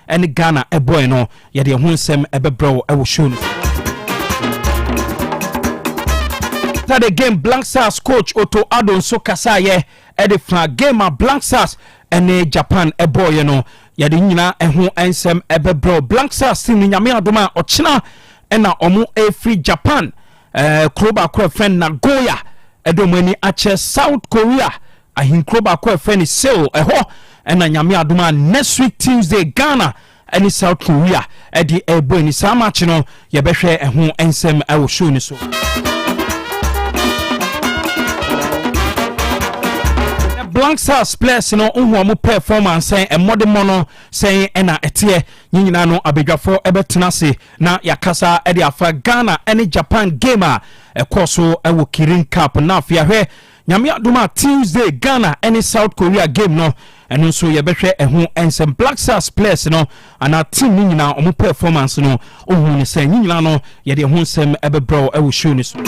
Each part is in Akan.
ene Ghana eboy no ye de ho nsem ebebro e wo show no that the game Black Stars coach Otto Adon so kasa ye e de fra game a Black Stars ene Japan eboy no ye de nyina ho ensem ebebro Black Stars team nyame adoma ochina ena omo free Japan kroba ko friend Nagoya edomani ache South Korea ahin kroba ko friend Seoul eho ena nyame adoma next week Tuesday Ghana and South Korea edi ebo ni sama chino ye behwe ho ensem awo show ni so Black Stars players no unhu performance and modern mono saying ena etie nyina no abedwafo ebetenase na yakasa edi afa Ghana and Japan gamer ekoso ewo Kirin Cup na afia hwe nyame adoma Tuesday Ghana and South Korea game no eno so ye behwe eho ensem Black Stars players no ana team nyina omo performance no unhu ni say nyina no ye de ho ensem ebebro ewo show ni so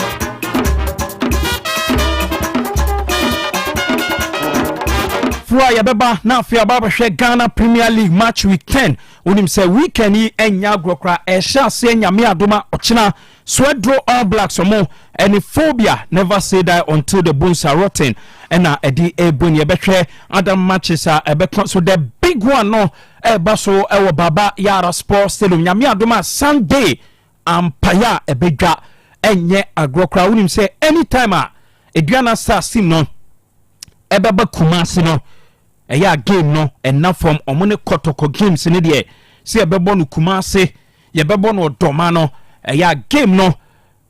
Fua ya beba na afia baba hwe Ghana Premier League match week 10 unim say weekend yi enya grokra e sha se nyame adoma ochina Swedro All Blacks omo any phobia never say die until the bones are rotten ena edi ebon ye behwe other matches are so the big one no baso ewo baba Yara Sports Stadium nyame adoma Sunday ampaya ebedwa enye agrokra unim say anytime Ghana Stars team no ebeba Kumasi no eya game no ena from omone kotoko games ne de se ebebo no Kumasi ye bebo no Doma no eya game no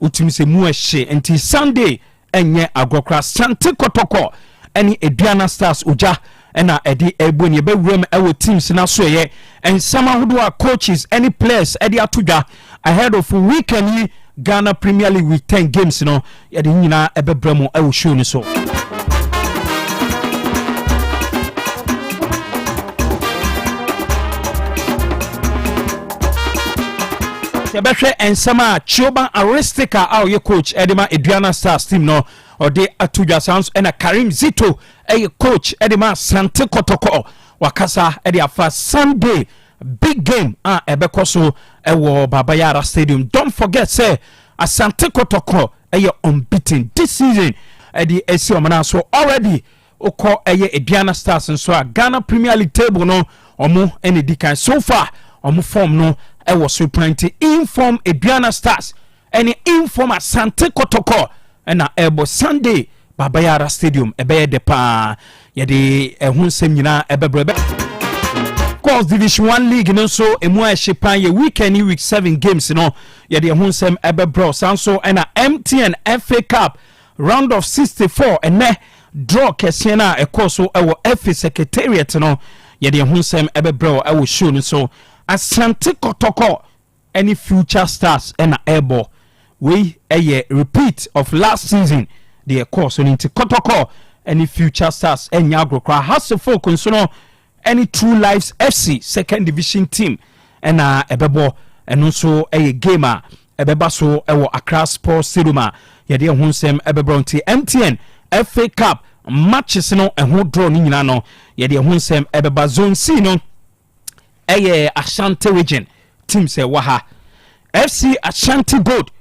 utimse mu ehye enti Sunday enye agrokra Sante Kotoko eni Ghana Stars oja ena edi eboni ebe wurem ewo teams na so ye and some of coaches any players edi atuga ahead of weekend Ghana Premier League with 10 games no ye de nyina ebebramo ewo show ni so Yebehwe ensama Chioba Aristika aw ye coach Edema Ghana Stars team no ode atuja sounds ena Karim Zito coach Edema Sante Kotoko wakasa ede afa Sunday big game ebekoso ewo Baba Yara Stadium. Don't forget say Asante Kotoko unbeaten this season ede esi omana so already oko Ghana Stars so Ghana Premier League table no omo ene dikan so far omo form no was so plenty inform Ghana Stars any inform Asante Kotoko and ebo Sunday Baba Yara Stadium ebe de pa ye de hunsem nyina ebebrebe course Division 1 League no so emu ehyepan ye weekend week 7 games no ye de hunsem ebebro sanso and MTN FA Cup round of 64 and draw kese na ekoso ewo FA Secretariat no ye de hunsem ebebro ewo show no so Asante Kotoko any future stars and ebo we a repeat of last season the course on into Kotoko any future stars and Yagrokra has to focus on any True Lives FC second division team and ebebo and also a gamer ebeba so ewo Accra Sports Stadium yede hunsem ebebronti MTN FA Cup matches no and who draw ni nyina no yede hunsem ebeba zone C no Ashanti region team say waha FC Ashanti Gold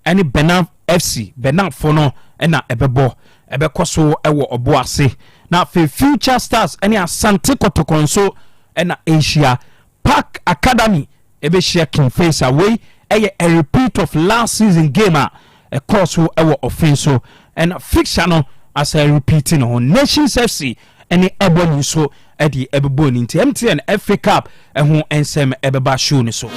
any Benam FC Benam Fono ena ebebo ebekoso ewo oboase na fe future stars any Asante Kotoko so ena Asia Park Academy ebe share king face away a repeat of last season gamer a course ewo offenso and fiction no as a repeating on Nations FC any ebony so edi ebebo ni MTN FA Cup eho ensem ebeba show ni so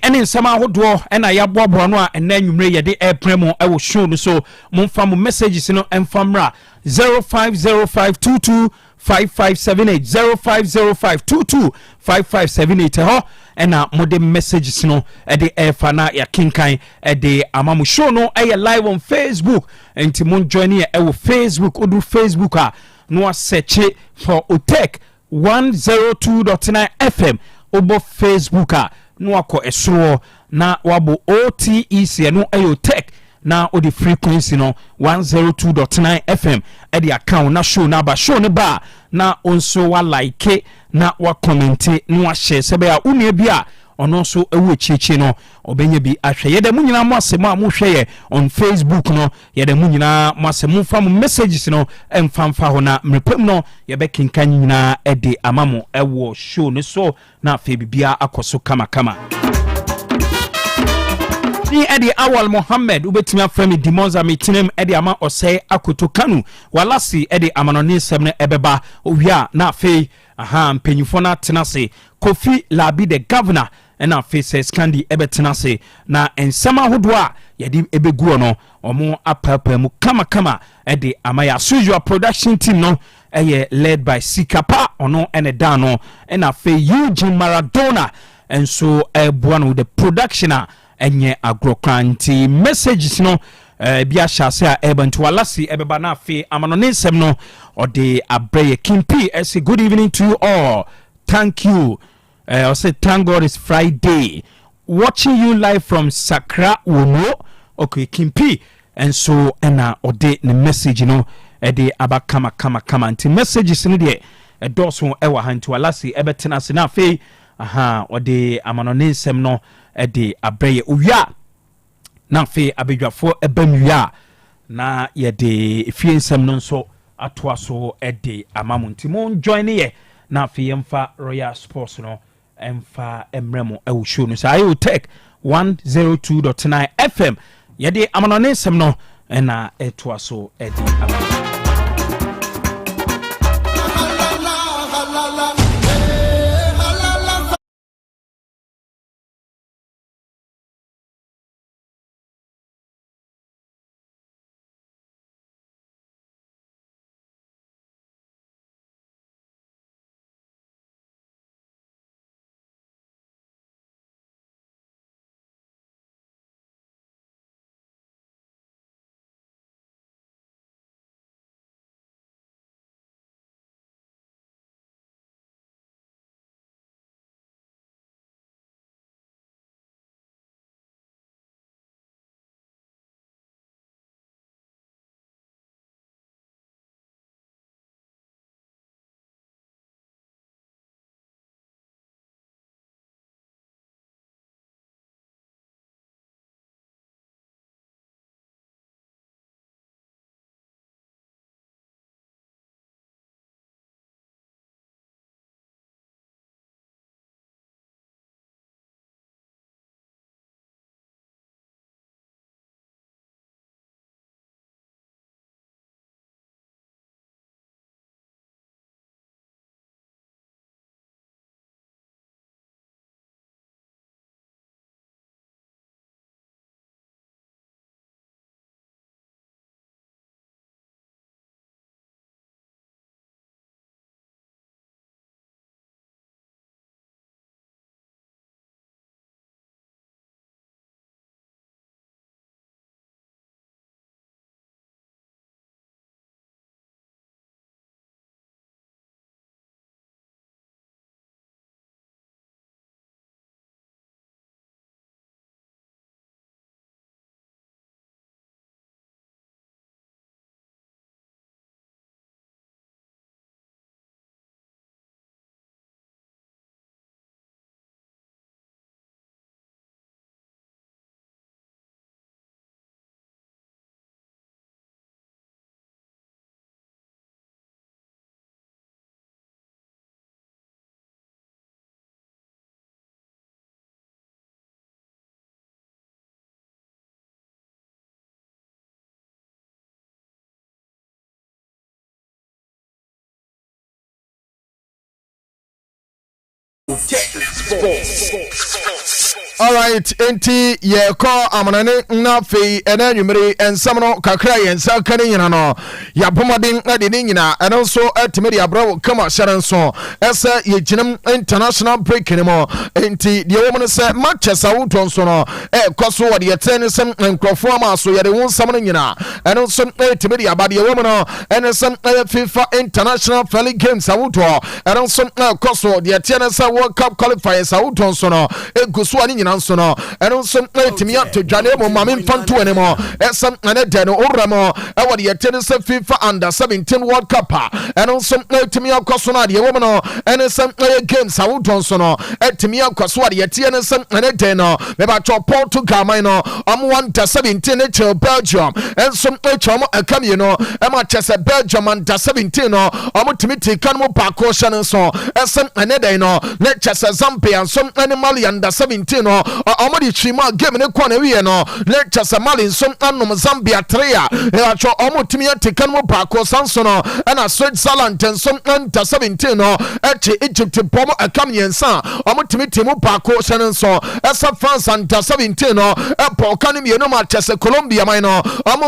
eni nsama hodo ena yaboabo no a ena nwumre ye de airpremo ewo show ni so momfa mo messages no emfamra 0505225578 0505225578 ho ena mode messages no ede efana ya kinkan ede amamu show no live on Facebook enti mon join here ewo Facebook odu Facebook no search for Otec 102.9FM obo Facebook no akọ esoro na wabo OTEC no Otec na o the frequency no 102.9 FM e the account na show na ba show ne ba na onso wa like na wa comment na wa share sebe a unie bia ono so ewu chichi no obenye bi ahwe ye de munyina mo asem a mo hwe ye on Facebook no ye de munyina mo asem mo fa mo messages no emfamfa ho na mrepem no ye be kinkan nyina e de amamo ewo show ne so na afi bibia akoso kama ni edi Awal Mohammed ubetimi afremi Demonza metinem edi ama osei akoto kanu walasi edi amanoni semne ebeba owia na afi mpanyifo na tenase Kofi Labi the governor na face scandi ebetenase na ensama hodwa yedi ebegu no omo apapa mu kama edi amaya usual production team no led by Sikapa ono ene dano na fe Eugene Maradona enso ebuano the production enye agrokranti messages no bia shase a ebantu walasi ebeba na fe amanone nsem no ode abreye kimpi say good evening to you all. Thank you. I say thank God it's Friday. Watching you live from Sakra Wono. Okay, Kimpi. And so ena ode the message ede aba kama anti messages ni de edoso ewa hantu walasi ebetena se na fe ode amanone nsem no ede abreye owia na fe abedwafo ebamwia na yede efie nsem no nso atoa so ede amamu ntimo join ye na fe yemfa Royal Sports no emfa emremo ewo show no say Otec 102.9 FM yede amanone nsem no na etoa so ede amamu. All right, enti ye call amanane na fe ena nwumere ensam no kakra ye nsa kan nyina no ya bomodin na de nyina eno so atmedi abrawo kama sharanso esa ye jinam international break ni mo enti de wo mo se Manchester wuton so no koso wo de ten sem nkrofo ama so ye de wonsam no nyina eno so atmedi abade wo mo no eno sem FIFA International Friendly Games awuto eno so koso de ten sem World Cup qualifiers awuton so no eguso ani nyina so no eno so etimi ato dwane mo mame mfanto ene mo esam ene de no oramo e wode yetene se FIFA under 17 World Cup eno so etimi akoso na de wo no ene sam games awudon so no etimi akoso ade yete ene sam ene de no me ba cho Portugal man no under 17 e che Belgium enso echo mo akam ye no e ma chese Belgium under 17 no timi take mo baako shan so esem ene de no le chese Zambia so ene Mali under 17 no de chima game ne kwa na wie no le chese Mali so anom Zambia 3 e acho timi take mo baako sanso no na Switzerland so under 17 no eche Egypt pomo akam yensa timi timo baako shan so esa France under 17 no e po kanim ye no ma chese Colombia man no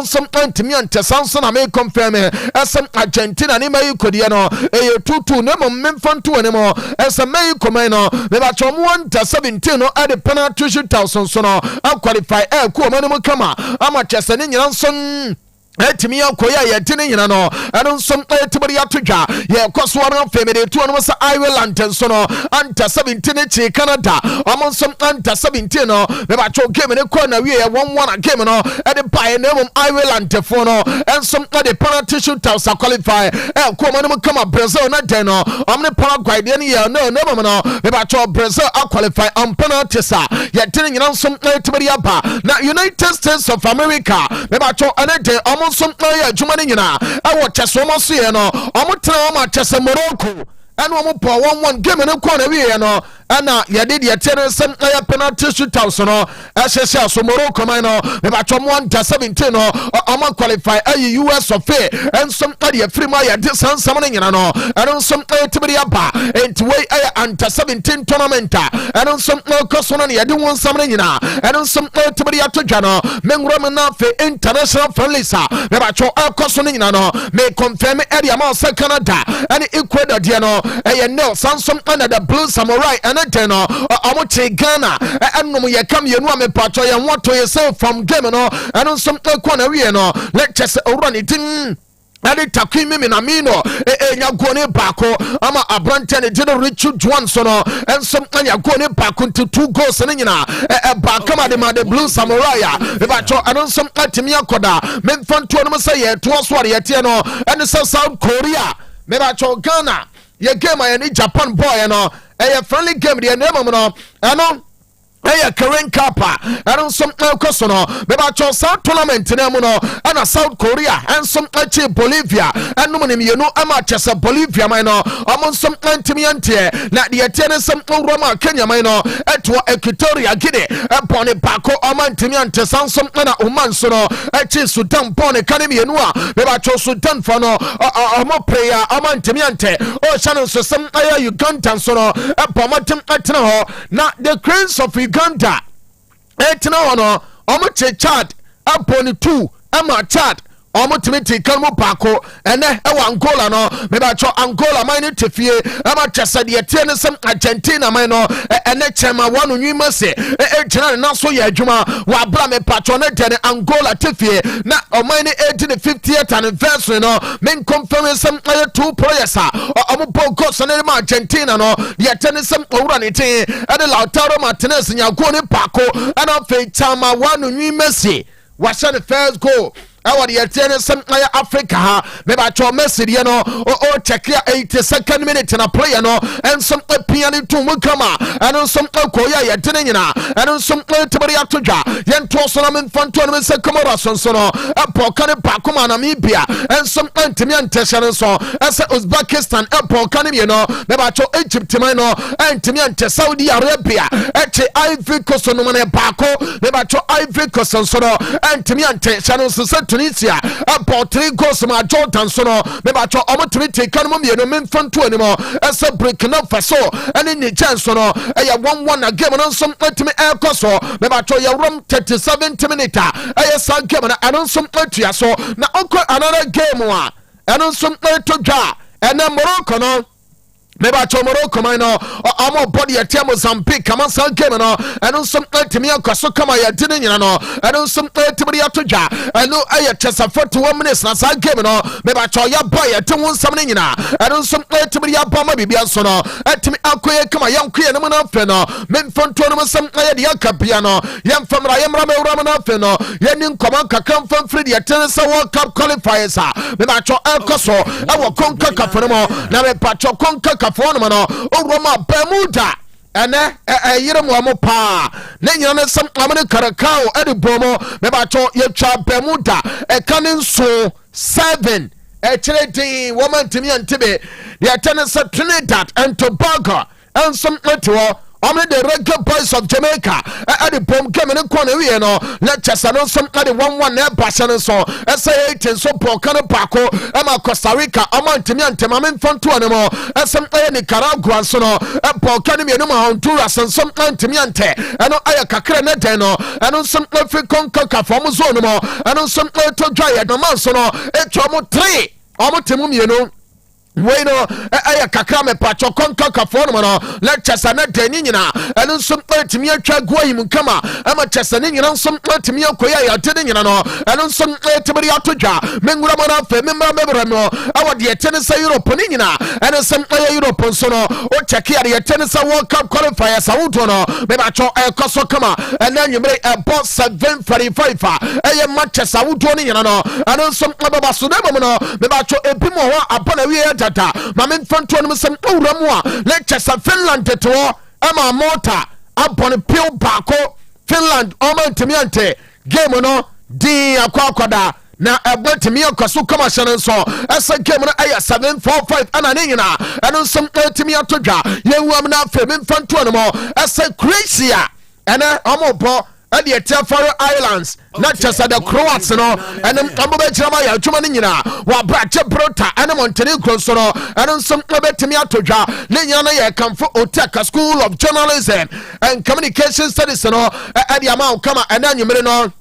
so timi ante sanso na me confirm esem Argentina ni mai kodie no eye tutu ne mo memfanto ne mo esem mai komai no me ba chomo under 17 no at the penalty shootout so no qualify ko mo ne mo kama ama chese ne nyina nso etimi akoya ye tene nyina no eno nsom etibiri atodwa ye koso ran family to no sa Ireland so no under 17 chi Canada nsom under 17 no me ba cho game ne ko na wie ye 1-1 game no e de buy na mum Ireland fo no ensom de penalty shootout sa qualify ko mo ne kama Brazil na den no ne Paraguay de ne ye no no me ba cho Brazil qualify on penalty sa ye tene nyina nsom etibiri aba na United States of America me ba cho ane de some ya juma ni nyina e wo cheso mo so ye no tena ma chese Morocco ene wo po 1-1 game ne ko na wie no ana ye de tere sem ya penalty shootout so no ehye so Morocco man no me ba chom under 17 no qualify US of A and some de free ma ya de sansam ne nyina no ene some tibiri aba enti we under 17 tournament ene some koso no ye de won sam ne nyina ene some tibiri atodwa no menwro me na fe international friendly sa me ba cho koso ne nyina no me confirm area ma Canada and Ecuador de no no sansom under the Blue Samurai and no che Ghana enum ye kam ye no me patcho ye woto ye say from game no and some corner we no lectures run it in ade takwimi minamino nya gone bako ama abrante ne did Richard Johnson no ensom anya gone bako into 2 goals ne nyina baka ma de Blue Samurai e ba cho anonsom atimi akoda memfanto no say ye to so ye tie no and South Korea me ba cho Ghana ye game ay Japan boy no friendly game de name no ano Karen Kappa and some koso no me ba cho South tournament na mu no and South Korea and some Bolivia and no me no ama chesa Bolivia man no some antimiante na de tiene some Roma Kenya man no etwa Equatorial Guinea upon a bako ama antimiante some na Oman so no Sudan pon e kanemi no a me ba cho Sudan for no ama prayer ama antimiante o channel so some Uganda so no matem atena ho na the Cranes of Uganda etena no Chad upon 2 ama Chad timiti kan mo bako ene Angola no me ba cho Angola man tefie ama chese de tie ne sem Argentina man no ene chema wanu nwima se chena na so ya adwuma wa bra me patcho ne de Angola tefie na o man ne 50th anniversary no men confirm sem 2 players omo boko so ne ma Argentina no de tie ne sem owura ne tin ene Lautaro Martinez nya go ne bako ana fe chama wanu nwima se wa shane first goal award ye tiene some Africa ha me ba cho Messi de no o check ya 82nd minute na player no and some piano to mu kama and some koya ye tiene nyina and some tibiri atodwa ye nto so na mfanto no se komora sonso no apokane pakoma na Namibia and some antimi anteshan so as Uzbekistan apokane me no me ba cho Egypt man no antimi ante Saudi Arabia eche Ivory Coast no man bako me ba cho Ivory Coast so no antimi ante channel so Tunisia about 3 goals ma Jordan so no me ba cho omotimi take kan mo me no memfanto animo as a break na faso any ni chance so no 1-1 na game no some atimi so me ba cho ya rom 37 minutes sa game na anon some atua so na another game wa anon some to dwa and Morocco no Meba chomoro koma no amo body ya tia Mozambique kama san game no eno som timi akwaso kama ya dine nyina no eno som timi ya toja eno aye chesa 41 minutes na san game no meba cho ya boy ya temu nsam ne nyina eno som timi ya ba ma bibia so no timi akoye kama yankoye no na fe no memfonto no sam aye de yakapia no yemfamra yemra mewra na fe no yeni nkoma kakam fam free ya tenisa World Cup qualifiers meba cho ekoso ewo konka kafo mo na meba cho konka phone no Roma Bermuda ene yire mo pa ne nyina ne sam amene karakao ede bomo me ba cho ye twa Bermuda kanin so 7 chere din woman timi antebe ya tenesa Trinidad and Tobago and some etwo Omni the Reggae Boys of Jamaica at the bomb came in a corner, you know. Let Chesano some at the 1-1 air passion and so SA8 and so Pocano Paco, Emma Costa Rica, Amon Timian Temamin Fontuanimo, and some Nicaragua sono, and Pocanium Honduras and some Antimiante, and Ayakakra Neteno, and on some African Coca from Zonomo, and on some to dry at the Mansono, a Chomo 3, Omotimum, you know. Bueno aya kakame pacho konka kafono no lecture na denina eno nsum timi atwa goyim kama ama chesane nyina nsum timi akoya ya tene nyina no eno nsum tibiri atodwa mengura mo na fe memra mebra no awade etene sa Europe ni nyina eno nsum Europe nso no o check ya etene sa World Cup qualifiers awuto no me ba cho ekoso kama ena nwumre boss 745 eye Manchester awuto ni nyina no eno nsum baba so na no me ba cho epimo ho abana wi tata mamen fanto no sem owramu a lecture Finland to ama mota upon pil bako Finland omantimi ante game no din akwakoda na ebotimi akoso kama hyene so esa game no aya 745 ana ne nyina eno sem etimi atodwa yenwam na afem fanto no mo esa Croatia ena omobo ade etia Faroe Islands na chesa the Croats no enem ambe chirama ya twuma ni nyina wa brache brota enem Montenegro so no enem som betimi atodwa ne nyina na ye kamfo Otec School of Journalism and Communication Studies no ade ama kama enanyumere no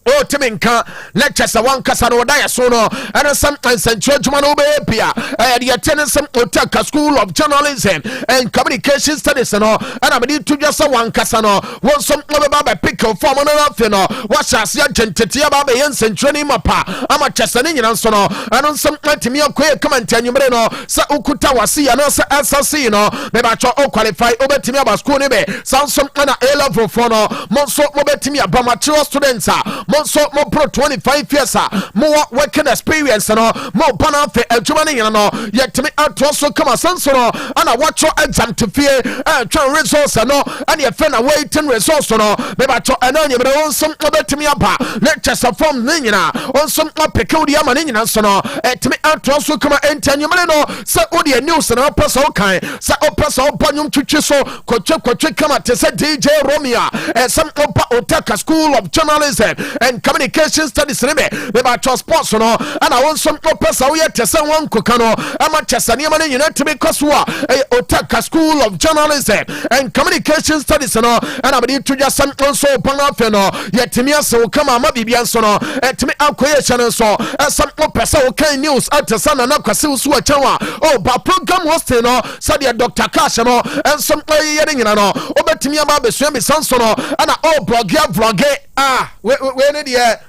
o timinka lectures one kasa no da so no and some central juma no be pia the attendance some Otec School of Journalism and Communication Studies no and am need to just one kasa no one some ba pick form no no no what shas ya gentete ba be yen central ni mapa ama chesa ni nyina so no and some timi akoye comment anyumre no sa ukuta wasi ya no sa SSC no me ba cho o qualify obetimi aba school ni be some na A level for no mo so mo betimi aba mature students so mo pro 25 years more working experience no mo bana fe adwuma ne no yetimi atroso kama senso no ana watcho exam to fear try resource no and ye fe na waiting resource no me ba cho ana nyemre wonsom obetimi aba lectures form ne nyina wonsom opekudi ama ne nyina so no etimi atroso kama entanyemre no se odi news na person kan se person banyum twitwe so kwatwe kama te se DJ Romeo some Otec School of Journalism and Communication Studies me ba transport no ana won some person we tese won koka no ama chesa ne mane nyina timi koso a Otec School of Journalism and Communication Studies no ana be to just some so pana fe no yetimi aso kama ma bibia so no etimi akoye chane so some person we kan news atesa na kwase usu a chanwa oh ba program host no sadia Dr. Cash no and some yere nyina no obetimi aba besu mi sanso no ana oh vlog we ne de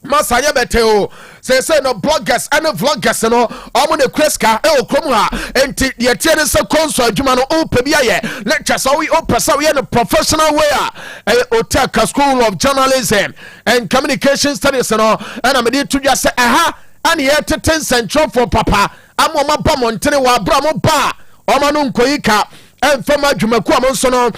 masanya beteo say no bloggers and vloggers no omo ne kreska e okrom ha enti de tie ne se konso adwuma no o pe bia ye lectures so we o person we no professional way Otec School of Journalism and Communication Studies no and am dey to just say and here to 10 central for papa amoma ba montene wa bra mo ba omo no nkoyika enfama adwumaku am so no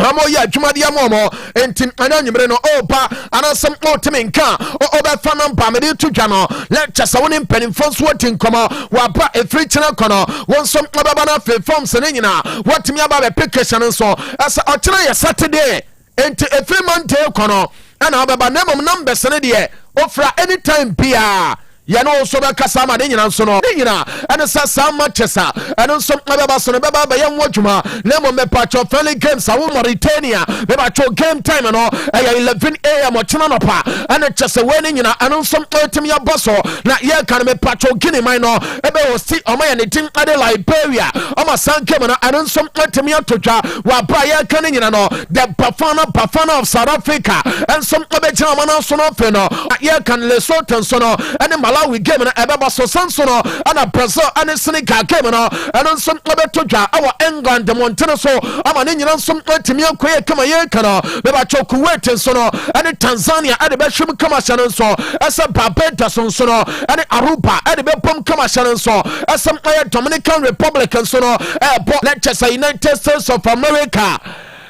Ramo ya jumadi amomo entim ananyimre no oba anasem otiminka oba number me to dwano lectures woni mpanimfo so watinkomo wa ba efri china kono wonsom obaba na fe forms ne nyina watimi aba be application so asa ochira ya Saturday enti efri Monday kono ana obaba nemom numbers ne de ofra anytime bia yɛne so bɛkasa ma ne nyina nso no ne nyina ɛne sɛ saa matches a ɛno nso bɛba so no bɛba bɛyɛ ho adwuma na mmom mepatwɔ friendly games a wo Mauritania mepatwɔ game time no ɛyɛ 11 am ɔkyena nɔpa ɛne kyɛ sɛ wei ne nyina ɛno nso ɛtumi abɔ so na yɛka no mepatwɔ Guinea man no ɛbɛwɔ si ɔma yɛ ne din ade Liberia ɔma san game no ɛno nso ɛtumi atotwa wɔabra yɛka ne nyina no the Bafana of South Africa ɛnso ɛbɛgyina ɔma no nso no afei no yɛka no Lesotho nso no ɛne Malawi game no ɛbɛba so sanso no ɛna Brazil ɛne Senegal game no ɛno nso ɛbɛto dwa ɛwɔ England Montana so ama ne nyina nso ɛtumi akɔyɛ kama yɛka no bɛbatwɔ Kuwait nso no ɛne Tanzania ɛde bɛhwem kama hyɛ no nso ɛsɛ Barbados nso no ɛne Aruba ɛde bɛpom kama hyɛ no nso ɛsɛ ɛyɛ Dominican Republic nso no ɛbɔ na kyɛ sɛ United States of America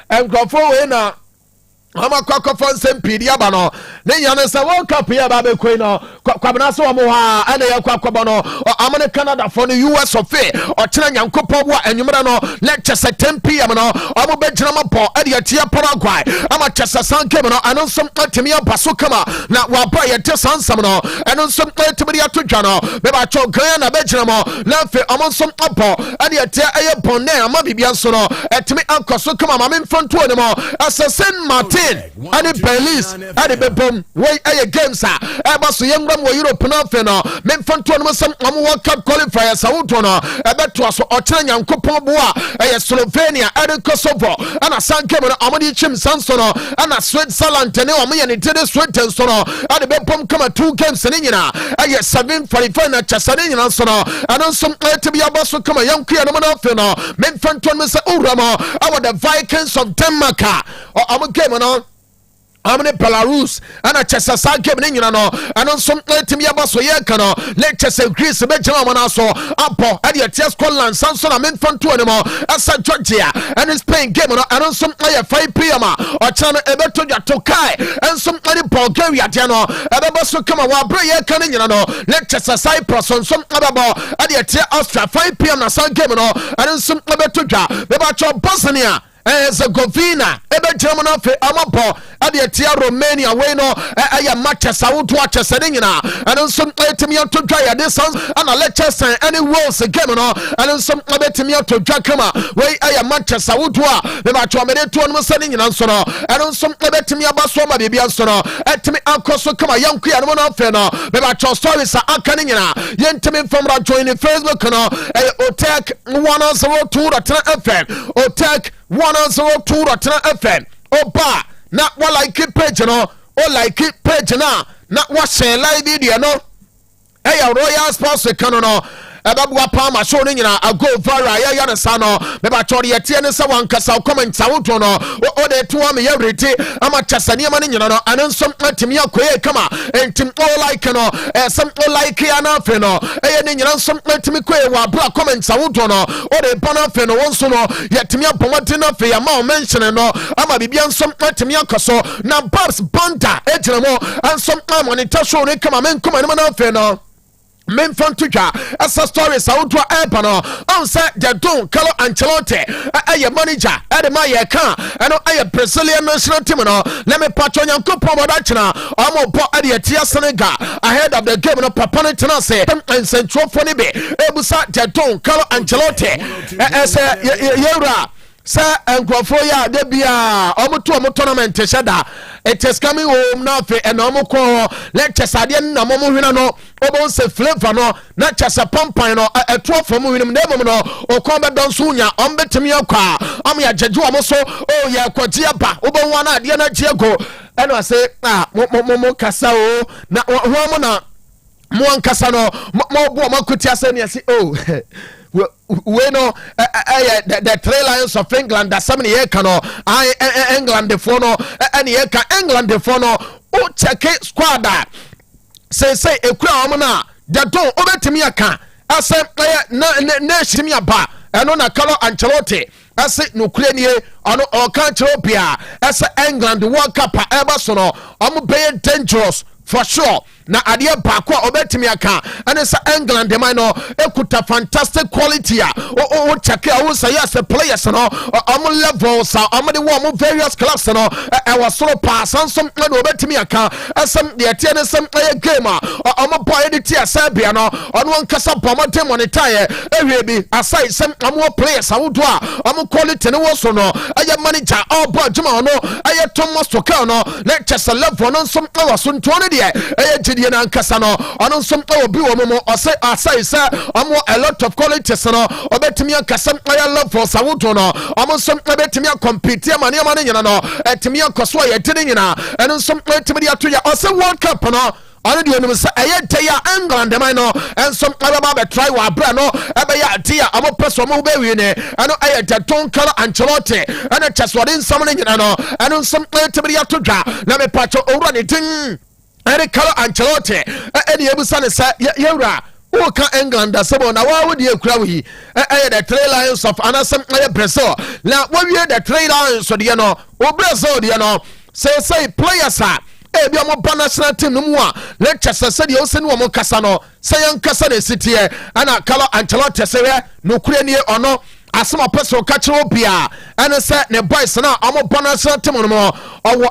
nkurɔfoɔ wei na ama kwakɔfɔ nsɛm pii aba no ne nyane sɛ World Cup yɛ ba bɛkɔi no kwabena sɛ wɔn hɔ a ɛna yɛ kwakɔbɔ no amane Canadafoɔ no US of A ɔkyerɛ nyankopɔn bo a anwummerɛ no na kyɛ sɛ 10 PM no ɔmo bɛgyina mɔpɔ ɛde atia Paraguay ama kyɛ sɛ san game no ɛno nso atumi aba so kama na wɔaba yɛte saa nsɛm no ɛno nso atumi de ato dwa no bɛbatwɔ Ghana bɛgyina mɔ na afei ɔmo nso abɔ ɛde atia ɛyɛ bɔnɛ ama biribia nso no ɛtumi akɔ so kama ma memfa ntoɔ ne mɔ ɛsɛ Saint Martin ane Belize ane bebom wey aye games a eba so yengram wo Europe na fe no memfa nto no sem amo World Cup qualifiers sa woto no ebeto so okere nyankopon bo a aye Slovenia ane Kosovo ana san game no amo di chim sanso no ana Switzerland ne o me ne tede Sweden so no ane bebom kama 2 games ne nyina aye 745 na chasane nyina so no ana som etibi abaso kama yankuya no na fe no memfa nto no se uramo awo the Vikings of Denmark amo game no amne Belarus ana chesa sa game ne nyina no ano nso etimi aba so ye ka no le chesa Greece be jama mo na so apo ade atia Scotland sanso na menfanto ne mo asa Georgia and Spain game no ano nso aye 5 PM o cha no ebeto dwa to kai enso ade Bulgaria de no ebeba so kama wa bra ye ka ne nyina no le chesa Cyprus nso ababo ade atia Austria 5 PM na sa game no ano nso ebeto dwa beba cho Bosnia Herzegovina ebe jam na fe amapo ade atia Romania we no aya matches awoto achese ne nyina ene nso etimi atodwa ya de sans ana Leicester any Wales game no ene nso ebetimi atodwa kama we aya matches awoto a be ba cho mede to no se ne nyina nso no ene nso ebetimi abaso ma bibia nso no etimi akoso kama yanku ya no na fe no be ba cho stories aka ne nyina yentimi famra join Facebook no Otec 102.9Fm Otec 102.9Fm oba na wa like page no o like page na wa share like video no Royal Sports no ebabua palma show ne nyina ago viral ya ne sa no me ba chori yetie ne se wankasa comment awoto no o de to am ye rete ama chasane ma ne nyina no anensom atimi akoye kama entim o like no some o like ya na fe no ne nyina nsom atimi koye wa bra comment awoto no o de bana fe no wonso no yetimi apomate na fe ya ma o mention no ama bibia nsom atimi akoso na Babs Banda ejina mo ansom monitor show ne kama men koma ne na fe no memfan tuja asa stories auto airpa no on say the don Carlo Ancelotti aye manager edema ye kan eno aye Brazilian national team no let me patch on yankopon boda china omo bo ade atia Senegal ahead of the game no papa no tena say and central for ne be ebusa the don Carlo Ancelotti say yewra sa enkrofo ya de bia omo tournament sheda it is coming home now fe and omo ko lectures ade na momo hwena no obo se flavor no na chasa pampan no eto from hwenem na mom no okon be don so nya on betimi akwa am ya jeju omo so o ya kwaji aba obo wan na ade na jiego eno say mo kasa o na ho mo na mo ankasa no mo bo makuti ase ne say oh we know the 3 Lions of England that some year cano England the no any year England the no o check squad that say ekura omna the don obetimi aka ase na shimi aba eno na Carlo Ancelotti ase no kulenie ono o kan Ethiopia ase England World Cup eba so no omo be dangerous for sure na adeɛ baako a obetimi aka ane sa England de man no ekuta fantastic quality a o check a wo say as players no levels a de wo various clubs no e was soro pass sansom na obetimi aka asem de tie ne sem game a boy de tie Serbia no ono nkasa bomode monetaye ewie bi aside sem players awodo a quality ne wo so no aye manager all boy juma no aye Thomas Tuchel no lecture level no som na waso nto ne de aye gidie na nkasa no ono som obi wo mo aside say a lot of qualities no obetimi akasa aye level sawodo no som obetimi compete amane nyina no etimi akoso aye tene nyina eno som etimi de ato ya ose World Cup no ane de onum say aye teya England man no ensom ababa be try wa bra no ebe ya teya amo peso mo be wi ne eno aye Don Carlo Ancelotti ene cheswode nsam ne nyina no eno som etimi de ato dwa na me pacho owura ne tin ene Carlo Ancelotti ene ebusa ne say yewura who can England as someone now would you crowd the Three Lions of Anasam Brazil now what we the Three Lions so you know or Brazil you know say players are ebi omo national team no mu a lecture say you send wo kasa no say yan kasa na city e ana Carlo Ancelotti say no kure ni ono asoma person catch obia and say ne boys na omo national team no mo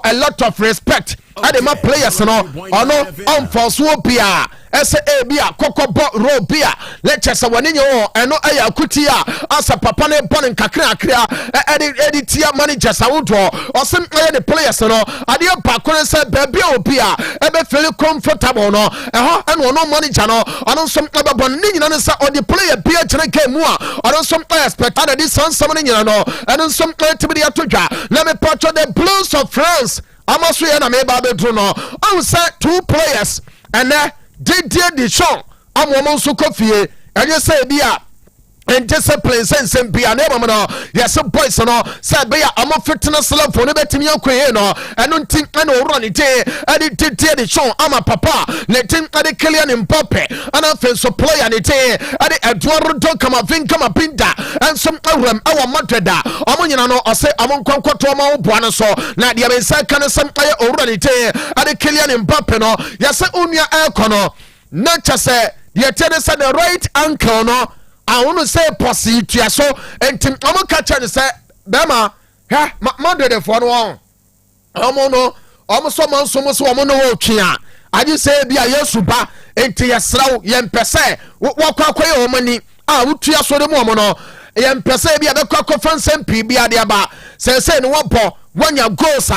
a lot of respect ade ma players no ono on force obia ese ebia kokobo robia lecture woni nyo eno aya akutia asa papa ne bon nkakra akra editia managers awodo osem aye the players no ade pa kon se baby obia ebe feel comfortable no eho eno no manager no ono som ebe bon ni nyina ne sa the player bia kire game mu a ono som expect ade this some ni nyina no eno som tibidi atodwa na me patch the Blues of France amaso ye na me ba bedru no on say two players and Didier Deschamps amomo so kofie enye say bia indiscipline sense bia na emo no yes boys no say bia amo fitness level no betimi akoye no eno ntin na owura ne te ade Didier Deschamps ama papa ne tin ade Kylian Mbappe ana fenso player ne te ade Eduardo Camavinga Pinda and some awram awa Madrida amo nyina no ose amo nkwankoto ma oboa no so na dia be say kan some aye owura ne te ade Kylian Mbappe no yes onua ekono na chase dia tene say the right ankle no I want to say posse to so and Tim Amo catcher say Bema ha Madrid for one no almost someone so no chia I just say be a yesuba enti yesraw yempese wakwa o mani wutua so de mo no yempese bia be kwa fansem pi bia de ba say no wopo wanya goals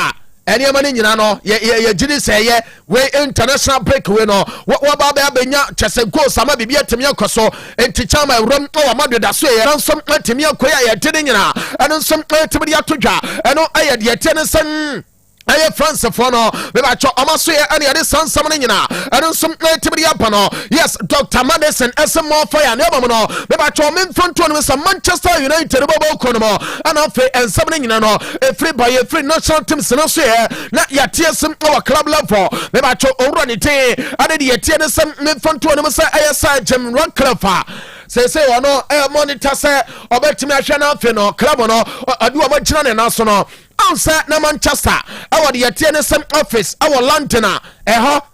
eni amani nyina no ye gidi say ye we international break we no wa ba ba benya chese goals ama bibia temi akoso enti chama rom o Madrid da so ye ransom temi akoya ye tede nyina eno nsom temi de atodwa eno aye de tene san aye France for no be ba cho amaso ye ene de sansam ne nyina eno nsom temi de apa no yes Dr. Madison SMO fire ne bam no be ba cho men fonto no some Manchester United bobo ko no mo ana fe ensam ne nyina no free by free national teams no so ye na ya tiesem our club level be ba cho owura ne te ade de tie ne sam men fonto no say aye sa Jim Ratcliffe say ono monitor say obetimi ahwe na fe no club no adu obagina ne na so no answer na Manchester our the tie some office our London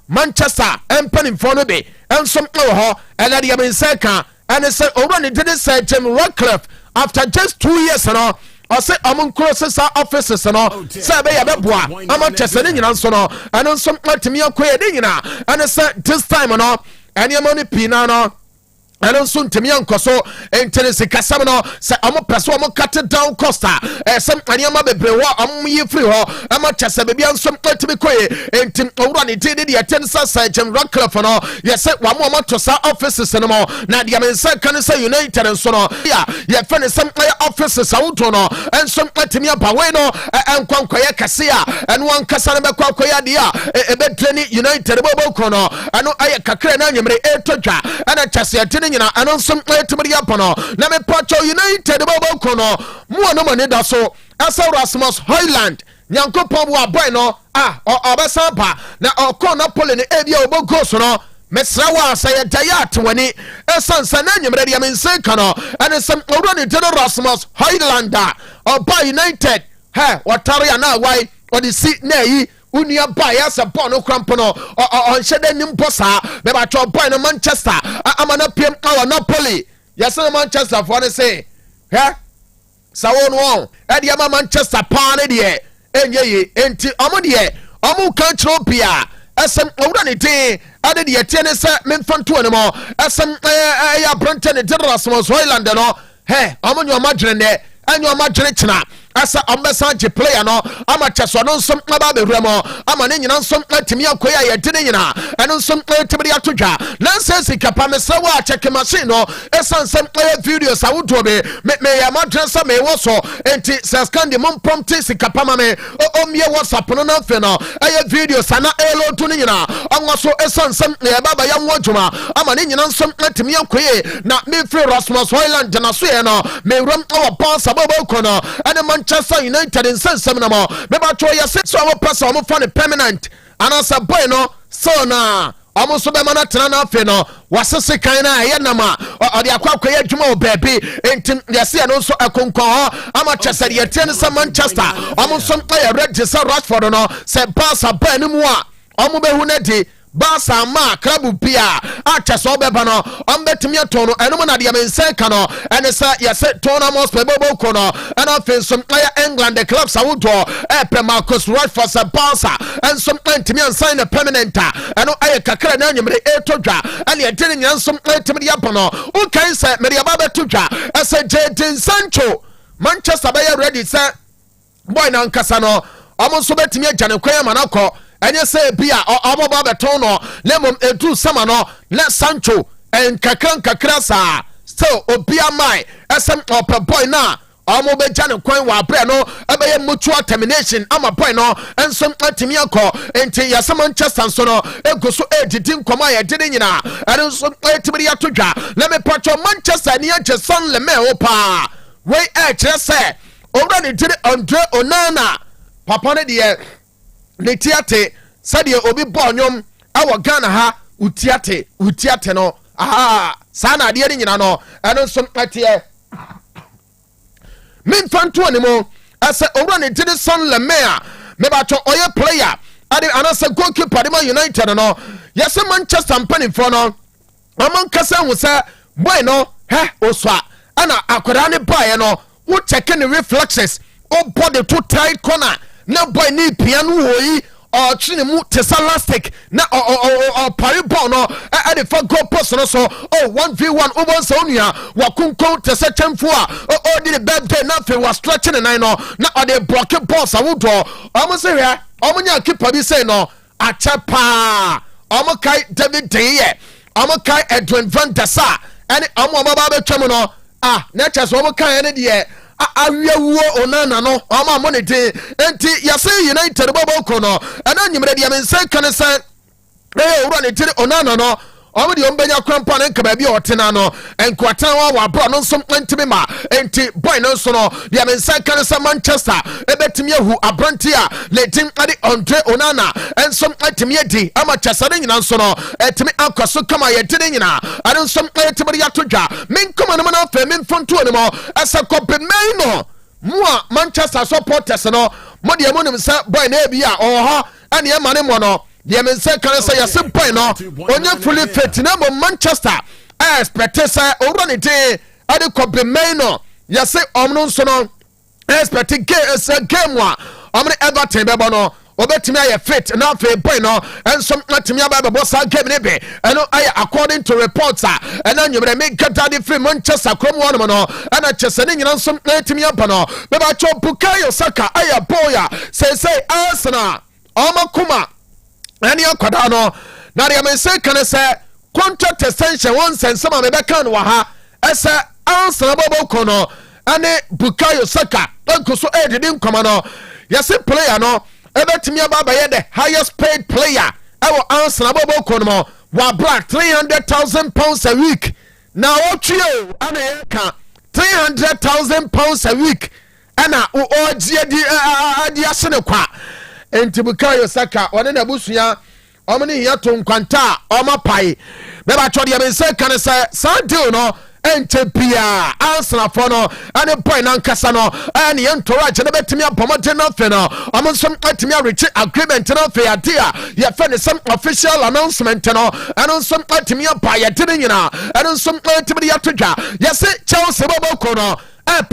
Manchester empany for no be and some and the American and say already did say Jim Ratcliffe after just 2 years no I say among crosses offices no say be beboa Manchester ni nyina so no and some letimi akoye ni nyina and say this time no any money pina no and also ntemi ankoso entenese kasam no se amo peso amo cut down costa some anyama bebrewa am yi free ho ama chese be bia nsom atimi koye entim owura ne de de atensa sa Jim Ratcliffe no yes wa mo to sa offices no mo na de amensa kan say United nso no ya ye fe ne some offices awuto no ensom atimi aba we no enkwankoye kase a eno wan kasa ne be kwakoye de a ebe training United bobo ko no eno aye kakra na nyemre etodwa ana chese atini nyina eno nsom etimi apa no na me pacho United bobo ko no mo no mane da so asa Rasmus Højlund nyankopon bo aboy no obesa ba na okon Napoli ne ebia obogo so no mesra wa say dayat wani esansa na nyemre dia mense kano ene sem owrani de Rasmus Højlund oba United watare na wai odi si na yi unia ba ya se ball no krampo no on shede nim bossa me ba cho boy no Manchester amana pm awa Napoli ya se Manchester for ne say he sawo no e de ama Manchester pa ne de enye enti omo de omo kan chro bia asem owura ne tin ade de tie ne se memfanto ne mo asem ya Bronte ne Demonza Island no he omo nyo madwene ne anyo madwene chena asa ambesa je player no ama cheso no nsom aba bewura mo ama ne nyina nsom atimi akoya ye de ne nyina eno nsom tibiri atodwa na sense kapa me se wa check machine no esa nsem videos awodo me ya madwene sa me wo so enti se scan de mom prompt se kapa ma me o mie WhatsApp no na fe no videos ana elo to ne nyina anwo so esa nsem me baba ya nwo dwuma ama ne nyina nsom atimi akoye na me free Rasmus Hoyland na so ye no me ram awo pass ababa ko no ene Manchester United in sense na mo me ba to ya se so am person am fa ne permanent anasa boy no so na am so be mana tena na afi no wasese kan na ye na ma o de akwa ya dwuma o baby entim ya se no so akonkon ho ama Chelsea ye tie ne se Manchester am so ya red se Rashford no se Barca ba ni mu a am be hu na di Barca ma club bia acheso beba no ombetimi aton no enum na de mense ka no ene sa yese tournament pe bobo ko no ena fensum England the clubs awodo pe Marcus Rashford se Barca ensum antimi ansign the permanent eno aye kakra na nyimre etodwa ene e dene nyansum antimi de apono o kan se me de aba betodwa ese Jadon Sancho Manchester be ready say boy na nkasa no omonso betimi agane kwan manako enye say bia omoba beton no lemom edu sama no le Sancho en kakra sa still obia mai esem ope boy na omo be jane kwan wa bre no ebeye mutual termination ama boy no ensom atimi akọ enti yasa Manchester so no egoso edidi nkoma ye dede nyina ensom atibiri atodwa le me pacho Manchester ni aje son le me opa we kire se owra ni dire Andre Onana papa ne de ne tiate sadie obi bonyom awo Ghana ha utiate no sana de nyina no eno nso atie min fanto ne mo ase owura ne tide son le mea me ba to oye player ade anasa goalkeeper de Man United no yes Manchester mpani for no amon kasa hu se boy no oswa ana akwara ne bae no wo check the reflexes o body too tight corner na boy ni piano woyi or chine mu tesalastic na or pari ball no at the for goal post no so 1v1 over sonia wakunko tesa chemfu a did the birthday na fe was stretching the nine no na or the blocking balls awodo almost here omunya keeper bi say no achapa omokai David Deye omokai Edwin van der Sar and omobaba betwem no na chase omokai ene de awiawuo Onana no ama monete enti yase United bobo ko no ana nyimre de mense kan se owura ne tire Onana no omo de ombenya krampa ne nka ba bi otena no enkwatan wa bro no nsom ntimi ma enti boy no so no de mense kan se Manchester ebetimi ahu abranti a letin ade Andre Onana ensom atimi edi ama chasade nyina so no etimi akwaso kama ye tire nyina ade nsom etimi ya todwa men koma no na fa men fonto ne mo asakop no mo Manchester supporters no mo de mo nim sa boy na bi a oho ane e mane mo no de men say kan say yase boy no onye fully fit na mo Manchester expect say owura ne dey ade kop no yase omno so no expect game wa omne Everton be no obetimi aye fit na fe boy no ensom atimi aba be sa game ne be eno aye according to reports ena nyumre me gada de free Manchester krom one no ana chese ne nyina nsom atimi aba no be ba cho Bukayo Saka aye boya say Arsenal omakuma eni akwada no na de me say kan say contract extension one sense ma me be kan wa ha ese Arsenal bobo kono ane Bukayo Saka enkoso edidi nkoma no yase player no ebetimi aba ye the highest paid player ewo Arsenal bobo kono wa black £300,000 a week na otwe ana ye ka £300,000 a week ana ogie di asene kwa enti Bukayo Saka one na busuya omni hiya to nkwanta oma pai me ba chode me se kan se san deal no ente pia Arsenal no ane boy na nkasa no ane entourage na betimi abomoden no fe no omo nso atimi reach agreement no fe ade a ye fe ne some official announcement no ane nso atimi apa ye de nyina ane nso atimi ya todwa ye se Chelsea boboko no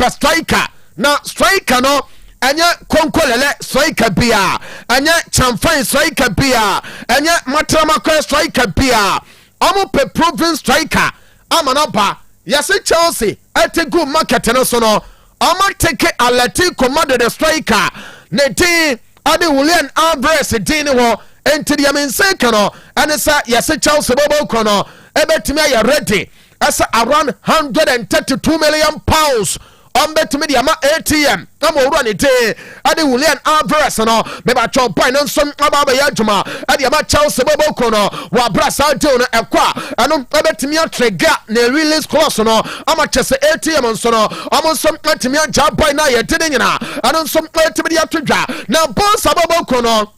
striker na striker no anya konkolele striker bia anya chamfan striker bia anya matramakwa striker bia omo pe proven striker amana ba yase Chelsea ategu market no so no omo take Atletico Madrid the striker ne din ade Julian Alvarez din ho enti dia menseka no ane sa yase Chelsea boboko no ebetimi ya ready asa around 132 million pounds on bet me the ATM. I'm already day. Adi Julian Alvarez no. Meba chop point and some ababa yajuma. Adi ama Chelsea boboko no. Wa brasa do no ekwa. Anu bet me a trigger ne release clause no. Ama chese ATM on so no. Ama some bet me a job point na ye didn't na. Anu some bet me the trigger. Now boss aboboko no.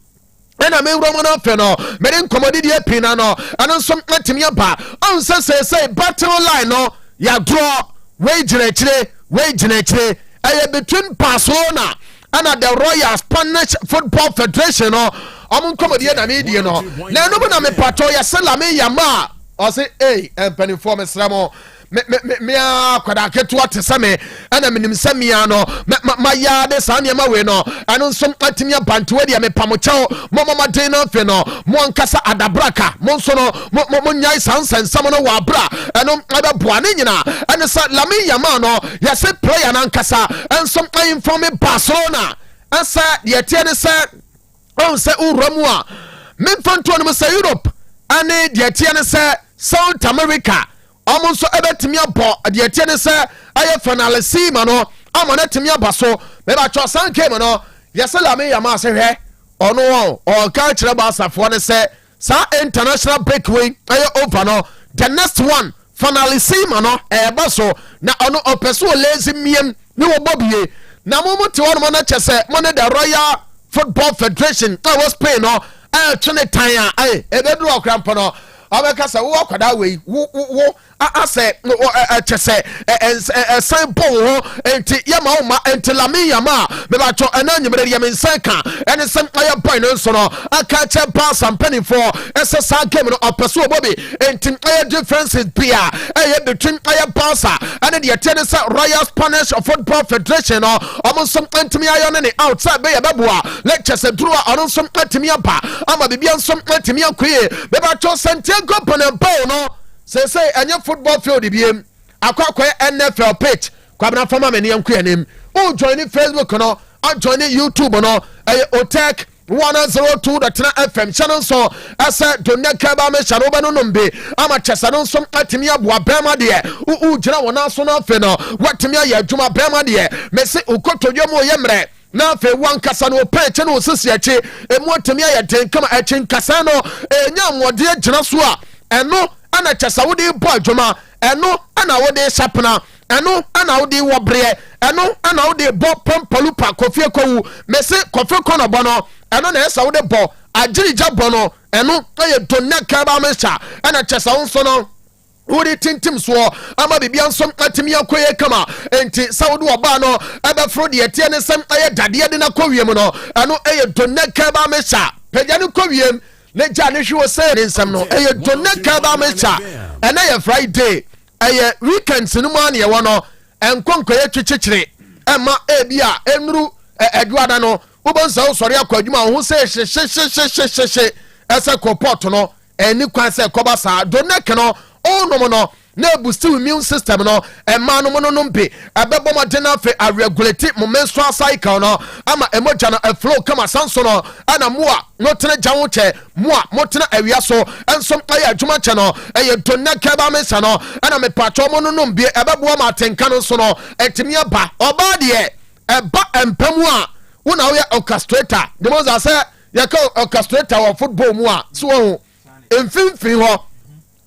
Ena me wro mo no fe no me den komodi die pina no anu so matimi aba on say battle line no ya draw we jire aye between Barcelona and the Royal Spanish Football Federation no amun komodi na me die no na no na me pato ya sela me yama o say empany for me sramo me akwada ketu atesame ana menim samia no ma ya de sanya we no anu nso atimi abanto we de me pamochao mama de no fe no mo nkasa adabraka mo nso no mo nyai sansensam no wa bra anu adaboa ne nyina anu sa lami yama no ya se player na nkasa enso inform Barcelona asa de tie ne se on se uramu a me fanto no se Europe ane de tie ne se South America omo nso ebetimi abo de etie ne se aye finalisi ma no amana timi abaso me ba cho sanke ma no yesela me yama se hwe ono o ka kire ba asafo ne se sa international breakaway aye over no the next one finalisi ma no baso na ono opeso lazy miem ni wo bobie na mo te wono na chese mo ne the Royal Football Federation was Spain no twene tan a ebedu okrampo no abekasa wo kwada we wo ase chese san bo enti yama uma enti lami yama me ba cho enanyemere yam nsanka ene sem aya boy no so no aka che pass and penny for ese san game no opeso bobi enti aya differences bia aya between aya passer and the tennis Royal Spanish Football Federation no omo som entimi ayo ne outside be yabeboa lectures edruwa ono som entimi apa ama bibia som entimi akoye me ba cho Santiago Bernabeu no say anya football field biem akwa NFL pitch kwabna fama me ne yanku anem o join Facebook no o join YouTube no Otec 102.9Fm channel so asa doneka ba me sharo ba no nombe ama chesa no som atimi aboa bema de u gira wona so no afe no watimi aye adwuma bema de me se ukotodwo mo yemre na fe wan kasa no peche no sisi achi emu atimi aye den kama achi kasa no enya mwode agyina so a eno ana chesa wodi bo adwuma eno ana wodi sapna eno ana wodi wobre eno ana wodi bo pompalupa kofie kowu mese kofie kono bono eno na esa wodi bo agirija bono eno aye doneka ba mesha ana chesa wonso no wodi tintim so ama bibia nsom atimi akoye kama enti sawdu oba no abafro de etie ne sem aye dade de na kowiem no eno aye doneka ba mesha pagya ne kowiem ne ja ne hwe sere nsam no aye doneka ba mesha ena ye Friday aye weekends no ma ne wo no enkonkoye twetwekere ema ebia enuru eduada no ubonsa wo sori akwadwuma ho se hye ese kopot no eni kwan se koba sa doneka no ono no na boost immune system no ema no no mpe abebo modena fe a regulate mo menstrual cycle no ama emoja no flow kama sanso no ana moa no tene jawo che moa mo tene awia so ensom aye adwuma che no eye doneka ba mensa no ana me pacho mo no mbe abebo ma tenka no so no etimi aba oba de eba empamu a wona wo ya orchestrator Demonza say ya ka orchestrator wa football mu a so ho emfimfiri ho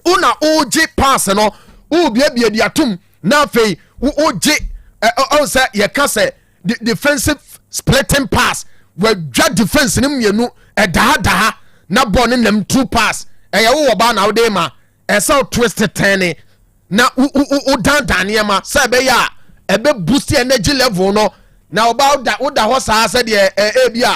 una oji pass no u bia di atum na fei oji on say ye ka say defensive splitting pass we dwa defense nim yenu daha na ball ne nam two pass e ye wo ba na wo de ma e say twist ten na u dan niema say be ya ebe boost energy level no na oba da ho saa say de bia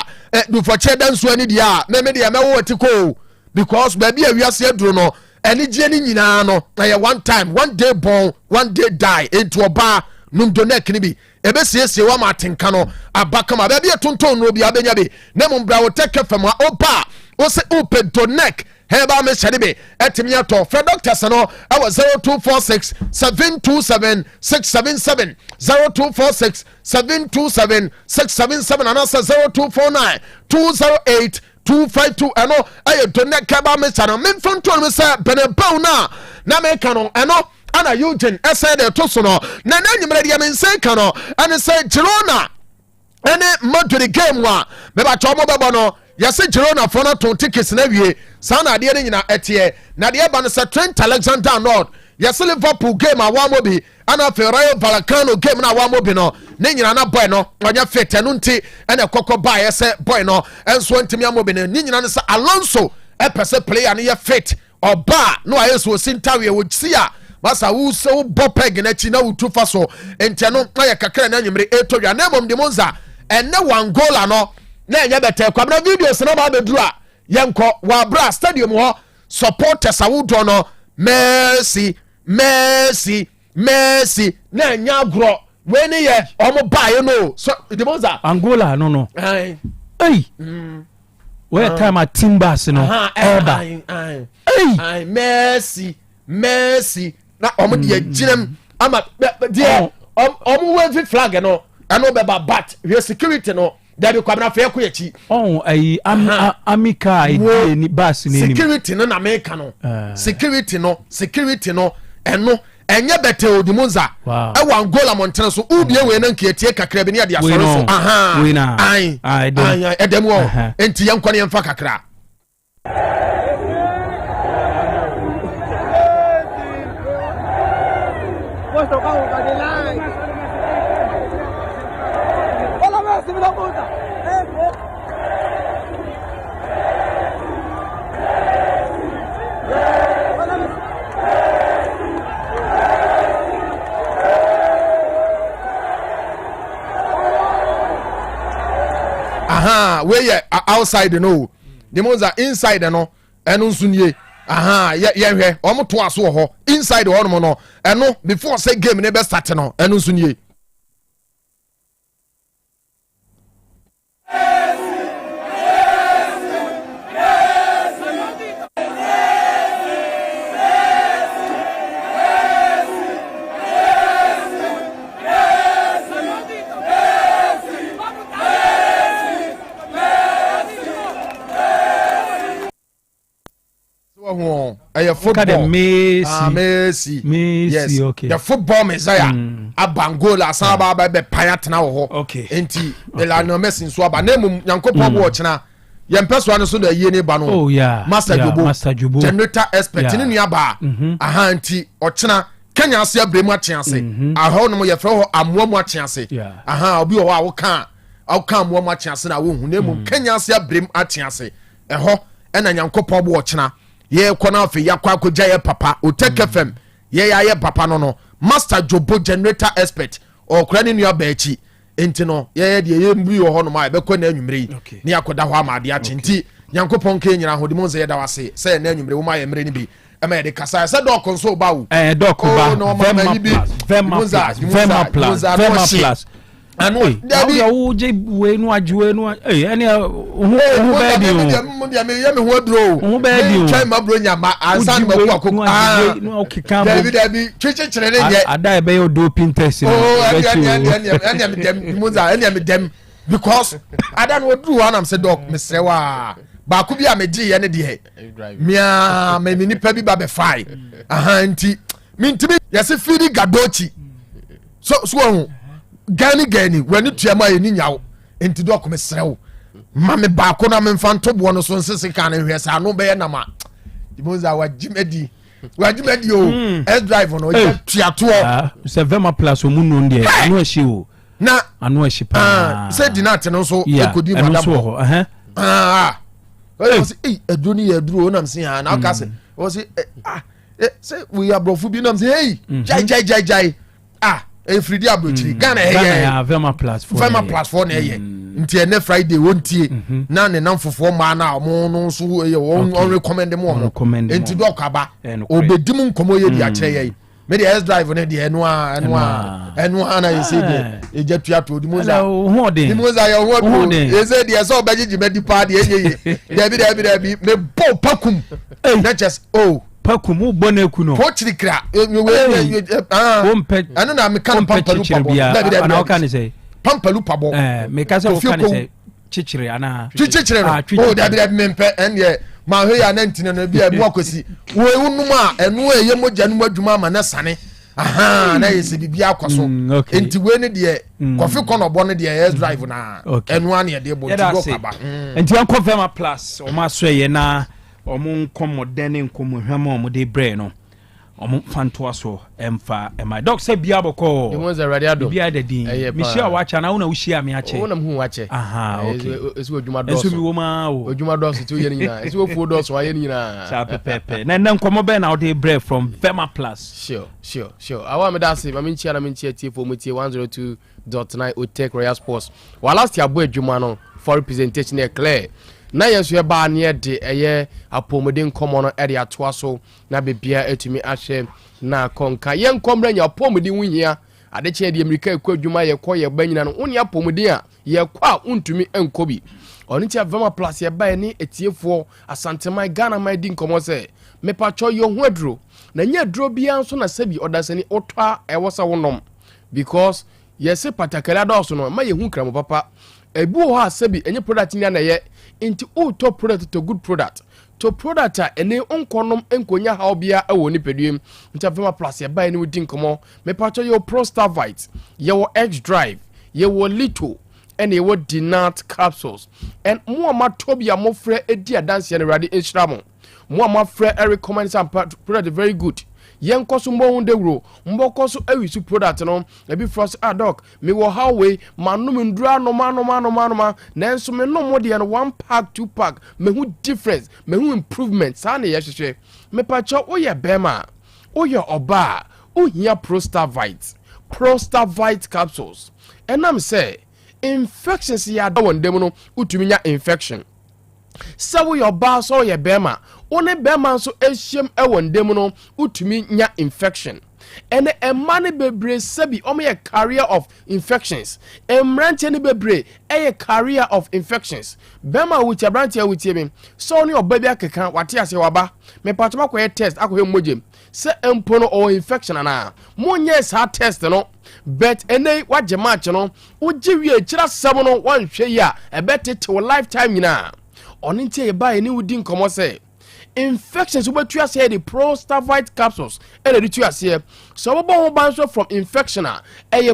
du for che dan so ani dia me de me wo tiko because ba bia wiase aduro no eni gie ni nyina no na ye one time one day born one day die into oba num do neck ni bi ebe siesie wa ma tenka no abakama ba bia tonton no bi abenya bi na mo bra wo Otec FM opa wo se ope do neck heba me shadibe etimi ato for doctors no awa 0246 727 677 0246 727 677 and also 0249 208 252 eno aye to neck heba me chana me fonto me say benebau na me kano eno ana Eugene ese de to so no na nyimre de me say kano and say Girona ene moduli game wa me ba chomo bebo no yase Girona for no to tickets na wie sana de nyina etie na de ba no say Trent Alexander-Arnold yase Liverpool game awamobi ana fe Rayo Vallecano game na awamobi no ne nyina na boy no onya fit enu nti ene kokko ba yase boy no enso ntimi amobi ne nyina ne say Alonso pese player ne ye fit oba no ayeso sintawe wo sia masa wo so bo peg na chi na wutu fa so ente no na ye kakra na nyimre etodwa na mom Demonza ene one goal no na enye bete kwabra videos na ba beduru a yenko wa bra stadium ho supporters awudo no Messi na nya agro we ni ye omo bae no so Demonza Angola no hey where time at Timbers no eba hey Messi na omo de ginem ama de omo we flag no ano beba bat we security no dabi kwabna fa yakọ yachi ai amika ni bus ni security no na America no security no eno enye bete o Demonza e wa Angola Montana so ubie we na nkiatie kakra bi ne ade asoro so we na ai edem wo enti yankọ ne yemfa kakra we outside no Demonza inside no eno nsunye ye hwe omo to aso ho inside ho no eno before say game ne be start no eno nsunye football Messi yes okay the football messiah abangola asaba be payatna wo ho enti Lionel Messi so aba na mum yankopɔ bo ochena yempeso anu so da yie ne ba no Master Jobo generator expert ni nua ba enti ochena Kenya ase abremu achease aho no ye frɛ ho amoamu achease obi wo a wo ka amoamu achease na wo hu na mum Kenya ase abremu achease ɛho ɛna yankopɔ bo ochena ye kona afi yakwa akoja ye papa Otec FM ye ya ye papa no Master Jobo generator expert okura ni nua ba echi enti no ye de ye mbi ho no ma be kɔ na anwumre ni akoda ho amade a chinti Nyankopɔn ke nyina ho Demonza ye da wase say na anwumre wo ma ye mre ni bi e ma ye de kasa say dog konso ba wo dog ba Vema plus ano dabi o je we no adwe no ene hu be di o me ho dro hu be di o try ma bro nya ma ansan ma ku akoko no okika dabi twechechere ne ye ada be o do pintest no ene me dem because ada no dru one am say dog me sewa ba ku bi a me di ye ne de mia me nipa bi ba be fai nti mintimi yesi fidi gadochi so gani wani tuama ye ni nyawo enti do ko mesrew ma me ba ko na me mfanto bo no so nsese kan na hwesa ano be na ma Demonza wajimedi o air drive no tuato se Vema plus o munu ndie anu ahyi o na anu ahyi pa se dinate no so ekodi madam was aduni ya duro na mse ha na aka se was say we are brofu bi nam say hey jai efridi abrochiri Ghana Vema platform na nti ene Friday wontie na ne namfofo ma na omo no so on recommend mo nti do kwaba obedim nkomo ye di a kire ye me the drive ne de eno a na yesi de ejatua to Demonza ya ho de yesi de so obagiji medipa de enye ye me bo pakum na just pakumu boneku no pochiri kra anu na me kan pampalu pabo na o kan say pampalu pabo me ka say o kan say chichire ana chichire o da me mpe enye ma hwe ya na ntine no bia mu akosi we unum a enu eye moja nu adwuma ma na sane na yesi bibia akoso enti we ne de kofi kono bo ne de yes drive na enu an ye de bo ti go kwaba enti an confirm plus o ma so ye na omo nkomodene nkomohwama omo de bre no omo fantoa so emfa my dog say bia boko Demonza radiado bia de din mi share wacha na una ushia mi ache wona hu wache okay esu odwuma do esu mi wo ma o odwuma do so ti ye nyina esu ofu do so aye nyina sa pepepe na nkomo be na o de bre from Vema Plus sure awa me da se ma minchi ana minchi tie for mutie 102.9 Otec Royal Sports wa last year bo adwuma no for representation e clear na yeso e ba na de eye apomodin komo no e de atoa so na bebia etumi ahwe na konka ye nkomra nya apomodin wuhia ade che de America ekwadwuma ye kɔ ye banyina no woni apomodin a ye kɔ a untumi enkobi oni tia Vema Plus ye ba ni etiefo asanteman Ghana mai din komo se me pacho yo ho aduro na nya aduro bia nso na sabi odasani otwa e wosa wonom because yesi patakala dɔso no ma ye hu kramo papa ebu ho asabi enye product ni na ye into top product to good product to product a ene onkonom enkonya ha obia ewo ni pediem nta Vema Plus ye ba ni wudi nkomo me pacho yo Prostavite ye wo X Drive ye wo Lito and ye wo Dinat capsules and mo ma tobia mo frɛ edi adanse ne rade enhyiramo mo ma frɛ recommend some product very good yen koso mbo hunde wuro mbo koso awisu product no e bi frost doc me wo highway manum ndura no ma nanso me no mo de no 1 pack 2 pack me hu difference me hu improvement sa na ye hwehwe me pacho oye bema oye oba ohia Prostavite capsules enam say infections ya da wondem no utumi nya infection sawo your ba so ye bema one bema so ehiem ewondem no utumi nya infection ene emane bebre sabi o me carrier of infections emrante ne bebre carrier of infections bema with your branch with me so ne obabi akeka wate ase waba me patoma ko test akohe mojem se empono or infection ana monye sa test no but ene waje match no uji wie kira sabo no wan hwe ya ebetete wo lifetime nyina oninti e ba ene wudi nkomo se infections ubetu ase the Prostavite capsules ene ditu ase so bobo ho banso from infection a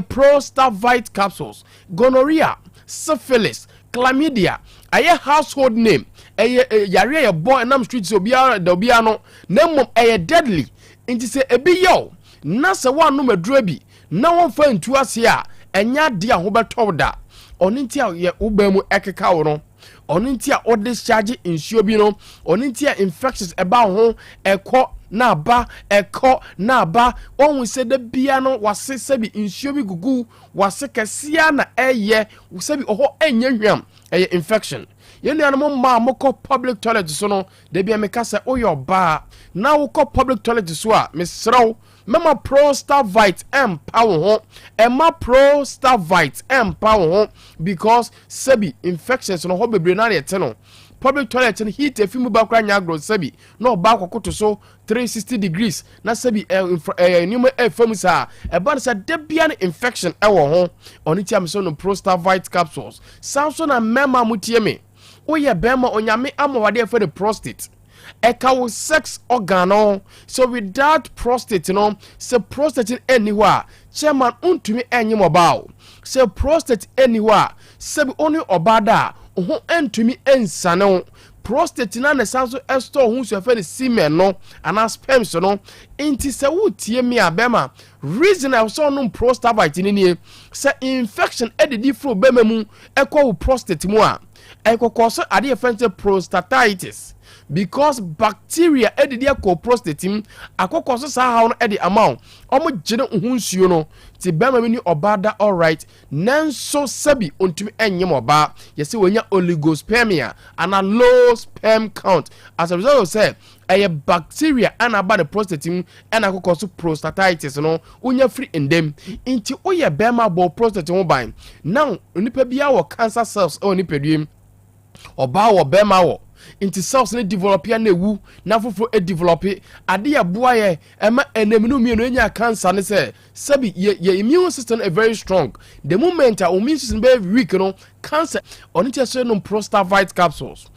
Prostavite capsules gonorrhea syphilis chlamydia aye household name yare ye boy nam street so bia no na mom deadly nti se ebi yo na se wanu madura bi na won fa ntu ase a enya de a ho beto da oninti a ye ubamu ekeka wo no oninti a discharge insuo bi no oninti a infections eba ho eko na ba ohun se de bia no wase sebi insuo bi gugu wase kasia na sebi oho enya hwam infection yenu anamo ma moko public toilet so no de bia meka se oyo ba na wo public toilet so a mesraw mama Prostavite empower ho ema Prostavite empower ho because sebi infections no ho bebre na yete no public toilet and heat a few bakra nya agro sebi no ba kokoto so 360 degrees na sebi nyuma fam sa e ban sa de bia na infection e wo ho oni ti am so no Prostavite capsules samso na mema mutie me oye bema onyame amawade for the prostate eka sex organ so without prostate se prostate anywhere chairman untumi enyi mobile se prostate anywhere se bi oni obada ho entumi ensane prostate na ne sanso store hu so fe semen no ana sperms no enti se wutie me abema reason I so no Prostavite ni se infection edidi fro bema mu ekwa prostate mu a ekokoso ade e fense prostatitis because bacteria edidi akọ prostate m akọkọ so saa ha no edi amount omo gine hunsuo no ti bema bi ni obada all right nanso sabi ontumi enyem oba yesi wonya oligospermia and a low sperm count as a result of say a bacteria and about the prostate and akọkọ so prostatitis no unya free endem inti oye bema bo prostate ho ban now nipa bia wo cancer cells o nipa duem oba wo bema wo inti cells ne develop ya na ewu na foforo e develop ade ya boa ye ema eneminu mienu enya cancer ne say sabi ye immune system is very strong the moment a immune system be weak no cancer only say no prostavite capsules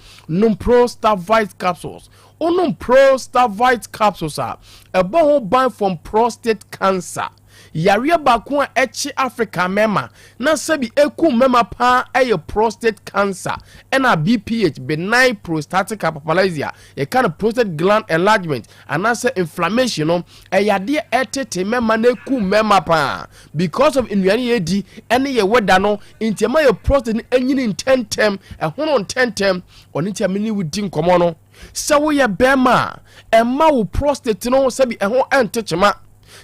onum prostavite capsules are ebo ho ban from prostate cancer yare baako a echi Africa mema na sabi eku mema pa eye prostate cancer na BPH benign prostatic hyperplasia e kind of prostate gland enlargement and as inflammation no eyade etete mema na eku mema pa because of inwani edi ene ye weda no intima ye prostate enyini tentem ehono tentem oni ntiamini wudi nkomo no se wo ye bema emma wo prostate no sabi eho entechema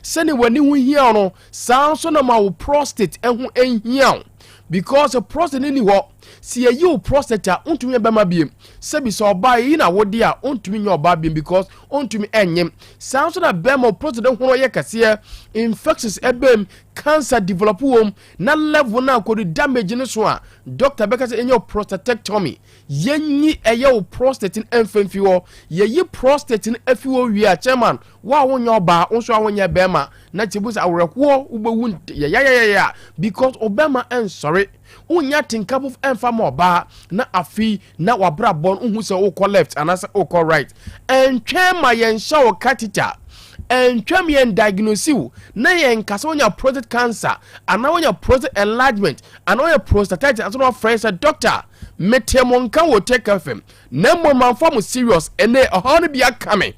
sani wani hu hia no saa so na ma wo prostate ehu enhia because a prostate ni ho si ye you prostate a ontumi be ma biem sabi so oba yi na wode a ontumi nya oba biem because ontumi enyem saa so na be ma prostate hu no ye kase infections ebem cancer develop wom na level na ko damage ni so a doctor be kase enye prostatectomy yenyi eye wo prostate enfamfi wo ye yi prostate ni afi wo wi a chairman wa wonya oba onso awonya be ma na tibusa awereko ubewu ya because obama en sorry unya think up of enfam oba na afi na wabra bon unhu se wo left and as wo right en twema yen show catheter en twem yen diagnose you na yen kasa wonya prostate cancer and na wonya prostate enlargement and wonya prostatitis and no friends doctor metemonka wo Otec FM na mo manfam serious ene ohone bia kame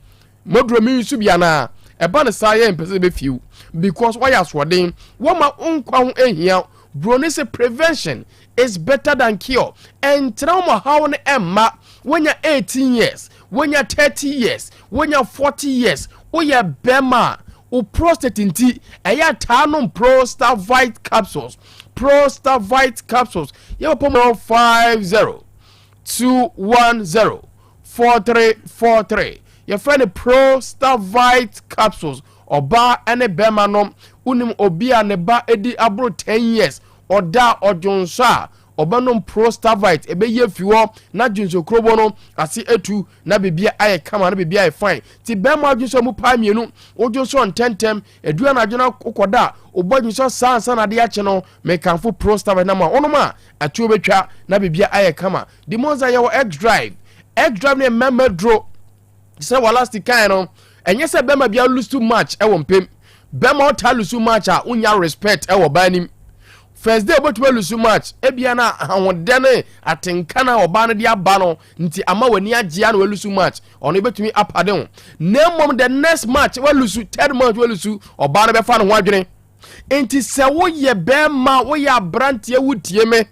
modro mi su bia na eba ne saye mpese be fiu because why aswodin wo ma unkwa ho ehia bro ne say prevention is better than cure and trauma how ne emma when you 18 years when you 30 years when you 40 years o ye bema o prostate nti eya tanom prostavite capsules you put 50-210-4343 your friend prostavite capsules oba ene bema nom unim obia ne ba edi abro 10 years oda odjonsa obanom prostavite ebe ye fiwo na junso krobo no ase etu na bebia aye kama na bebia aye fine ti bema adwunso mu pa mienu odjonso ntentem edua na adwona kokoda obadwunso sansa na de ache no mekanfo prostavite na ma onoma atu obetwa na bebia aye kama Demonza ye wo X drive ne member draw se wala stikan no enye se bema bia lose too much e wo mpem bema o ta lose too much a unya respect e wo banim first day but well so much ebia na ahode ne atenka na oba ne dia ba no nti ama wani agea na well so much ono betumi apade ho nemom the next match well so third match well so oba ne be fa no ho adwene enti se wo ye be ma wo ya brante wutie me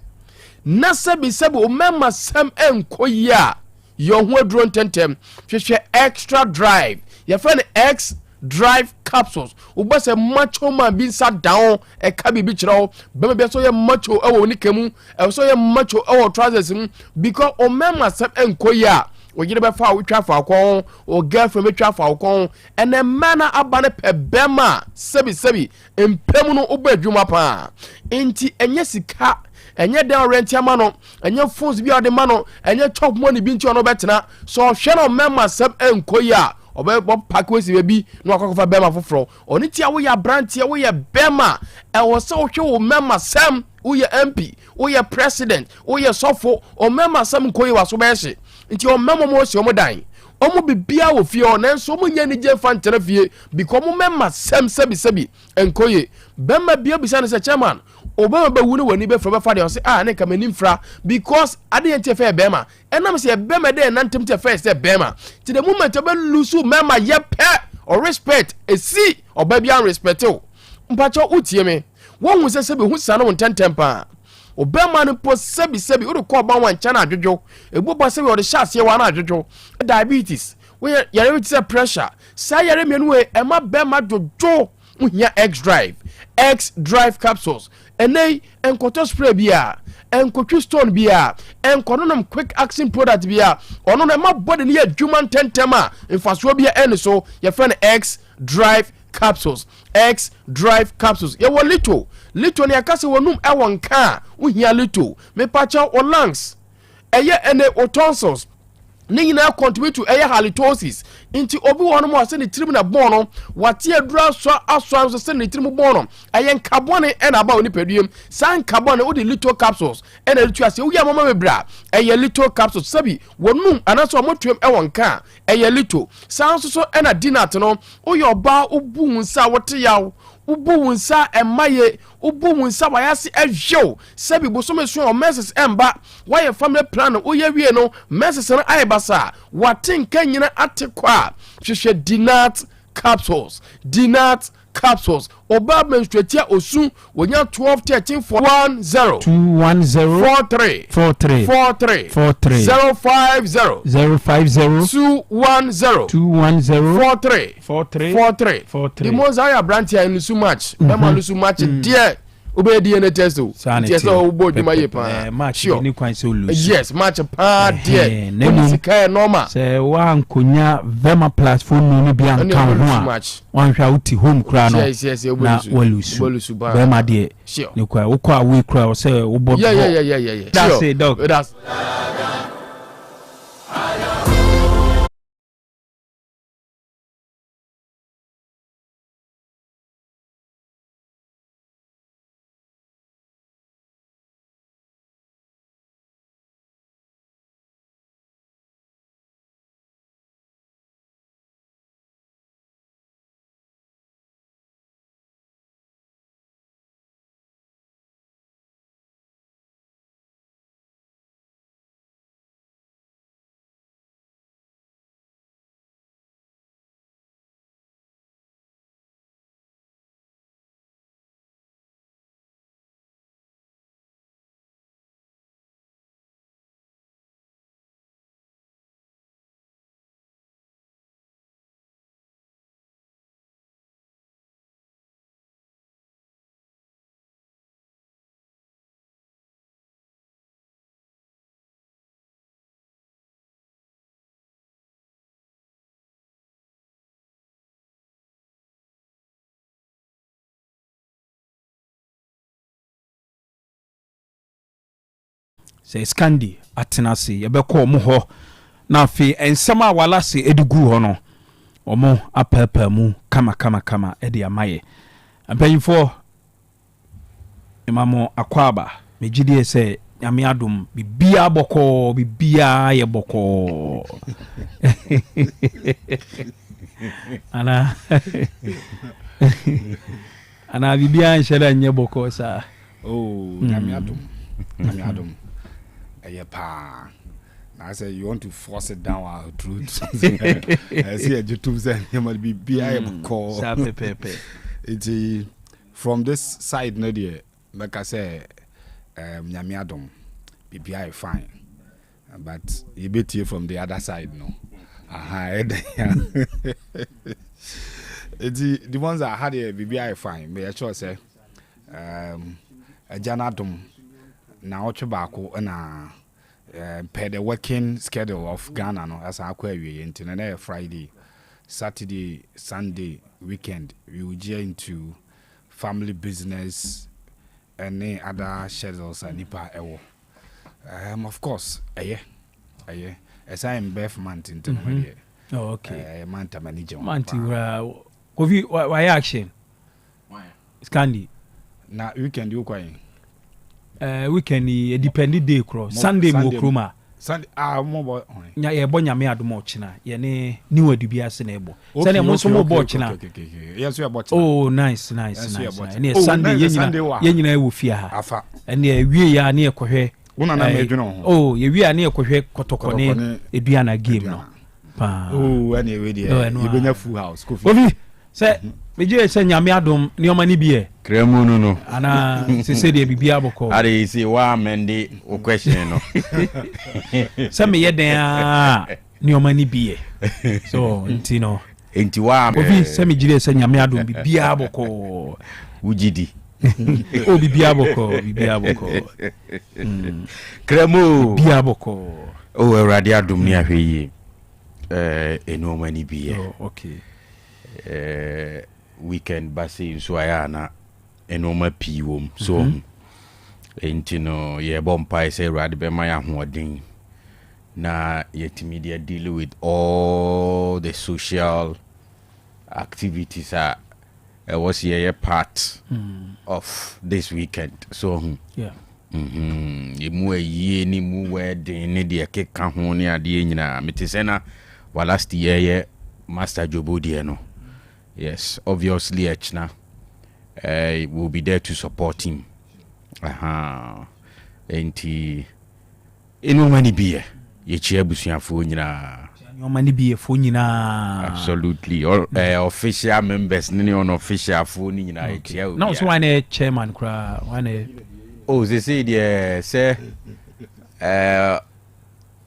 na sebi o mema sam enkoyi a yo ho aduro ntentem hwehwe extra drive ye fa ne X drive capsules ubase macho man bin sat down e ka bibi kire be be so ye macho e wo nikemu e so ye macho e wo trousers because o mema sam enkoyi a o gire be fa wo twa fa akon o girlfriend be twa fa akon ene mana abane pe bema sebi empem no obadwuma pa enti enye sika enye den rent ama no enye phones bi ode ma no enye chop money bi nti ono betena so hwe no mema sam enkoyi a obe pakwesi bebi no akokofa bema foforo oni tia wo ya brantie wo ya bema e wo se wo hwe wo mema sam wo ya MP wo ya president wo ya sofo o mema sam koyi wa so be hye nti o mema mo se o mo dan o mo bibia wo fie o nanso mo nya ni je fa ntere fie because mo mema sam sebi enkoyi bema bia bisa ne se chairman obama be wuni wani be fra be fa de o se ne ka manim fra because ade ente fa bema enam se bema de nantem te fa se bema ti the moment be lusu mema ye pe or respect e si oba bia respect o mpacho utie me won hu se be hu sa no ntentem pa obema no po sebi wo ko ba wan chana adwojo ebu ba sebi wo de sha ase wa na adwojo diabetes we yare with pressure say yare mienu we e ma bema dwojo uhia X drive capsules enei enkoto spray bia enkotwi stone bia enkononom quick action product bia ono na ma body ne adwuma ntentema mfaso bia ene so ye friend X drive capsules ye wo little ne akase wonum e won ka uhia little me pacha o lungs eye ene o tonsils ni nyina contribute to halitosis inti obi wono mo ase ne tirim na bono wate adura so aso so se ne tirim bono ayen carbon and aba oni peduem san carbon wo de little capsules and litu ase wo ya mama mebra little capsules sabi wonum anaso mo tuem e wonka little san so na dinat no wo yo ba obu nsa wote yawo ubu wunsa emaye ubu wunsa wayase ehwew sabi bosome so o meses emba why family plan o ye wie no meses na ayebasa watin kanyina atekwa hwehwe dinat capsules oba menstruatia osu wonya 12 13 410 210 43 050 210 Demonza ya branch ya nusu match ema nusu match die obedi ene testo testo ubo duma ye pa match ni kwan se lose yes match pa die ni sika normal se wa nkonya vema platform no bia nka ho a wan hwa uti home kra no yes na walusu vema die ni kwa ukwa we kra se ubo yeah that's it dog that's se skandi atenase yebekọ mo ho na afi ensema wala se edigu ho no omo apapa mu kama edi amaye ampanyfo imamo akwaba megidie se nyame adom bibia boko bibia ye boko ana bibia nshela nye boko sa nyame adom pa. I say you want to force it down our truth. I see a YouTube saying you might be call. It's from this side, no dear. Like I say, Nyamiadom, BPI fine, but you bet you from the other side, no. It's the ones that had a BPI fine. May I sure say, a Janadom now Chibako and per the working schedule of Ghana no as I query into Friday, Saturday, Sunday, weekend we will get into family business and any other schedules and nipa ewo. Of course, as I am birth month into oh, okay. Month manager. Month why action? Why? Scandi. Na weekend you quite. Weekend a dependent day cross Sunday mo kroma Sunday mo boy nya ye bo nyame adom china ye ne ni wadubia se na ebo se na mo so mo bo china yes we bo china oh nice ne Sunday ye nyina wo fia ha afa ene awie ya ne ekohwe wona na medwene ho oh ye wie ne ekohwe kotokone edua game no pa oh ene we dey ye benya full house kofi obi se Beje say nyame adom ne omani bie. Kremu no. Ana se say de bibia boko. Are say wa mende o question no. Say me ye den a ne omani bie. So ntino. Enti wa obi say me jire say nyame adom bibia boko. Ujidi. O bibia boko. Kremu Bibia boko. O Awurade adom ne ahwe eno omani bie. Oh, okay. Weekend basi so ayana enoma pi wom so enti no ye bompa say Awurade be ma ya hoodin na yetimi dey deal with all the social activities was a part of this weekend so yeah emu ayi ni mu wedding ni de keka ho ni ade nyina metese na last year Master Jobodie no. Yes, obviously Echna will be there to support him. Enti eno mani bie ye chia busuafo nyina. Eno mani bie fo nyina. Absolutely. All official members ni unofficial fo ni nyina ye chia. Now so one chairman kra one. Oh, they say there say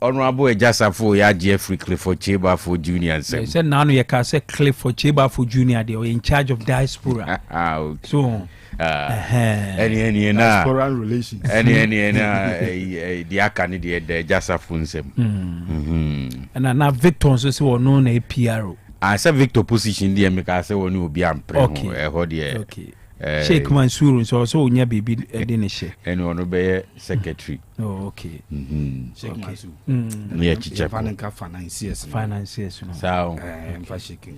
Honorable Ejasafo ya Jeffrey Clifford Chebafo Jr. They said now you can say Clifford Chebafo Jr. They were in charge of diaspora. Okay. So any diaspora relations. Any the candidate the Ejasafo nsem. And now Victor so say no na PRO. I say Victor position there make I say one will be ampre. Okay. Sheikh Mansour so nya baby de ne she. Any be secretary. Oh, okay. Sheikh Mansour. Yeah, chicha. Financiers no. So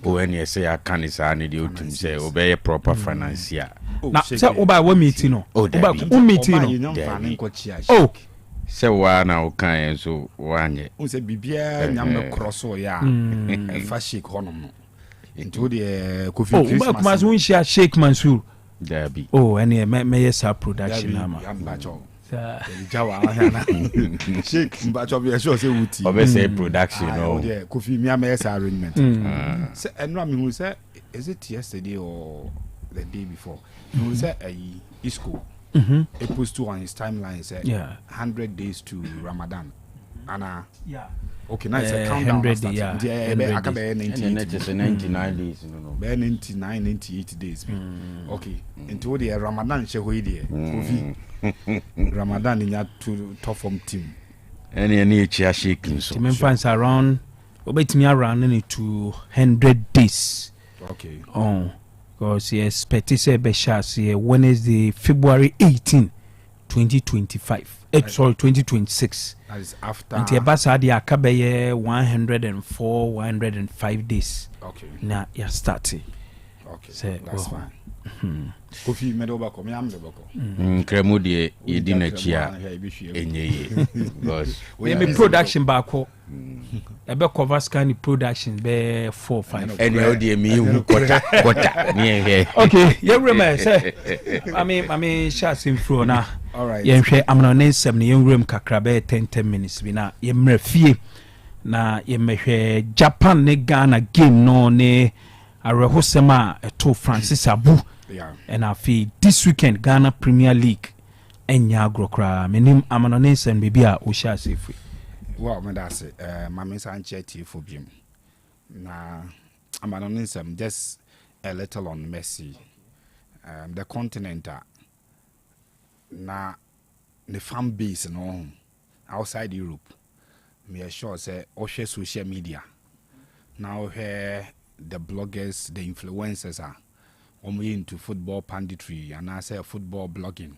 when you say I can is any the otum say obey proper financier. Na say oba we meeting no. Oba meeting no. Oh. Say one na o kan so wanye. Un say bibia nyam cross o ya. Fa Sheikh honom no. Into the Kofi Christmas. Oh, but mas won share Sheikh Mansour. Derby. Oh, any me yes production ama. Jawa ahana. Sheikh Mbacho be sure say wuti. Obese production no. Kofi mi ama yes arrangement. Say enra me hu say is it yesterday or the day before? You say Isco. It posted on his timeline say 100 days to Ramadan. Anna. Yeah. Okay, now it's a countdown. 100 days. Yeah, I can be 99 days. No. 99, 98 days. Okay. Into the Ramadan, Shehoidi. Ramadan in your top form team. Any chair shaking. So, team fans around, about me around in 200 days. Okay. Oh, because he expected to be Wednesday, February 18, 2025. Sorry, 2026. That is after. And the basa di akabe 104, 105 days. Okay. Now you're starting. Okay. So, that's fine. Kofi medoba ko me am de bako. Kremu de yedi na chia enye because we me production back ho. Ebe cover scan production be 4 5. Any odi me hu kwata ne he. Okay, you remember say I mean shots in flow na. All right. Yenhwe amno ne nsem ne yenwrem kakra be 10 minutes bi na yemra fie na yemhwe Japan ne Ghana game no ne arehosema eto Francis Abu. Yeah. And I feel this weekend Ghana Premier League enya agrokra menim amno ne nsem bibia o sha sefu. Well, me that's it. Mama Sanchez for him. Na amano ne nsem just a little on Messi. The continent na the fan base no outside Europe me sure say all share social media now here the bloggers the influencers are into football punditry and I say football blogging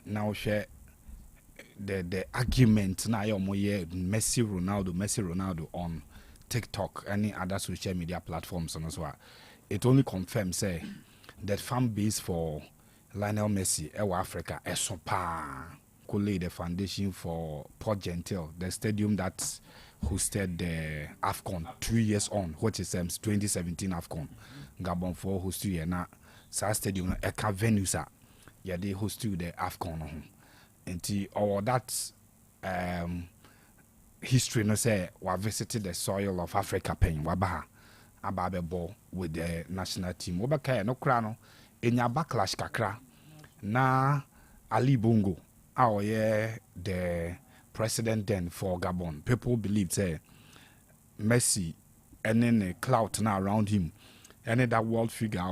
now share the argument now Messi Ronaldo on TikTok any other social media platforms and as well it only confirms say that fan base for Lionel Messi, Africa, could lay the foundation for Port Gentil, the stadium that hosted the AFCON 2 years on, which is 2017 AFCON. Gabon for hosted na sa stadium eka venues yeah they hosted the AFCON and all that history no say we visited the soil of Africa pen wabaha ababebo with the national team obeka no kra no enya backlash kakra na Ali Bongo the president then for Gabon. People believe say Messi and then the clout now around him and then that world figure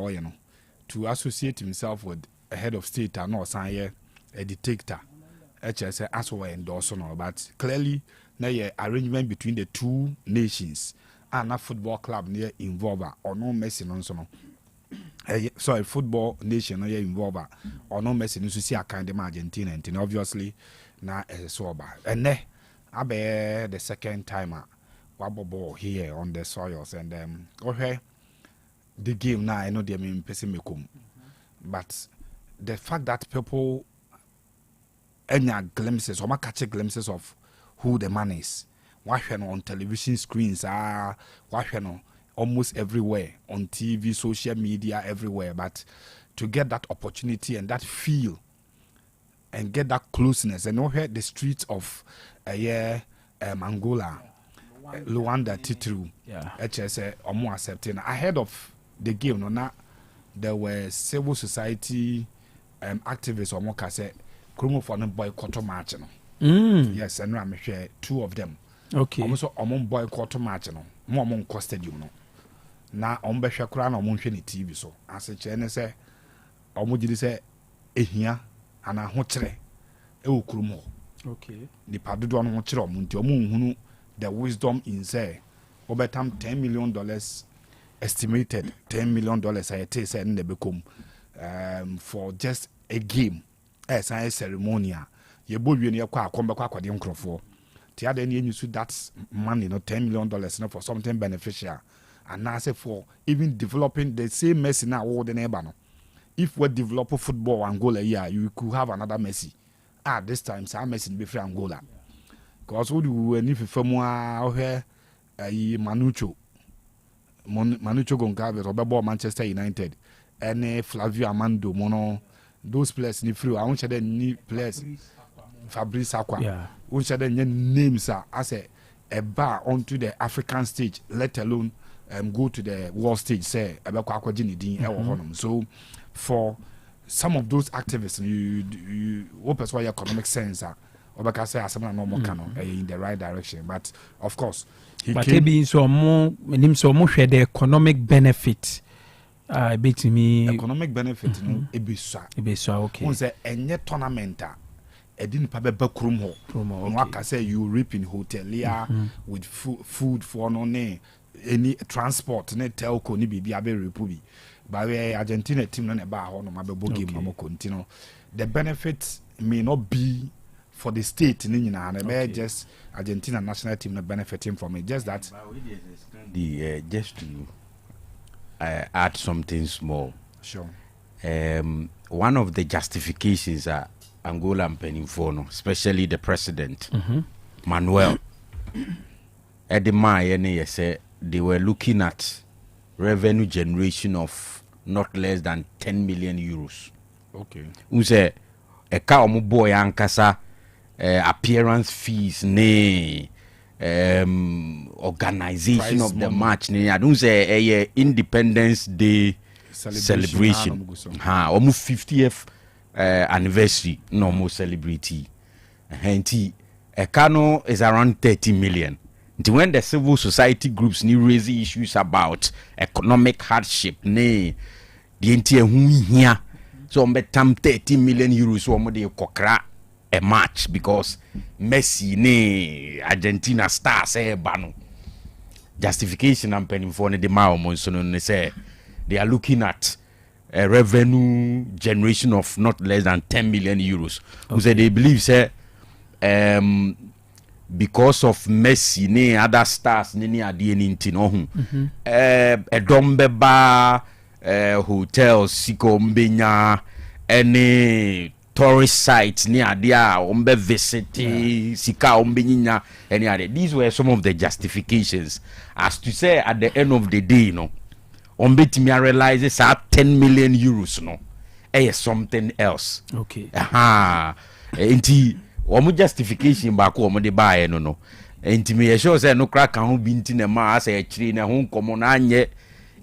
to associate himself with a head of state and not sign a dictator. HSA as well endorse no, but clearly now arrangement between the two nations and a football club near involved or no Messi no so no. Sorry, football nation no involved or no Messi no see a kind of Argentina and obviously na so bad. And then I be the second time wabbo here on the soils and okay the game now I know they mean pessimism, but the fact that people any glimpses or catch glimpses of who the man is, watching on television screens watching almost everywhere on TV, social media, everywhere. But to get that opportunity and that feel and get that closeness and over the streets of Angola, Luanda, Titru, HSA, or more accepting. Ahead of the game, there were civil society activists or more cassette, Krumo for them boycott match. Yes, and I'm sure two of them. Okay. Also, among boycott match, more among costed you know. Na ombehwe kura na omonhwe ne TV so aseche ne se omogiri se ehia ana ho kire e okurum ho okay ni padodo no ho kire omonti omonhunu the wisdom in say obetam $10 million estimated $10 million I tell say in the become for just a game as a ceremony ye bowie ne yakwa akombekwa akwade nkrofo ti ade ne use that money no $10 million no for something beneficial. And I say for even developing the same Messi now all the neighbor no. If we develop football Angola here, you could have another Messi. This time some Messi be free Angola. Because we do any famwa here Manucho Goncalves or Manchester United and Flavio Amando Mono those players ni free. I want to ni players Fabrice Aqua. Yeah. We should names as a bar onto the African stage, let alone go to the world stage say so for some of those activists you hope as well economic sense or say as normal canon in the right direction, but of course but maybe so more share the economic benefit bit me economic benefit no ebisa okay on say any tournament e didn't pa be krum ho no say you reap in hotelier with food for no any transport ne telco ni bibia be repubi but we Argentina team no ba ho no ma be game no continue the benefit may not be for the state ni nyina na be just Argentina national team no benefiting from it, just that the just to add something small. Sure. One of the justifications are Angola and Peninfono, especially the president Manuel Edema say they were looking at revenue generation of not less than 10 million euros. Okay. Who say a car boy ankasa appearance fees ne organization price of the match ne I don't say a Independence Day celebration. Almost 50th anniversary normal celebrity. Henti a cano is around 30 million. When the civil society groups need raise issues about economic hardship, the entire here, so betam 30 million euros so de kokra a match because Messi ne Argentina star say bano. Justification I'm penning for the Mao Monsono say they are looking at a revenue generation of not less than 10 million euros. Who say they believe say because of Messi ne other stars ne ade ni ntino a dombe ba hotels siko mbenya any tourist sites ne ade a ombe visit sika ombenyina any ade. These were some of the justifications as to say at the end of the day ombetimi realize say 10 million euros something else. Okay. Enti omo justification ba ko omo de bae no enti me sure say no crack kan ho bi nti na ma asa e kire na ho nkomo na anye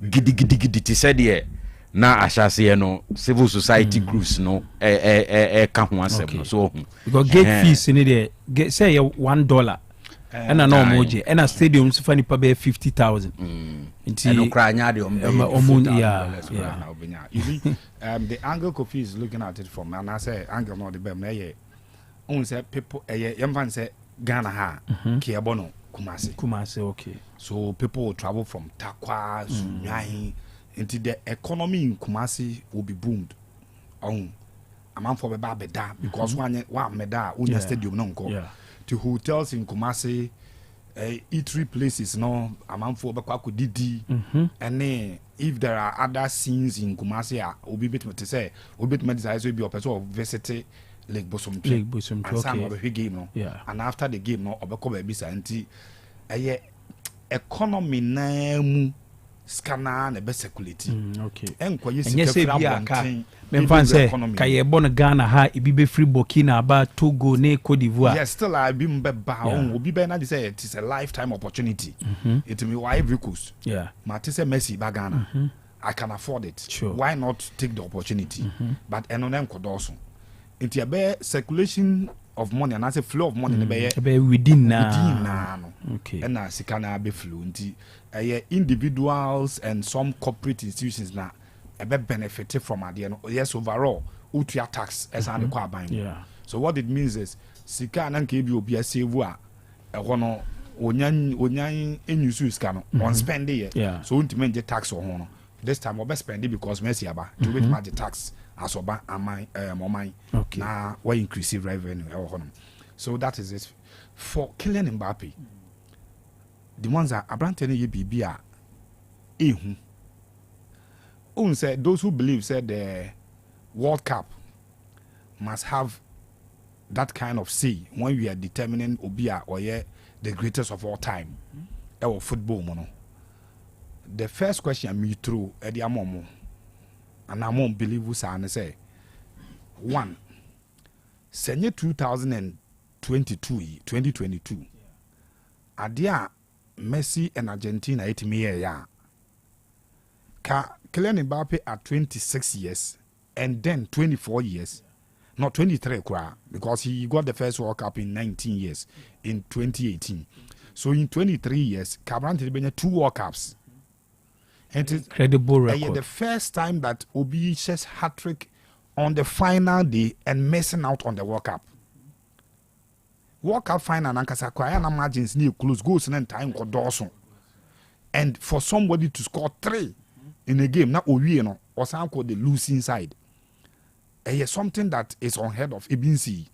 gidi te said ye na ahyase no civil society groups no ka ho asem so because gate fees in there say $1 and no moje and a stadium so funny pay 50,000 and no cry nya de you see the angle Kofi is looking at it from and I say angle no the be me on say people yam say Ghana ha Kiabono Kumasi okay so people will travel from Takwa Sunyai into the economy in Kumasi will be boomed on a man for the bada because one meda on the stadium no go to hotels in Kumasi eatery places no a man for Bakwaku Didi and then if there are other scenes in Kumasi will be bit to say will be desires will be a person of visit Lake Bosom and some of the game no and after the game no obeko be santi economy na mu scanner na be security okay enko yesi kafra me fan say kaye bon Ghana ha ibi be free Burkina ba Togo ne Cote d'Ivoire yes still I be ba obi be na dey say it is a lifetime opportunity it me why every coast ma te say Messi ba Ghana I can afford it why not take the opportunity but eno na enkodoso into a circulation of money and as a flow of money be within now okay and as can be flow into individuals and some corporate institutions now be benefited from at the end yes overall utia tax as an so what it means is sika na nke bi obi save a no onyan enyusu sika no on spend it so ultimately get tax on no this time we spend it because Messi aba to wait match the tax as oba amai momai na we increase revenue so that is it for Kylian Mbappe the ones that abrante ne bibi a ehu on said those who believe said the World Cup must have that kind of say when we are determining obia or the greatest of all time our football mono the first question me through edi amomo and I won't believe who say one senye 2022 adia Messi and Argentina ya ka Kylian Mbappe at 26 years and then 24 years not 23 because he got the first World Cup in 19 years in 2018 so in 23 years Cabrante been 2 World Cups. And it's incredible record. The first time that Obi says hat-trick on the final day and missing out on the World Cup. World Cup final and Kasakaya margins near close goals and time Dawson. And for somebody to score 3 in a game, not Obi or some called the losing side. Something that is unheard of. Ibinsi.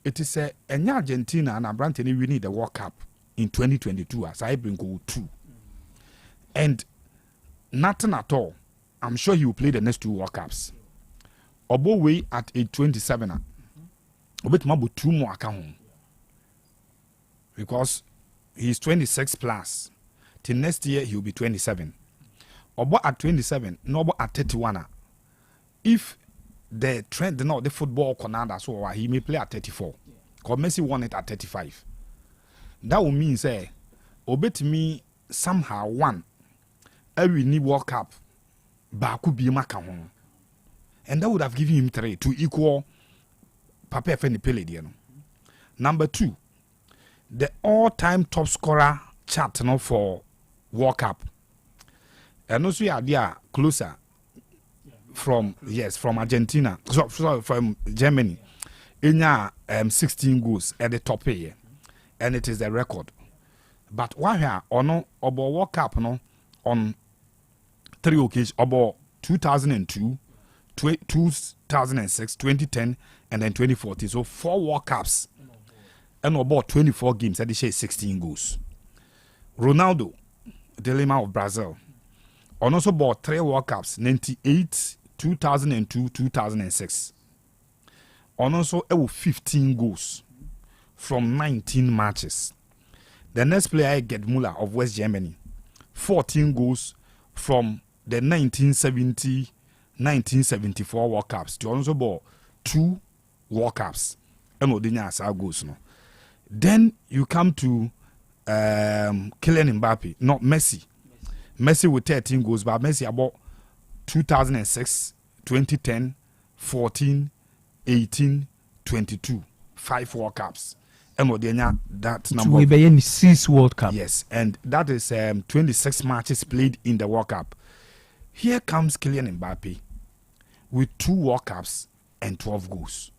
It is a Argentina and Abrante winning the World Cup in 2022 as I bring go 2. And nothing at all. I'm sure he will play the next 2 World Cups. Obo way at age 27. Obet mabo 2 more account. Because he's 26 plus. Till next year he will be 27. Obo at 27, Nobo at 31. If the trend not the football Canada so he may play at 34. Because Messi won it at 35. That will mean say obet me somehow one every new World Cup baku be maka hon and that would have given him 3 to equal Papa Feni Pele no. Number 2 the all-time top scorer chart no for World Cup and also you are there closer from Argentina so from Germany in 16 goals at the top here and it is the record but why here or no about World Cup no on 3 occasions about 2002, 2006, 2010, and then 2014. So 4 World Cups and about 24 games. That is 16 goals. Ronaldo, the Lima of Brazil, on also about 3 World Cups, 98, 2002, 2006. On also 15 goals from 19 matches. The next player get Muller of West Germany, 14 goals from the 1970-1974 World Cups. To also bought 2 World Cups. And Odinya goals no. Then you come to Kylian Mbappe, not Messi. Messi with 13 goals, but Messi about 2006, 2010, 14, 18, 22, 5 World Cups. And that number. We be in 6 World Cup. Yes, and that is 26 matches played in the World Cup. Here comes Kylian Mbappe with 2 World Cups and 12 goals.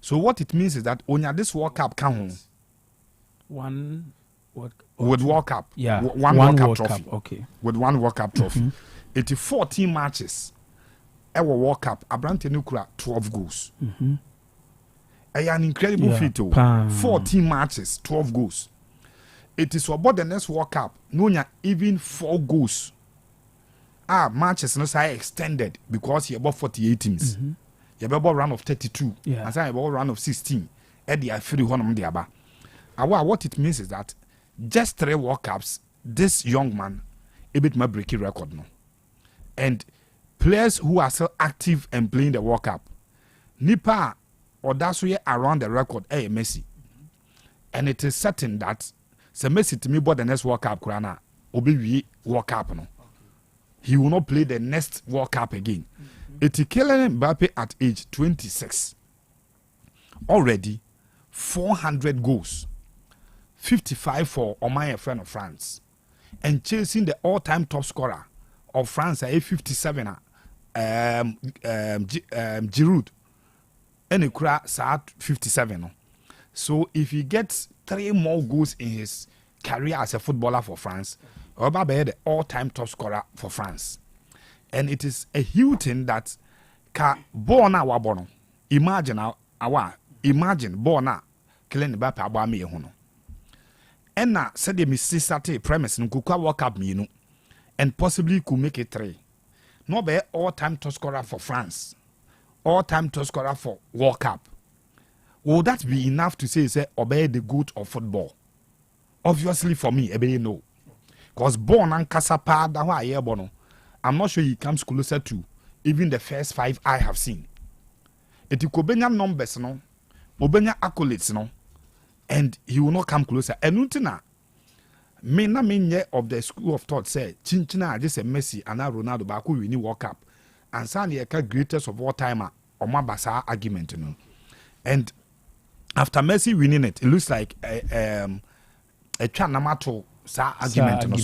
So what it means is that when this World Cup come home, with World Cup, yeah, one World Cup trophy, okay, with 1 World Cup trophy, it is 14 matches. Our World Cup, Abrante Nukura 12 goals. An incredible feat. 14 matches, 12 goals. It is about the next World Cup. No, even 4 goals. Matches no say extended because you about 48 teams. You have about round of 32. Yeah. And say about round of 16. Eddie I feel one of the aba. What it means is that just 3 World Cups, this young man a bit my breaking record no. And players who are still active and playing the World Cup, Nipa or that's where around the record, Messi. And it is certain that Messi to me bought the next World Cup, Kurana, Obi World Cup no. He will not play the next World Cup again. It is Kylian Mbappe at age 26. Already 400 goals, 55 for Omaya friend of France, and chasing the all-time top scorer of France at 57. Giroud, and he cra 57. No? So if he gets 3 more goals in his career as a footballer for France, he'll be the all-time top scorer for France. And it is a huge thing that Bona Wabono. Imagine Bona Kylian Mbappe abami ehuno. And now said the Mississippi premise no Kuka World Cup me and possibly could make it 3. No be all-time top scorer for France, all-time top scorer for World Cup. Will that be enough to say obey the good of football? Obviously for me, no. Because born and Kasapa da bono, I'm not sure he comes closer to even the first 5 I have seen. It could be numbers no, obenya accolades no, and he will not come closer. And untina. Me na me of the school of thought say Chinchina just a Messi and Ronaldo baku win World Cup and san the greatest of all time or my basa argument no. And after Messi winning it looks like a chanamato argument no,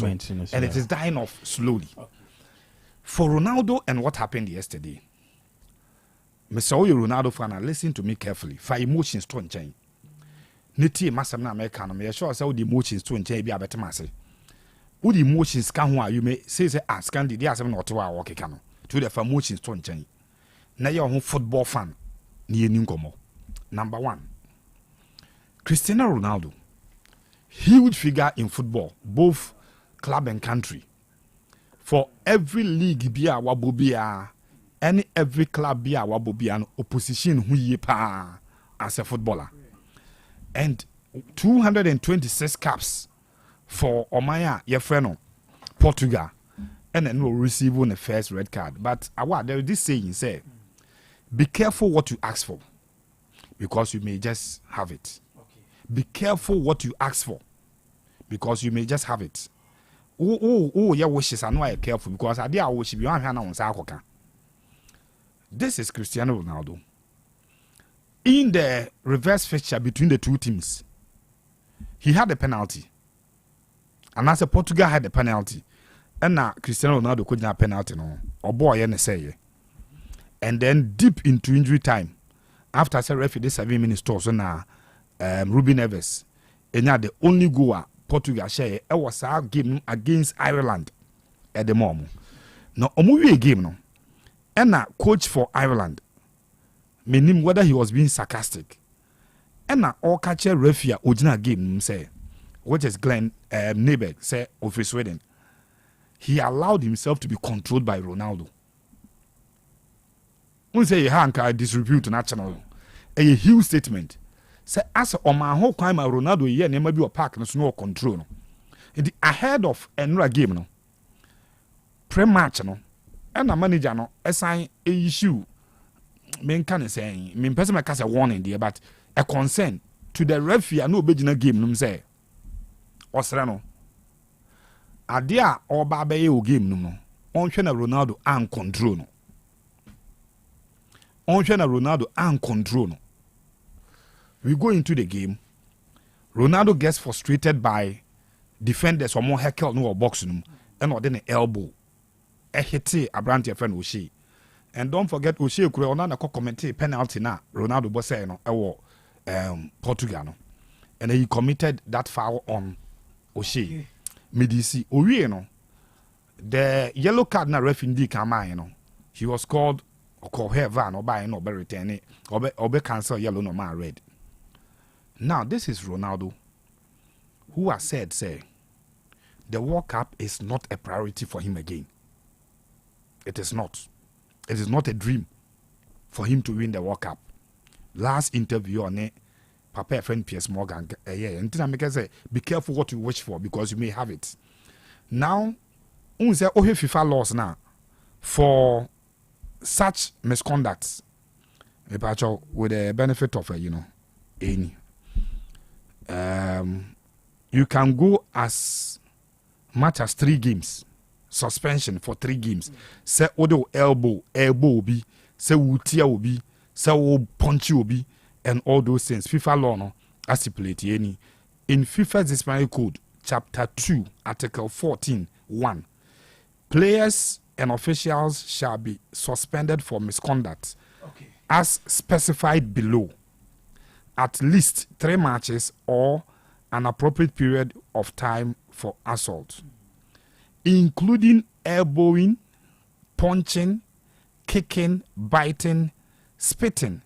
and it is dying off slowly. Okay. For Ronaldo and what happened yesterday, Mr. Ronaldo fan, listen to me carefully. For emotions to change. Niti masam na America no me sure say the emotions to nche bi abetema ase. Wo the emotions ka ho a you may say scan the asem na otewa work ka no. To the emotions to nche. Na ye ho football fan ni eni nkomo. Number 1. Cristiano Ronaldo. Huge figure in football, both club and country. For every league bia wabobia, every club bia wabobia no opposition hu ye pa as a footballer. And 226 caps for Omaya Yefreno, Portugal, and then we'll receive on the first red card. But there is this saying, say, be careful what you ask for, because you may just have it. Okay. Be careful what you ask for, because you may just have it. Your wishes are not careful, because I did wish you on. This is Cristiano Ronaldo. In the reverse fixture between the 2 teams, he had a penalty. And as a Portugal had a penalty. And now Cristiano Ronaldo couldn't have a penalty. No. Or boy, and say. And then deep into injury time, after the referee did 7 minutes to so now, Ruben Neves, and now the only goal Portugal share, it was our game against Ireland at the moment. Now, a movie game, no. And now coach for Ireland, meaning whether he was being sarcastic. And now all catcher referee original game say, which is Glenn Neighbor say of Sweden. He allowed himself to be controlled by Ronaldo. When say he disrepute national, a huge statement. Say as on my whole time Ronaldo here never be a park no control. No. Ahead of another game no. Pre-match no. And the manager no assign a issue. Men can say me person make a warning there, but a concern to the referee no original game no say. Osrano. Adia or Babe o game no. On Ronaldo and control no. On Ronaldo and control no. We go into the game. Ronaldo gets frustrated by defenders or more heckle no box no and or then elbow. Hit Abrante friend O'Shea. And don't forget O'Shea kure ona na comment penalty na Ronaldo bo say no Portugal no. And he committed that foul on O'Shea. Medisi Owie no. The yellow card na ref indi kama no. He was called or call her van or by no be return it or be cancel yellow no man red. Now this is Ronaldo who has said say the World Cup is not a priority for him again. It is not. It is not a dream for him to win the World Cup. Last interview on it, Papa friend Piers Morgan, and I say, be careful what you wish for because you may have it. Now, unse FIFA laws now for such misconducts, with the benefit of any. You can go as much as 3 games. Suspension for 3 games. Say odo elbow obi, say wutia obi, say wo punch obi, and all those things. FIFA law no stipulate any. In FIFA's disciplinary code, chapter 2, article 14(1), players and officials shall be suspended for misconduct as specified below. At least 3 matches or an appropriate period of time for assault. Including elbowing, punching, kicking, biting, spitting,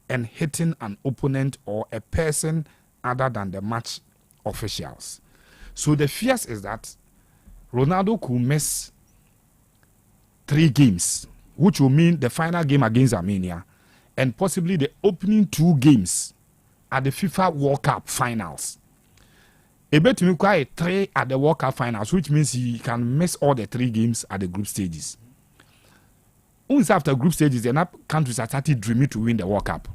and hitting an opponent or a person other than the match officials. So the fear is that Ronaldo could miss 3 games, which will mean the final game against Armenia and possibly the opening 2 games at the FIFA World Cup finals. A bet to require 3 at the World Cup finals, which means he can miss all the 3 games at the group stages. Once after group stages, the countries are started dreaming to win the World Cup.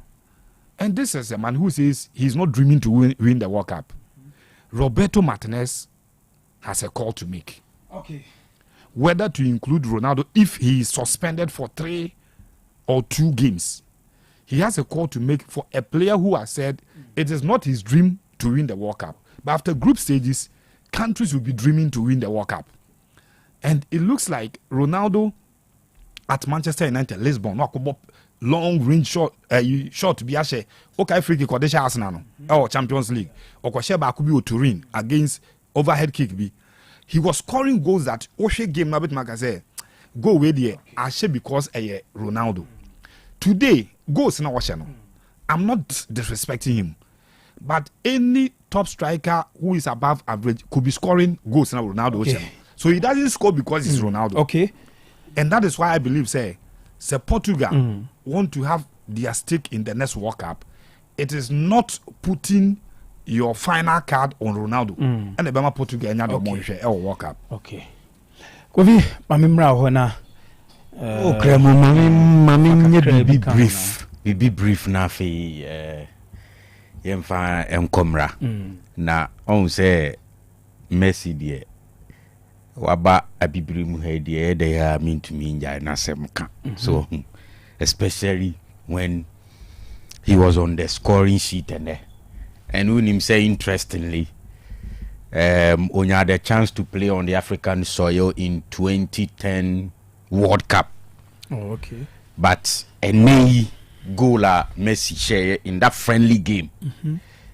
And this is a man who says he's not dreaming to win the World Cup. Roberto Martinez has a call to make. Okay. Whether to include Ronaldo if he is suspended for 3 or 2 games. He has a call to make for a player who has said it is not his dream to win the World Cup. But after group stages, countries will be dreaming to win the World Cup. And it looks like Ronaldo at Manchester United, Lisbon, long range shot to be ashe. Okay, free kick or the Arsenal or Champions League. Or Kosheba could be Turin against overhead kick be. He was scoring goals that Oshe game Nabit Magaze go away there ashe because Ronaldo. Today, goals in our channel. I'm not disrespecting him. But any top striker who is above average could be scoring goals now Ronaldo. Okay. So he doesn't score because he's Ronaldo. Okay. And that is why I believe say Portugal want to have their stake in the next World Cup. It is not putting your final card on Ronaldo. And the Bama Portugal and the World Cup. Okay. Kovi mamimra hona. Kremo mami be brief. Be brief na fe yemfa enkomra na on say Messi de waba abibiri mu ha de dey ha mean to me nja na semka. So especially when he was on the scoring sheet and when him say interestingly Onya had a chance to play on the African soil in 2010 World Cup. Oh, okay. But any goaler Messi share in that friendly game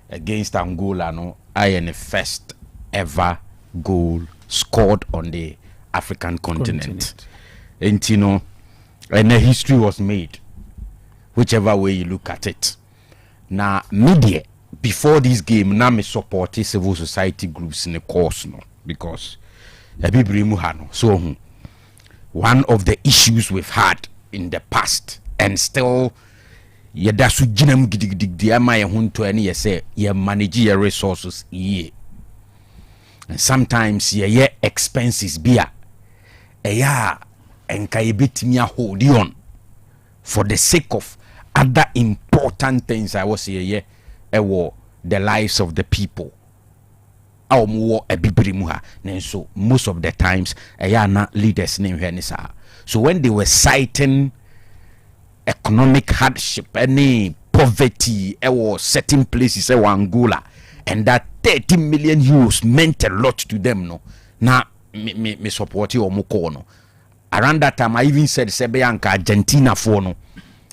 against Angola, no, I am the first ever goal scored on the African continent. And you know, and the history was made, whichever way you look at it. Now, media before this game, now me support civil society groups in the course, no, because so one of the issues we've had in the past and still yada su ginam gidigdig ama ye hunto ani ye say ye manage your resources ye, and sometimes ye expenses bia eya enka ye betimi hold on for the sake of other important things I was here the lives of the people. omo ebibiri mu ha nenso most of the times na leaders ne hwe ne sa. So when they were citing economic hardship any poverty was certain places Angola, and that 30 million euros meant a lot to them no na me support you omo no. Around that time I even said Sebeyanka Argentina for no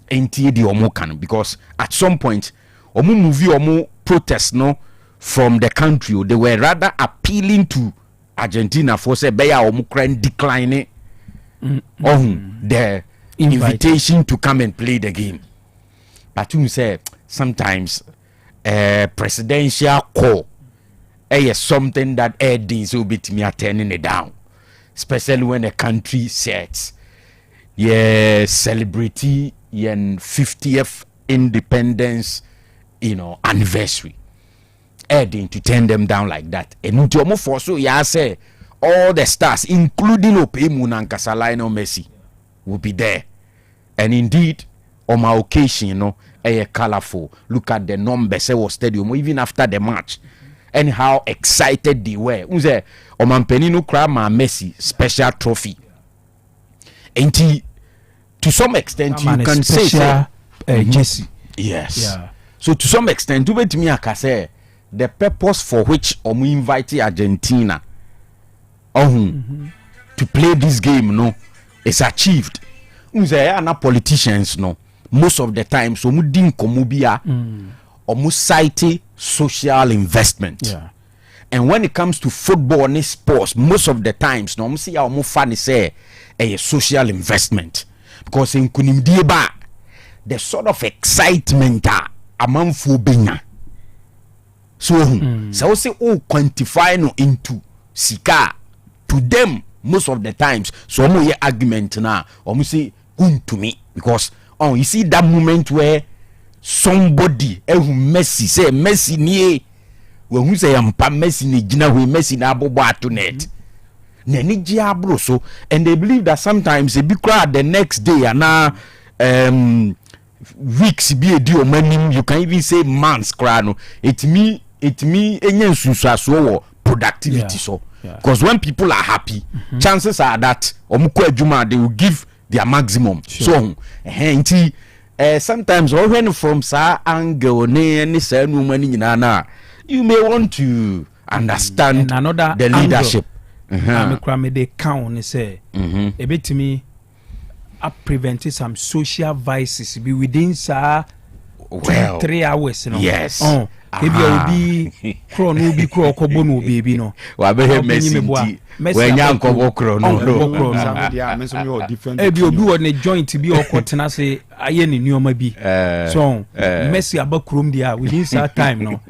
enti di omo kan, because at some point omo movie omo protest no from the country, they were rather appealing to Argentina for Sebeya omo kran declining on the invitation to come and play the game. But you say sometimes presidential call is something that Eddie will be turning it down, especially when a country sets celebrity 50th independence anniversary. Eddie to turn them down like that. And to for so say all the stars, including Opemu and Lionel Messi, will be there. And indeed, on my occasion, colorful. Look at the numbers was stadium even after the match, and how excited they were. Unze Omanpenino Krama Messi special trophy. And to some extent, you can say Jesse. Yes. Yeah. So to some extent, do it me I can say the purpose for which we invited Argentina to play this game is achieved. Unze politicians most of the time so mudin komubia or cite social investment. Yeah. And when it comes to football and sports, most of the times no see how funny say a social investment, because in kunimdieba the sort of excitement among fubina. So so say quantify no into sika to them most of the times. So no argument na say to me, because you see that moment where somebody Messi say Messi nie when who say ampa Messi ni gina we Messi na abobo atonet na ni giabro. So and they believe that sometimes a big crowd the next day and weeks be a deal manim, you can even say months crowd it me enye nsusuaso productivity. So because when people are happy, chances are that omuko adwuma they will give their maximum. Sure. So sometimes when from sa angle ne say no money na you may want to understand the leadership. Me they count say a bit to me prevent some social vices be within 3 hours. Yes. If you be crown will be crow kobono baby no. Wa be Messi when you go crow no. E be obi wo ne joint bi okotena say aye ne nuoma bi. So Messi abakrom dia within that time no.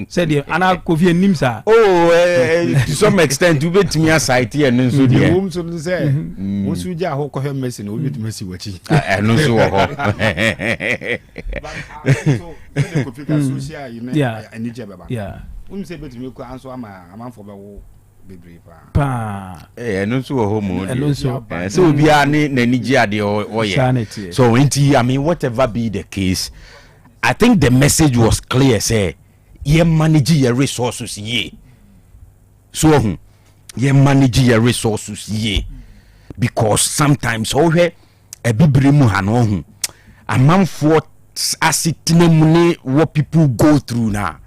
Said the ana kofi anim sa. To some extent you bet me aside here no so there. Wom so say won so ja ho ko Messi no bet Messi wachi. No so ho. Yeah. Won say bet me ko anso amanfo be wo bebre pa. No so ho mo. So obi ani naniji ade oye. So I mean whatever be the case, I think the message was clear. Say ye manage your resources ye. So ye manage your resources ye, because sometimes a bibiri mu hano amanfo asitine mune what people go through now.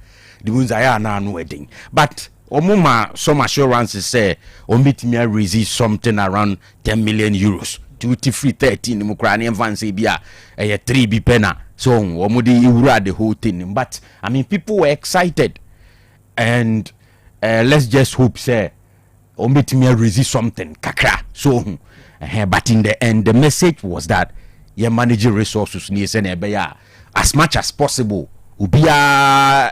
The ones I are now wedding, but omuma some assurances say omitimi resist something around 10 million euros. 2-3-13 Ukrainian fancy bia 3 bi pena. So omudi iwura the whole thing. But I mean people were excited, and let's just hope say omitimi resist something kakra. So but in the end the message was that you manage resources near Senebeya as much as possible. Ubia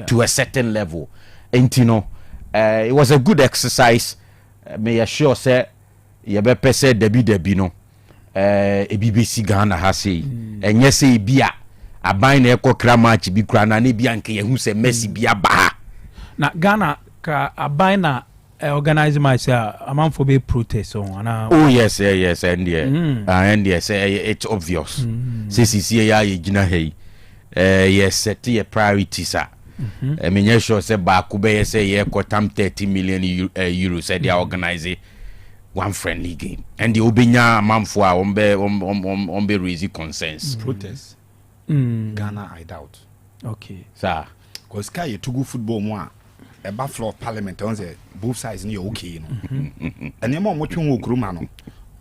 to a certain level. And it was a good exercise. May assure say you better say debi no. BBC Ghana has say and yes say bia abain eko kra match bi kra na ne bia nke yehu say Messi bia ba. Na Ghana ka abain na organize myself among for be protest on. Oh yes, and yes, it's obvious. CCC ya gina hey. Yes, set your priorities I mean, you sure say Bakube say yeah, quotam 30 million euros said they organize one friendly game, and the Obinya Mamfua ombe raise concerns. Protest. Ghana, I doubt. Okay. Sir, because Sky to go football more. A buffalo of parliament on the both sides near okay, you know. And you more watching Okrumano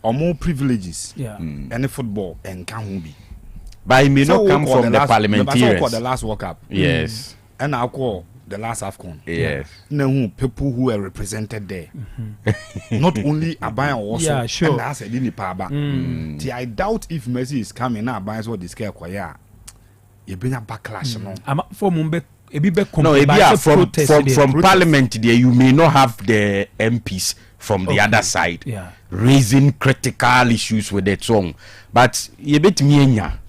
or more privileges. Yeah. Any football and can be. but it may not come from the call parliamentarians. the last World Cup. Yes. And I'll call the last AFCON. Yes. No people who are represented there. Not only Abayan also. Yeah, sure. And that's a Dini Paba. I doubt if Messi is coming now, Abayan's what this care. You bring a backlash, no. I'm for Mumbe. No, from parliament there, you may not have the MPs from the other side raising critical issues with that song. But you bet me a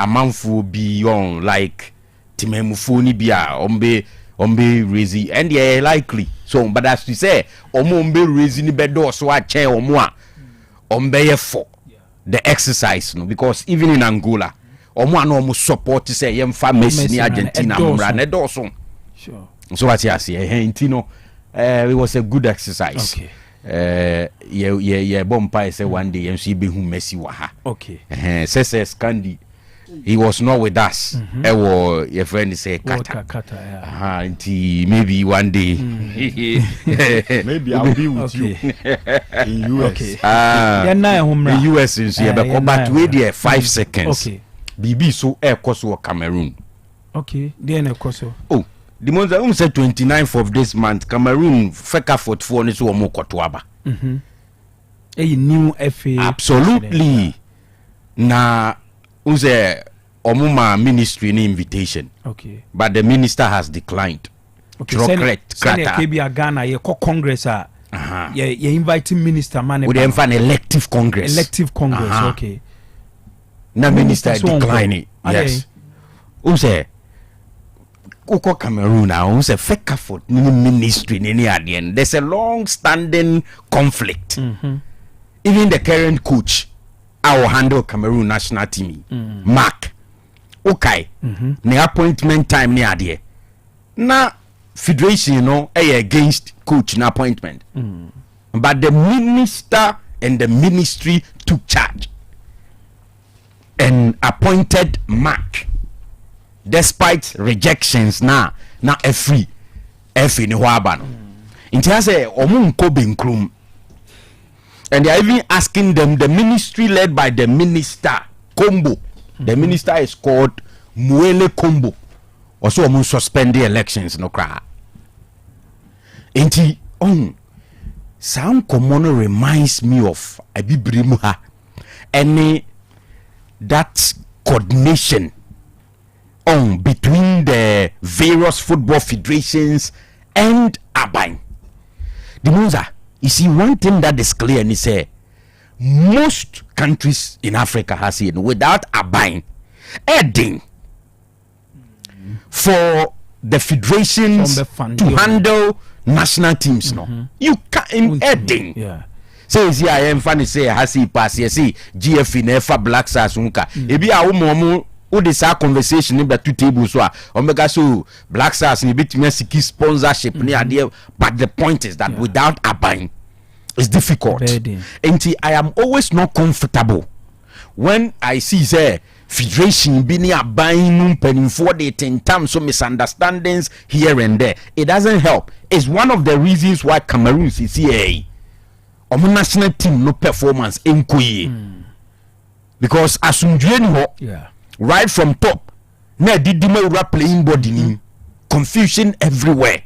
manful beyond like Timemufuni Bia, Ombe raising, and yeah, likely. So, but as you say, Ombe raising the bed door, so I chair or more, Ombe for the exercise, no, because even in Angola. Omo no support say yem fa Messi ni Argentina mra na doso. Sure. So what you say Argentina it was a good exercise. Okay. Bompa say one day yem see be hu Messi wa ha. Okay. Says Candy he was not with us. Your friend say Kata. Maybe one day. Maybe I'll be with you in US. Okay. The US is here, but wait there 5 seconds. Okay. BB so air course Cameroon. Okay. Then Koso. Oh, Demonza said 29th of this month, Cameroon Feka 44 is one more Kotwaba. A new FA. Absolutely. Na unse omuma ministry ni invitation. Okay. But the minister has declined. Okay. Send KBA Ghana ye Congress ye inviting minister man. Would an elective Congress. Elective Congress. Okay. Na minister declining. Yes. Unse Uko Cameroon now unse Feka for ministry ni adien. There's a long standing conflict. Even the current coach I will handle Cameroon national team. Mark. Okay. The appointment time near there. Na federation, you know, against coach na appointment. But the minister and the ministry took charge and appointed Mark. Despite rejections na free ni wabano. Inti say omunko benkrum. And they are even asking them, the ministry led by the minister, Combo. The minister is called Muele Combo. Also, we suspend the elections, no cry. And sound common reminds me of Abibrimuha. And that coordination between the various football federations and Abine. Demonza. You see, one thing that is clear, and say most countries in Africa has seen without abiding, adding for the federations to handle national teams. No, you can't adding. Yeah. Says here I am funny say hasi pass yes GF in Efa Black Stars unka. Ebi a umomu this conversation in the two tables so omega so Black Stars in a bit siki sponsorship near there, but the point is that without abiding it's difficult. And I am always not comfortable when I see say federation being abiding penning for the 10 times so misunderstandings here and there. It doesn't help. It's one of the reasons why Cameroon is here. Our national team no performance in because as right from top, na didima playing body confusion everywhere.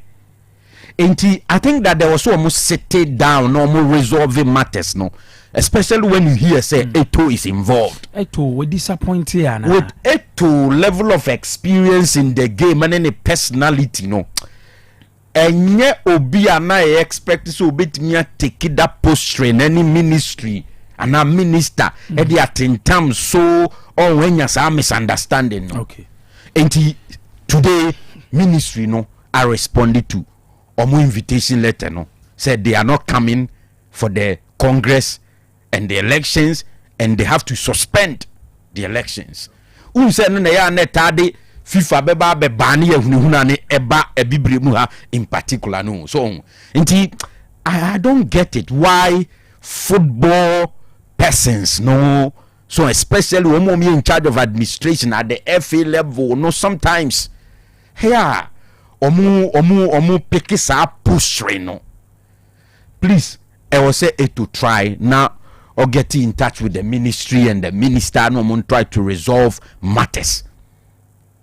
And I think that there was almost settled down, normal resolving matters, no. Especially when you hear say Eto is involved. Eto, we disappointed. With Eto level of experience in the game and any personality, no. And yet Obi and I expect so bit me take that post in any ministry and a minister at the attentum so or when you say misunderstanding. No? Okay. And today ministry no I responded to omo invitation letter no said they are not coming for the Congress and the elections and they have to suspend the elections. Who said no ya netade FIFA beba be bani ye huna ne eba ebibre mu ha in particular no. So inti I don't get it why football persons no, so especially when in charge of administration at the FA level no sometimes here omu pick sa push no. Please I will say it to try now or get in touch with the ministry and the minister no one try to resolve matters.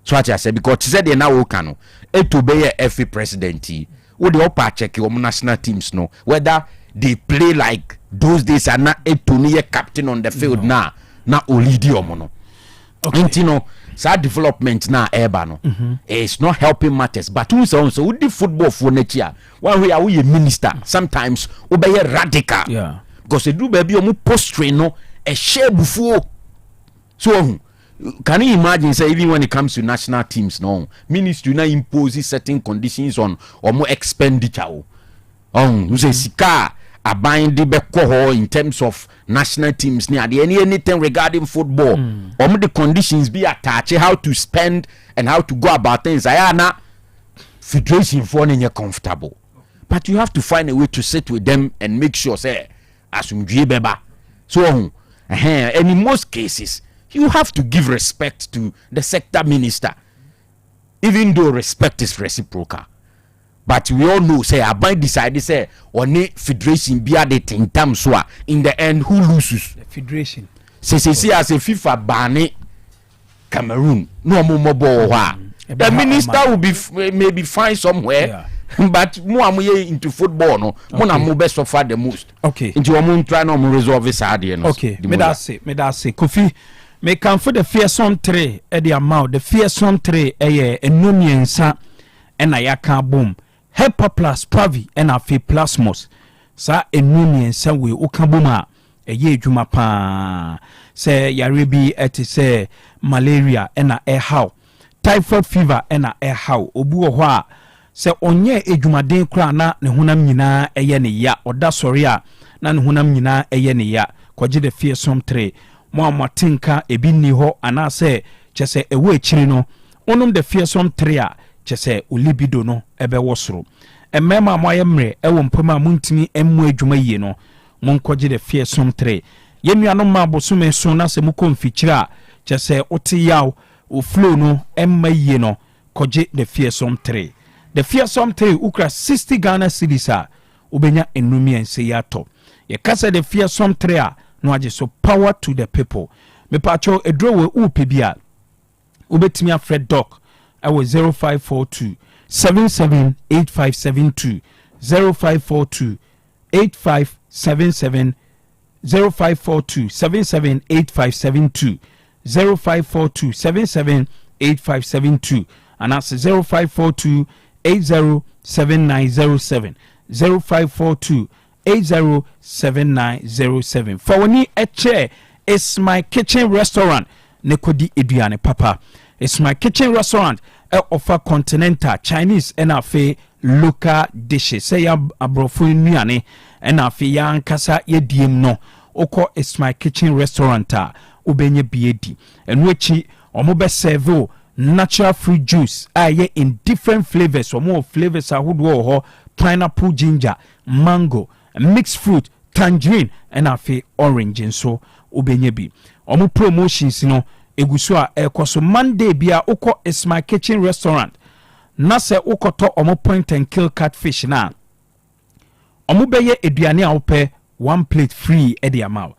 So what I said, because he said they now can it to be a FA president. Would the upper check your national teams no whether they play like those days are not a to near captain on the field now olidi omono. Okay. You know, sad development now no. It's not helping matters. But who so with the football for next year, one way we a minister sometimes obey radical. Yeah. Because they do baby omu post no a share before. So can you imagine say even when it comes to national teams no ministry now imposes certain conditions on or more expenditure. You say sika abind the in terms of national teams near the anything regarding football. Or the conditions be attached how to spend and how to go about things. I am not federation for you're comfortable. But you have to find a way to sit with them and make sure say beba. So and in most cases you have to give respect to the sector minister, even though respect is reciprocal. But we all know, say, Abai decided, say, on a federation be at it in terms so in the end, who loses? The federation. Say, as a FIFA ban Cameroon, no more mobile. The minister will be maybe fine somewhere. Yeah. But more into football, no. Mona mo best of the most. Okay. Into a moon try no resolve this idea. Okay. Me that say. Kofi. Me can for the fearsome tray at the amount. The fearsome tray a numiensa and a yaka boom. Hepa plus pravi and a fe plasmos. Sa numiensa we ukabuma a ye juma pa. Say yaribi et say malaria and a air how. Typhoid fever and a air how. Obu wa. Se onye edwumaden kra na ne honam nyina eye ne ya oda sori a na ne honam nyina eye ne ya kwaje de fearsome tray mo amatenka ebi ni ho ana se chese ewo ekiri no onum de fearsome tray a chese olibido no ebe wosoro emema mo ayemre ewo mpama muntimi emmu adwuma yie no mon kwaje de fearsome tray yenuanom ma bosume so na se muko mfikyira chese oti yaw o flow no emma yie no kwaje de fearsome tray. The fearsome tray ukra 60 Ghana cedis a ubenya enumi ense yato. Ye kasa the fearsome tray a no aje so power to the people. Me pacho edro we upebia. Ubetimi afred doc awo 0542 778572 0542 8577 0542 778572 0542 778572 and that's 0542 807907 0542 807907. For when a chair, it's my kitchen restaurant. Nekodi Eduane Papa. It's my kitchen restaurant. Offer continental, Chinese, and afe local dishes. Say abrofu niane and afe yan kasa ye diem no. Oko it's my kitchen restaurant. Ubenye biedi. And wechi omobe servo. Natural fruit juice in different flavors or more flavors pineapple, ginger, mango, mixed fruit, tangerine and afe orange and so ubenyebi omu promotions egusua ekoso Monday bia uko is my kitchen restaurant na se ukoto omu point and kill catfish na omu beye eduane a upe 1 plate free edi amount.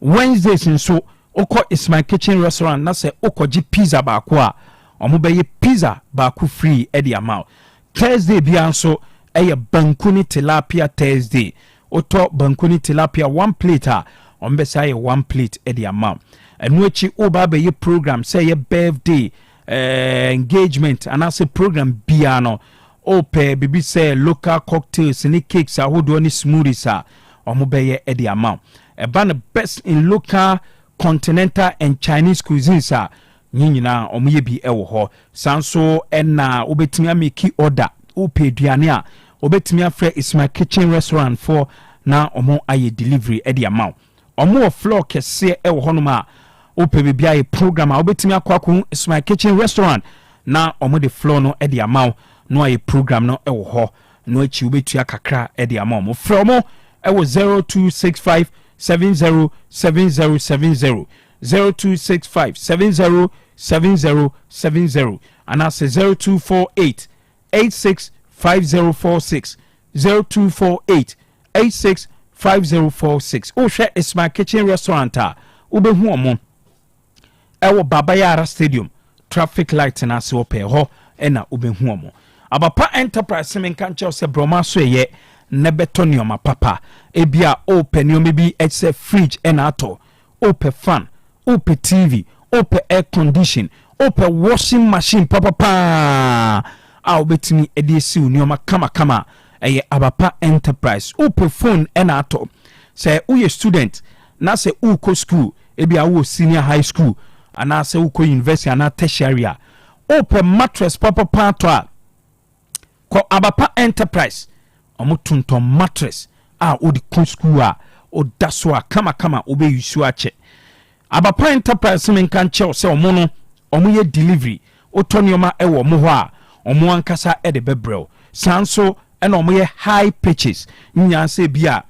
Wednesdays nso uko is my kitchen restaurant na se ukoji pizza ba kwa omubeye pizza baku free edi amount. Thursday bianso eye bankuni tilapia Thursday. Oto bankuni tilapia 1 plate ombesa ye 1 plate edi amount. Enwechi obabe ye program say ye birthday engagement and as a program biano ope bibi say local cocktails ni cakes ahodo ni smoothies omubeye edi amount. Eba best in local continental and Chinese cuisines nyina omuye bi ewo ho sanso na obetimi ameki order upe duane a obetimi afre is my kitchen restaurant for na omo aye delivery e di amount omo floor kese ewo ho no ma upe bibia e program a obetimi akwakun is my kitchen restaurant na omo de floor no e de amaw no aye program no e wo ho no achi obetua kakra e de amaw mo from e wo 0265 707070 0265 707070 and I say 0248 865046 0248 865046 o hwe is my kitchen restaurant a ubehu omo ewo Babayara Stadium traffic light na se ope ho na ubehu omo abapa enterprise men kan che se broma so ye ne beto nioma papa ebia open nioma bi eche fridge na ato open fan open TV open air condition open washing machine papa a obetimi edesi nioma kama eye abapa enterprise open phone na ato say uye student na say uko school ebia wo senior high school ana say uko university ana tertiary open mattress papa to a ko abapa enterprise omutunto mattress a odi ko school a odaso a kama obe yusu ache abapa enterprise men kan che se omo no omo ye delivery otonioma e wo mo ho a omo ankasa e de bebrel sanso e na omo ye high pitches nyanse bia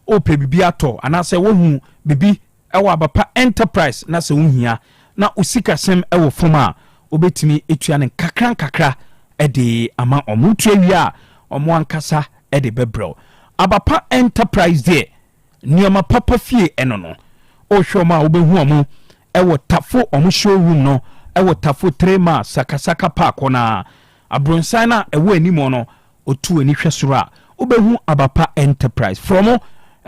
ope bibi ato ana se wo hu bibi e wo abapa enterprise na se wo hia na usika sem e wo foma obetimi etua ne kakra e de ama omo tuawia omo ankasa e de bebrel abapa enterprise there nioma papa fie eno no o shoma obehu omo e wo tafo omo showroom no e wo tafo 3 ma sakasaka park na abronsan na e wo animo no otu ani hwesoro a obehu abapa enterprise from e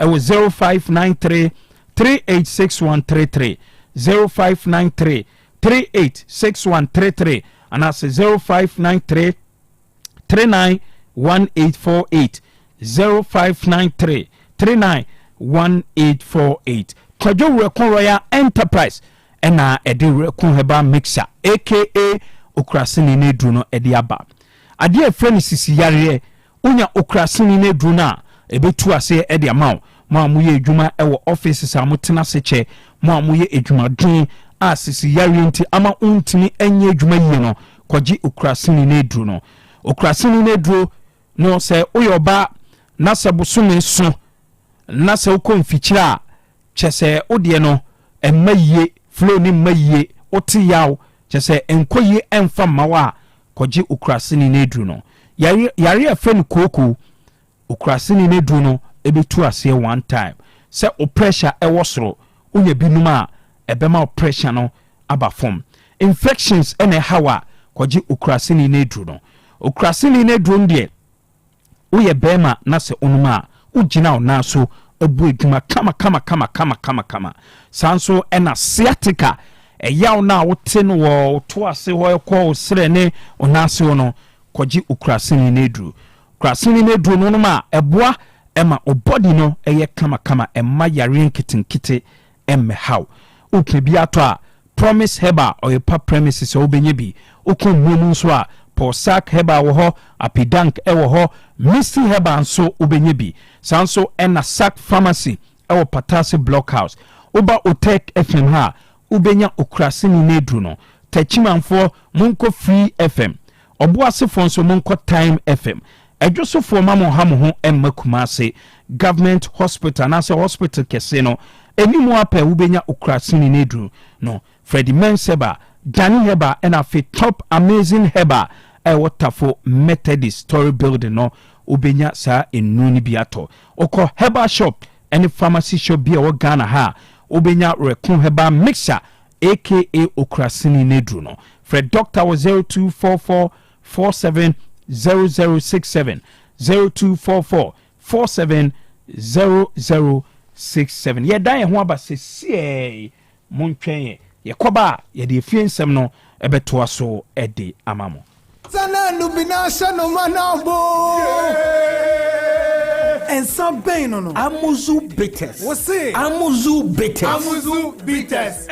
wo 0593 386133 0593 386133 and I say 0593 391848 0593 391848 kwajo rekon royal enterprise ena ede rekon heba mixer aka okrasini ne dru no ede aba ade afrani sisi yare unya okrasini ne dru na ebetu ase ede amaw mo amuye adwuma ewo offices amutena seche mo amuye adwuma dun asisi yare nti ama untimi enye adwuma yie no kwaji okrasini ne dru no okrasini ne dru no se oyoba na sabusume so na se ukonfichira chese odie no emaye flow ni maye oti yaw chese enkoye emfa mawa kwaji okrasini ne dru no yare afeni koku okrasini ne dru no ebetu ase one time se o pressure e wosoro unya binuma ebema pressure no aba form infections ene hawa kwaji okrasini ne dru no okrasini ne dru ndie uye bema na se onuma ugina onaso ebu edwuma kama sanso ena sciatica eyaw na wote no wo to ase ho ko sere ne onase no kwaji okrasini ne dru okrasini ne dru no ma eboa ema obody no eye kama emma yare nkitinkiti emme how uke bi ato a promise heba oyepa premises obenye bi ukun mu nso a Porsak heba wo ho apidank ewo ho Missy heba nso obenye bi sanso ena Sack Pharmacy ewo Patasi Blockhouse oba Otec FM ha ubenya okrasini nedru no tachimanfo munko Free FM obuasefo nso munko Time FM edwosofo mamo ha mo ho emma kumase government hospital na se hospital kese no enimu apa ubenya okrasini nedru no Freddie Menseba Danny Heba ena fi top amazing heba wotafo Methodist story building no ubenya sa enuni biato oko heba shop any pharmacy shop bia wo Ghana ha ubenya rekun heba mixer aka okrasini nedru no Fred Doctor was 0244 470067 0244 470067 ye dan ho aba se montwen ye koba ye de fiensem no ebeto aso ede amamo Sana lubinasha no manabo. And some pain no. Amuzu bitters. What's it? Amuzu bitters. Amuzu bitters.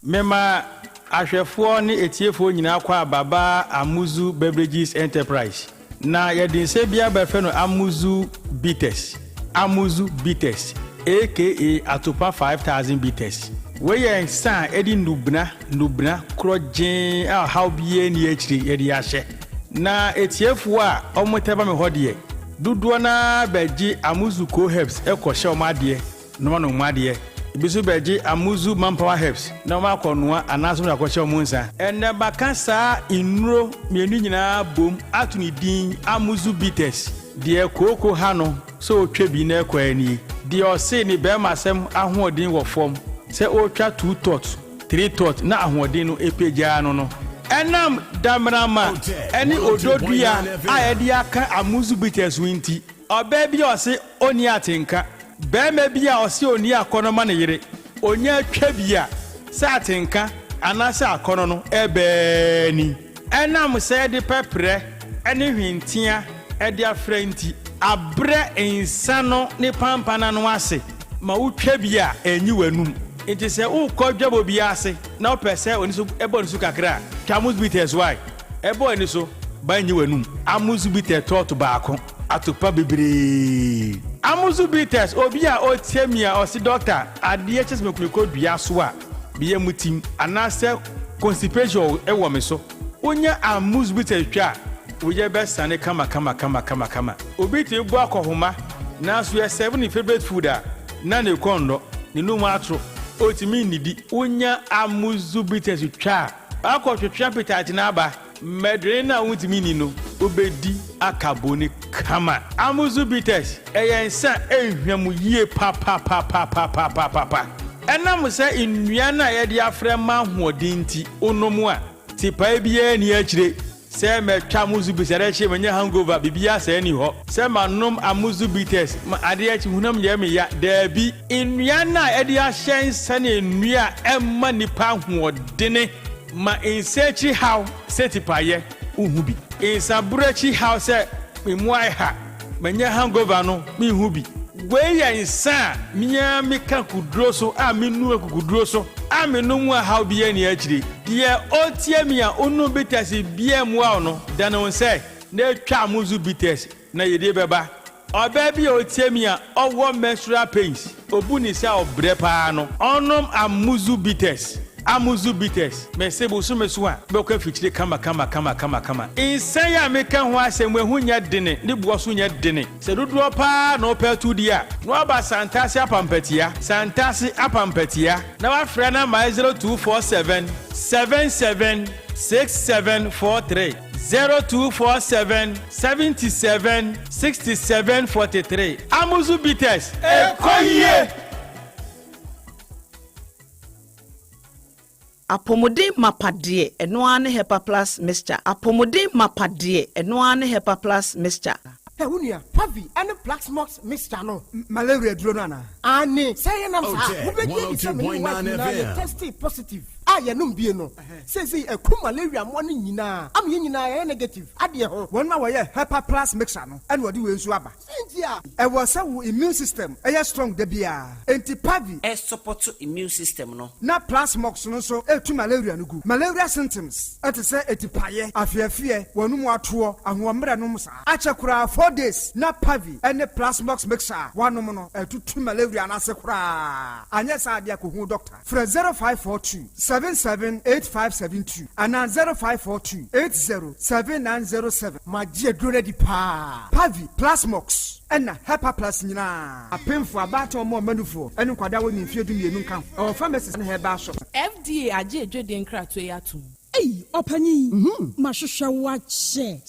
Mema ahwefo ni etiefo nyina kwa baba Amuzu Beverages Enterprise. Na yedin se bia be fe no Amuzu bitters. Amuzu bitters. aka atopa 5,000 bitters. Weye nsa edi nubna krojen a how bie ni achiri edi ahye. Na etiefu a omoteba me hodie. Dudu na beji amuzu co herbs ekoshe omade no no omade. Ibisu beji amuzu manpower herbs na ma konoa anaso na koshe omunsa. Ene bakasa inro mienu nyina bom atuni din amuzu bitters. Die koko hano so twebi na ekwani. Die ose ni be masem ahoodin wo fom. Se o twa 2 thoughts 3 thoughts na ahoɔden no epeja no enam damrama eni ododua a edi aka amuzu bitters winti oba bi ose oni atenka be ma bi a ose oni akono ne yire onya twa bi a sa atenka anasa akono no ebe ni enam se de pepre eni hwintia edi afrenti abre insano ne pampana no ase ma utwa bi a enyi wanum. It is a ukojabo biase. Now per se onisu ebonisu kakra. Kamus bitters why? Ebo eniso banyi wenum. Amuzu bitters to baako. Atupa bibiri. Amuzu bitters obi a otemia osi doctor ade chese mekuliko dua so a biye mutim anase constipation ewo me so. Onya amuzu bitters twa. Oye be sane kama. Obi ti gbo akohoma. Na so ye 7 favorite food a na ne kondo. Ni no matro. Otimi nidi unya amuzu bitters twa akotwetwa petati na aba medre na utimi ni no obedi akaboni kama amuzu bitters eyensa ehwam yie pa enam se nnua na ye de afre ma hoodinti onomu a tipa bia ni akire se metwa amuzu bitters re menye hangover bibia se ni ho se manom amuzu bitters ma ade achi hunam ye me ya dabi nnua na ede ahyen sane nnua emma nipa hoodene ma insechi how setipa ye uhubi insaburachi how se memuai ha menye hangover no me hubi weya insa miya meka kudro so a menu akukudro so a menu a how bia ni akire die otie mia onu bitters bia mu a no dana say na twa amuzu bitters na yede beba oba bia otie mia owo menstrual pains obuni sa obre pa no onom amuzu bitters mesebo so meso a be ko fichire kama insa ya meka ho asem ehu nya dene ne buo so nya dene se dodo pa na opetu dia no aba santasi apampatia na wa frɛ na my 0247 776743 0247 77 6743 amuzu bitters ekoye. Apomodin mapade enoane hepa plus mixture. Apomodin mapade enoane hepa plus mixture. Unia, Pavi, and the Black Smokes Mr. No, Malaria Dronana. Ani, say an answer. Otec 102.9Fm. Testy positive. I am no. Says a cool malaria morning. I'm in negative. Adia, 1 hour, Hepa plus mixture. And what do you swabber? I was our immune system. I am strong, the beer. Anti Pavi, a support immune system. No, not plus mox, no so, to malaria. Malaria symptoms. At a say, a tipaye, a fear, one more tour, and 1 million. Achakura 4 days, not Pavi, and the plasmox mixer, 1 mono, and 2 malaria and asakura. And yes, I dear Kuhu doctor. For 0542 778572 and 0542 807907. My dear Drunedi Pa Pavi, plasmox. And Hepa plus Nina. A pin for about or more manufo, and Quadawi in Fidu Nunca, or pharmacist and her bashop. FDA, I did in Cratwayatu. Hey, Opani, Mashusha watch, sir.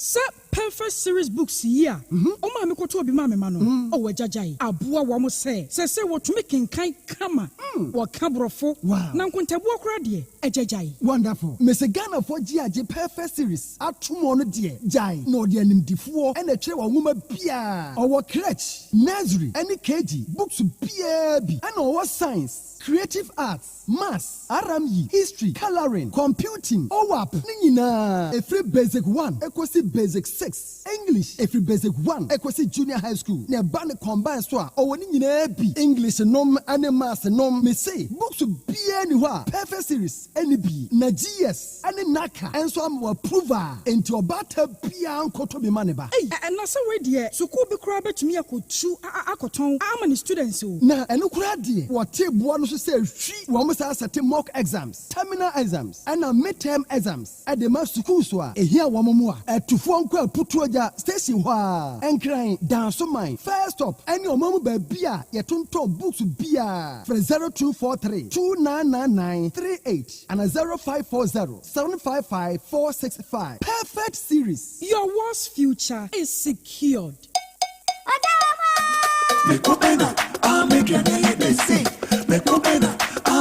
Perfect series books here. Oma me koto obi ma me ma no. O wajajai. Abua wa mo se what to making kind kama. Wa kabrofo. Na nkontabu okra de ejajai. Wonderful. Mese Ghana for GAJ perfect series. Atumo no de jai. No de animdifuo ene tre wa nwoma bia. Owo crèche, nursery, any KG, books bia bi. And owo science, creative arts, maths, RME, history, coloring, computing, OWAP. Ni nyina. E free basic 1, ekosi basic 6. English English every basic 1 equasi junior high school na ba ne combine so a owoni nyina bi English nom ane maths nom me say books bia ni ho a perfect series any bi na GS ane naka enso am approval enti obata bia nkoto be mane ba and na say we de school bi kura betumi akotu akoton amani students o na eno kura de what boa no so say hwi wo mo say set mock exams terminal exams and midterm exams at the mass school so a ehia wo mo a atufo nko aputu aja station ho a enkran dan so man first stop any omamu ba bia yetonto books bia for 0243 299938 and 0540 755 465 perfect series. Your world's future is secured. Me kopena, make your name be sing. Me kopena,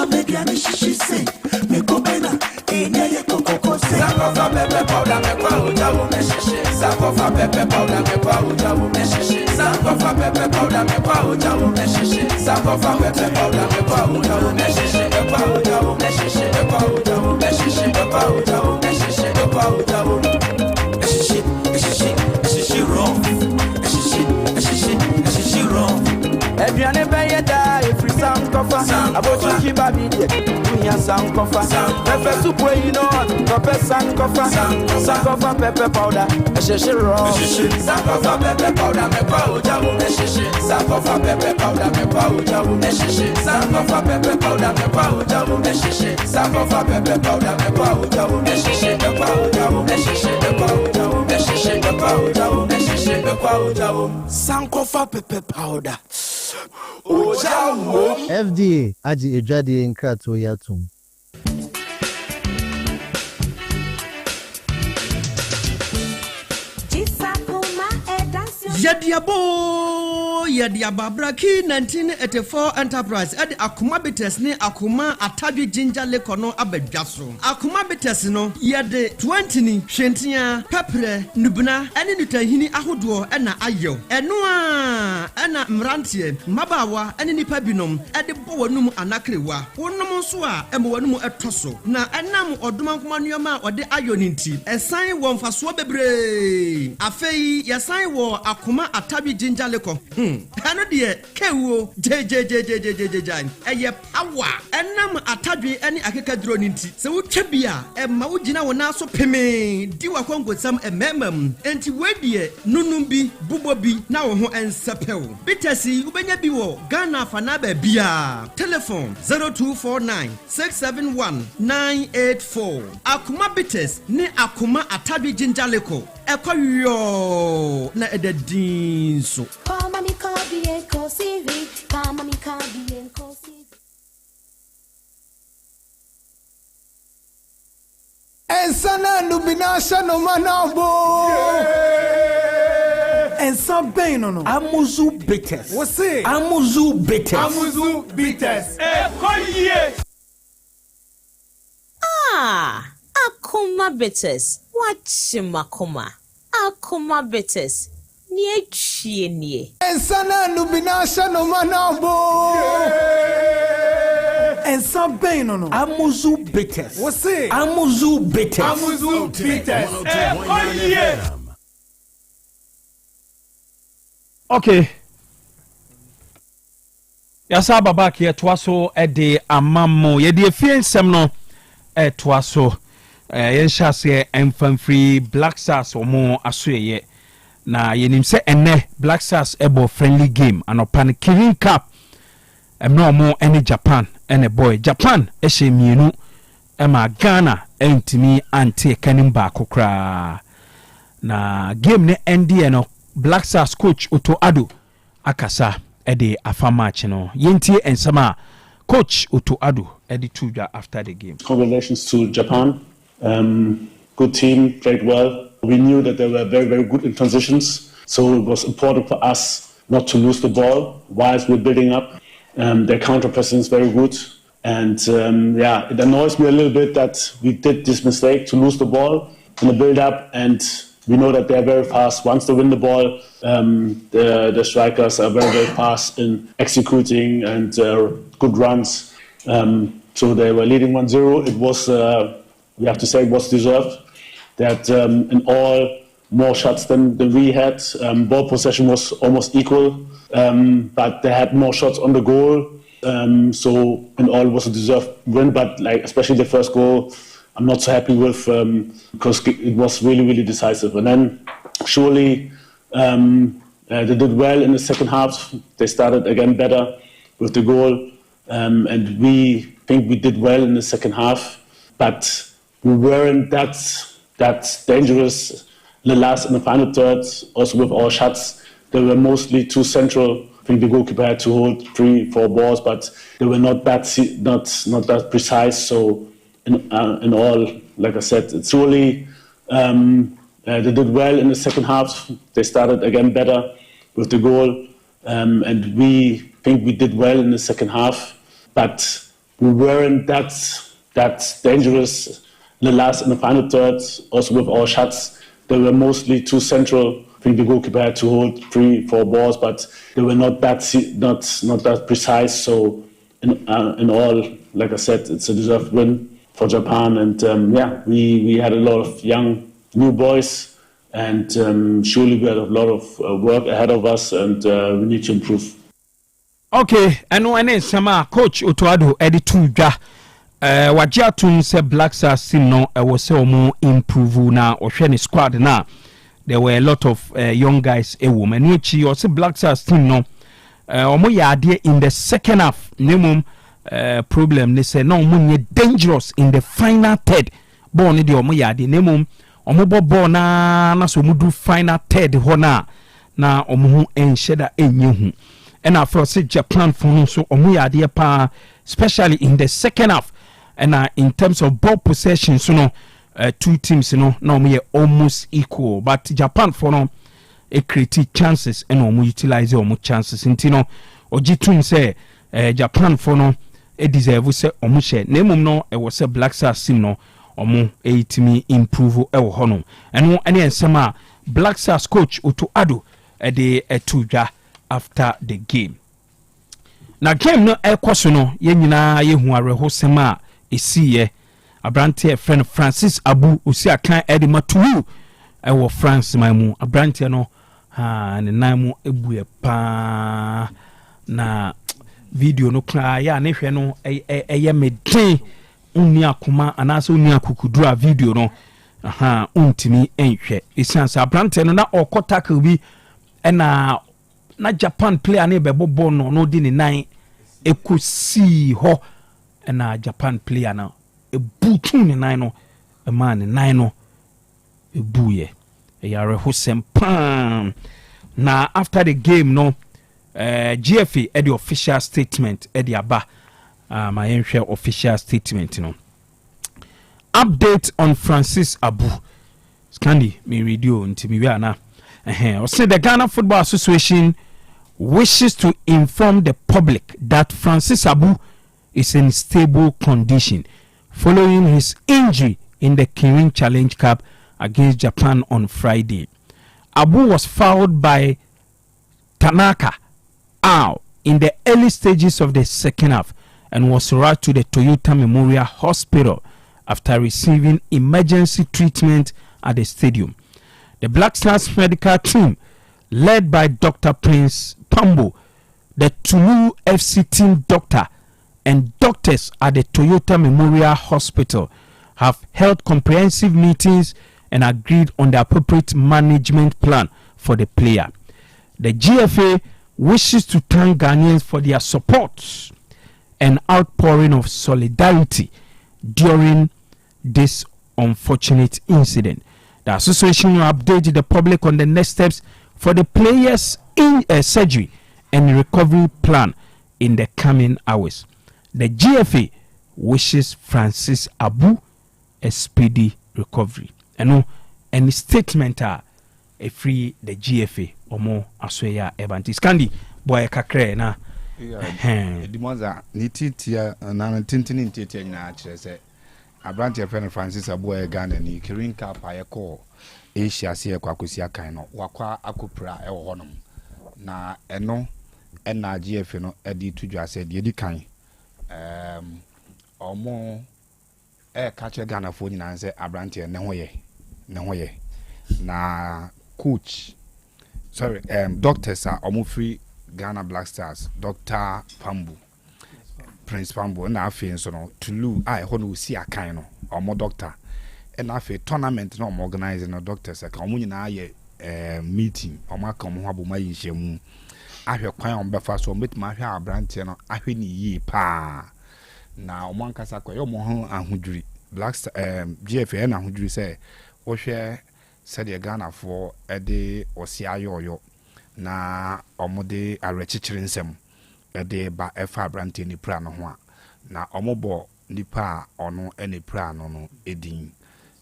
make your name she sing. Me kopena, ye koko sing. Sakofa pepe powder me kwa uja wo me shishi. Sakofa pepe powder me kwa uja wo me shishi. Sakofa pepe powder me kwa uja wo me shishi. Sakofa pepe powder me kwa uja wo me shishi. Me kwa uja wo me shishi. Me kwa uja wo me shishi. Me kwa uja wo me shishi. Me kwa uja wo me shishi. Shishi wrong. Everyone pay da every sound cover. About to keep a video. We are sound cover. Pepper soup where you know. Pepper sound cover. Sound cover pepper powder. Shishi raw. Sound cover pepper powder. Me kwa uja wo me shishi. Sound cover pepper powder. Me kwa uja wo me shishi. Sound cover pepper powder. Me kwa uja wo me shishi. Sound cover pepper powder. Me kwa uja wo me shishi. Me kwa uja wo me shishi. Me kwa uja wo me shishi. Me kwa uja wo me shishi. Me kwa uja wo. Sound cover pepper powder. FDA aji ejade nkrato yatum. Yadiaba Braki 1984 Enterprise at Akuma Bites ne Akuma Atabi Ginger Lekono Abedjaso. Akuma Bites no yade 20 ni Shentia Pepre Nubna ene nutahini ahodo ena ayo. Enoa ena mrantie mabawa ene nipa binom ede bo wanum anakrewa. Wonom so a emo wanum etoso. Na enam odoma nkoma nuoma ode ayo ninti. Esan wo mfaso bebre. Afei yasan wo Akuma Atabi Ginger Leko. Ano de kewo jejejejejejejejan eye power enam atadwe ene akeka duro ninti se wotwa bia e ma wogina wona so peme di wakongosam ememam enti wedie nunum bi bubo bi na wo ho ensepew bitasi ubenya bi wo Ghana fana ba bia telephone 0249 671 984 Akuma bites ni Akuma Atadwe Ginger Leko ekwayo na edadin so Ensana nubinasha no manabo. Ensa bem no. Amuzu bites. Você? Amuzu bites. Amuzu bites. Koye. Akuma bites. Wachimakuma. Akuma bites. Nie chie. Ensana nubinasha no manabo. Ensa bem no. Amuzu bites. Você? Amuzu bites. Amuzu bites. Koye. Okay. Yasa babak ye twaso ede amamo ye de fie nsem no twaso ye nhyase emfamfree Black Stars omo asoye na yenim se enne Black Stars ebo friendly game anopan Kirin Cup emno omo ene Japan ene boy Japan ehye mienu ema Ghana entimi ante kanimba kokra na game ne endie no Black Stars coach Otto Ado akasa ede afa match no yentie ensama coach Otto Ado ede tuja after the game. Congratulations to Japan. Good team, played well. We knew that they were very, very good in transitions, so it was important for us not to lose the ball whilst we're building up. Their counter pressing is very good, and it annoys me a little bit that we did this mistake to lose the ball in the build-up, and we know that they're very fast. Once they win the ball, the strikers are very, very fast in executing and good runs. So they were leading 1-0. It was, we have to say, it was deserved. That in all more shots than we had. Ball possession was almost equal, but they had more shots on the goal. So in all, it was a deserved win. But like especially the first goal, I'm not so happy with because it was really, really decisive. And then surely they did well in the second half. They started again better with the goal, and we think we did well in the second half. But we weren't that dangerous in the final third. Also with our shots, they were mostly too central. I think the goalkeeper had to hold 3-4 balls, but they were not that precise. So in all, like I said, it's really they did well in the second half. They started again better with the goal, and we think we did well in the second half. But we weren't that dangerous in the final third. Also with our shots, they were mostly too central. I think the goalkeeper had to hold 3-4 balls, but they were not that precise. So in all, like I said, it's a deserved win for Japan. And we had a lot of young new boys, and surely we had a lot of work ahead of us, and we need to improve. Okay, and when it's sama coach Otuado editu dwa wagye atum se Black Stars team no was say omo improve na ohwe ne squad na there were a lot of young guys a woman which or say Black Stars team no omo yade in the second half nemum problem they say no omo dangerous in the final third ball ni de omo yade nemum omo ball na so omo do final third ho na omo hu enhyeda enyehu. And I feel say Japan for so omuyade pa especially in the second half and in terms of ball possession so no two teams no we almost equal but Japan for no create chances and utilize chances intino ojitum say Japan for no deserve say share nemum no was a Black Stars team no etimi improve hono and any sama Black Stars coach Otuado de etudwa after the game. Na game no ekoso no ye nyina ye hu areho sema esiye abrante friend Francis Abu osi akan edimatu ewo France mamu abrante no ne namu ebue pa na video no kra ya ne hwe no eye meden unni akoma anase unni akukudura video no untimi enhwe esiansa abrante no na okotaka bi na Japan player ne bebo bono no di ni nine ekusi ho na Japan player na ebutu ni nine no man ni nine no ebuye yare hosem pam na after the game no GFA the official statement the aba my enhwe official statement no update on Francis Abu Scandi me radio ntimi wi ana say the Ghana Football Association wishes to inform the public that Francis Abu is in stable condition following his injury in the Kirin Challenge Cup against Japan on Friday. Abu was fouled by Tanaka Ao in the early stages of the second half and was rushed to the Toyota Memorial Hospital after receiving emergency treatment at the stadium. The Black Stars medical team, led by Dr. Prince Pambo, the Tulu FC team doctor, and doctors at the Toyota Memorial Hospital, have held comprehensive meetings and agreed on the appropriate management plan for the player. The GFA wishes to thank Ghanaians for their support and outpouring of solidarity during this unfortunate incident. The association will update the public on the next steps for the players in surgery and recovery plan in the coming hours. The GFA wishes Francis Abu a speedy recovery. And any statement a free the GFA or more asweya ebantis kandi boy kakre na Demonza ni titia na tintini titia na chese Abrante friend Francis Abu Ghana ni Kirin Cup ayeko Asia se kwakosi akan no wakwa akopra e wo honom na eno na GF no edi tudwa se de edi kan omo catch Ghana fo nyina se Abrante ne hoye na coach sorry doctors are omo free Ghana Black Stars Dr. Pambu Prince Pambu na afi so no Tulu I ho no si akan no omo doctor and afi tournament no organize no doctors ka omo nyina ye meeting omo aka omo habo ma yinhyemu ahwe kwan omo befa so metima ahwe abrante no ahwe ni yi pa na omo ankasa kwa yo mo ho ahodwiri Black Star GFA na ahodwiri say wo hwe said the Ghana for ede osia yoyo na omode arechichiri nsem ede ba efa brante ni pra no ho a na omobo nipa ono ene pra no edin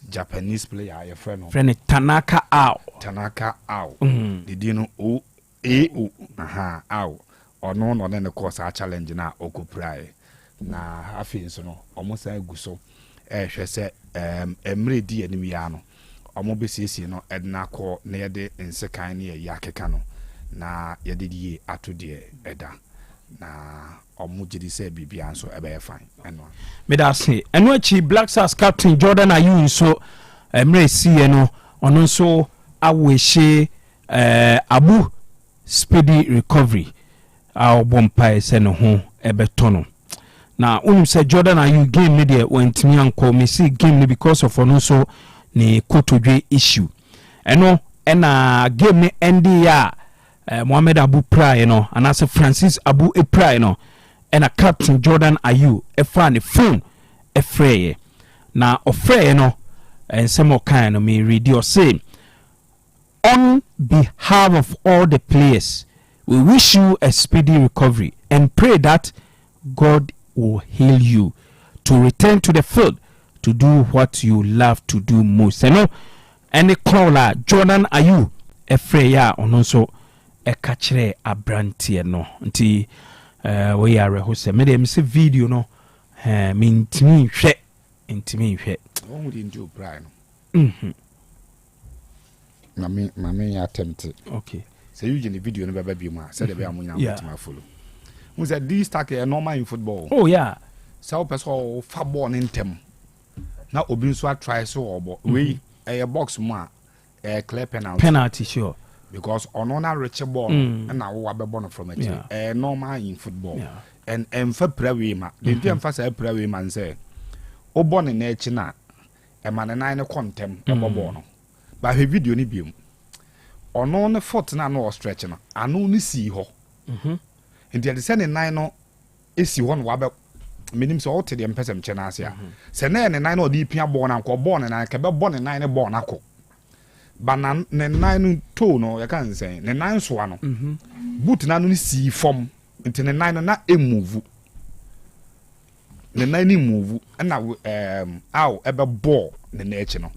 Japanese player your friend Tanaka Ao did no o aha Ao ono no ne course a challenge na okuprai na afin so no almost guso hwe se emre di anim ya no omo besiesie no edna ko na yede nsekan ne ya keka no na yede die ato de eda na omo gidi se bibia so ebe fine eno me da say eno achi Black Stars captain Jordan Ayew so emre sie no ono so awehye abu speedy recovery a bompai se no ho ebeto no na unim se Jordan Ayew game ne de wentimi anko me see game ne because of ono so ni kotodwe issue eno ena game ne endi ya Mohammed Abu Prai no anase Francis Abu Prai no ena captain Jordan Ayew efa ne phone efreye na ofreye no ensemo kan no me read or say on behalf of all the players we wish you a speedy recovery and pray that God will heal you to return to the field to do what you love to do most. You know, any caller Jordan Ayew efreya ono so e kachire abrantie no nti we are hose me dem se video no me ntimi hwe won we do Brian mami attempt okay so you the video no baba bi mu a say the be amunya mutima follow who said this tackle is normal in football oh yeah so person fa ball ntem na obi nso a try so obo we a box mu a clear penalty sure because ono na reach ball na wo abebo no from it normal in football and fa prawe ma the fa say prawe man say obo ne na echi na e ma ne nan ne kontem ebo ball no ba he video ni biem ono ne foot na no stretch na anu ni si ho and the say ne nan no esi ho no wa be minim so all the person che na asia se na ne nan no di pia ball na ko ball na ka be ball ne nan ne ball na ko banan ne nan to no ya kan say ne nan so ano boot na no ni si form nti ne nan no na emove ne nan ni move na aw ebe ball ne na echi no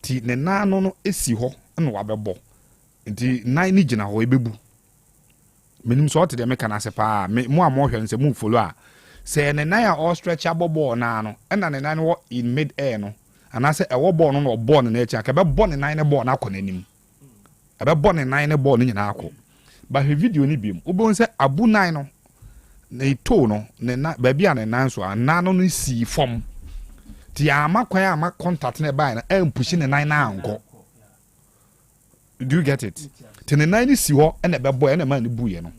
ti ne nan no esi ho na wa be ball nti nan ni gina ho ebebu minim so all the make na se pa mo amhwe nse mu follow a say ne nan all stretch ball na no na ne nan wo in mid air no ana say e wo ball no no ball na echi aka be ball ne nan ne ball na akọ nanim e be ball ne nan ne ball ni nyina akọ ba he video ni biem obo say abu nan no ne to no ne na ba bia ne nan so ana no no si form ti ama kwan ama contact ne ba na em push ne nan na anko do you get it ti ne nan ni si ho na be ball na man ni buye no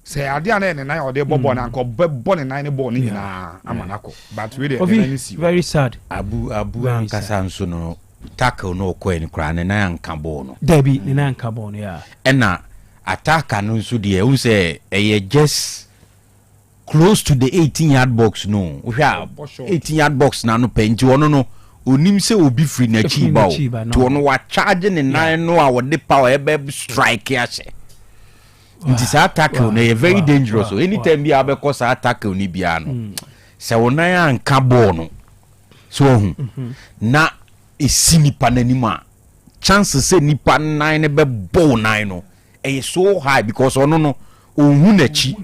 say adia na ne nan o de bobo na anko be ball ne nan ne ball ni nyina amanako but we dey see very sad abu ankasa nso no tackle no ko en kra ne nan anka ball no debi ne nan anka ball no ya ena attacker no nso de e say e just close to the 18-yard box no we have 18-yard box na no penti wono no onim se obi free na chi ba o to no wa charge ne nan no a wo de power e be strike ya she it is tackle na e very dangerous so anytime bi abekọ sa tackle ni bia no se wonan anka ball no so na esi nipa nanima chances say nipa nan ne be ball nan no e so high because ono no ohun na chi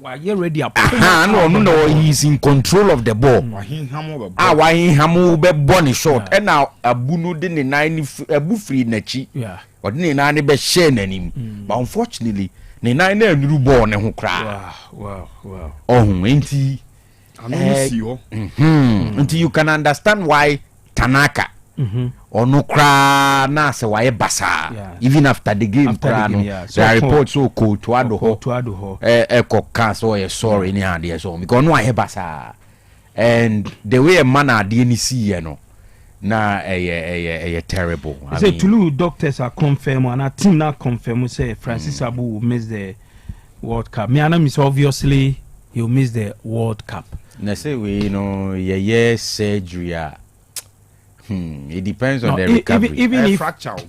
why you ready up no he is in control of the ball why he hamu be born short and now abu no de ne nan abu free na chi or ne nan be share nanim but unfortunately ne nan na nuru ball ne ho kra wow enti anu si ho until you can understand why Tanaka ono kra na se waye basa even after the game kra no the report so ko to ado ho koka so ye sorry ni ade so because no waye basa and the way a man ade ni see no na terrible. I say Tulu doctors are confirm and a team now confirm say Francis Abu will miss the World Cup. Me and him obviously he'll miss the World Cup. Na say we surgery. It depends on the recovery.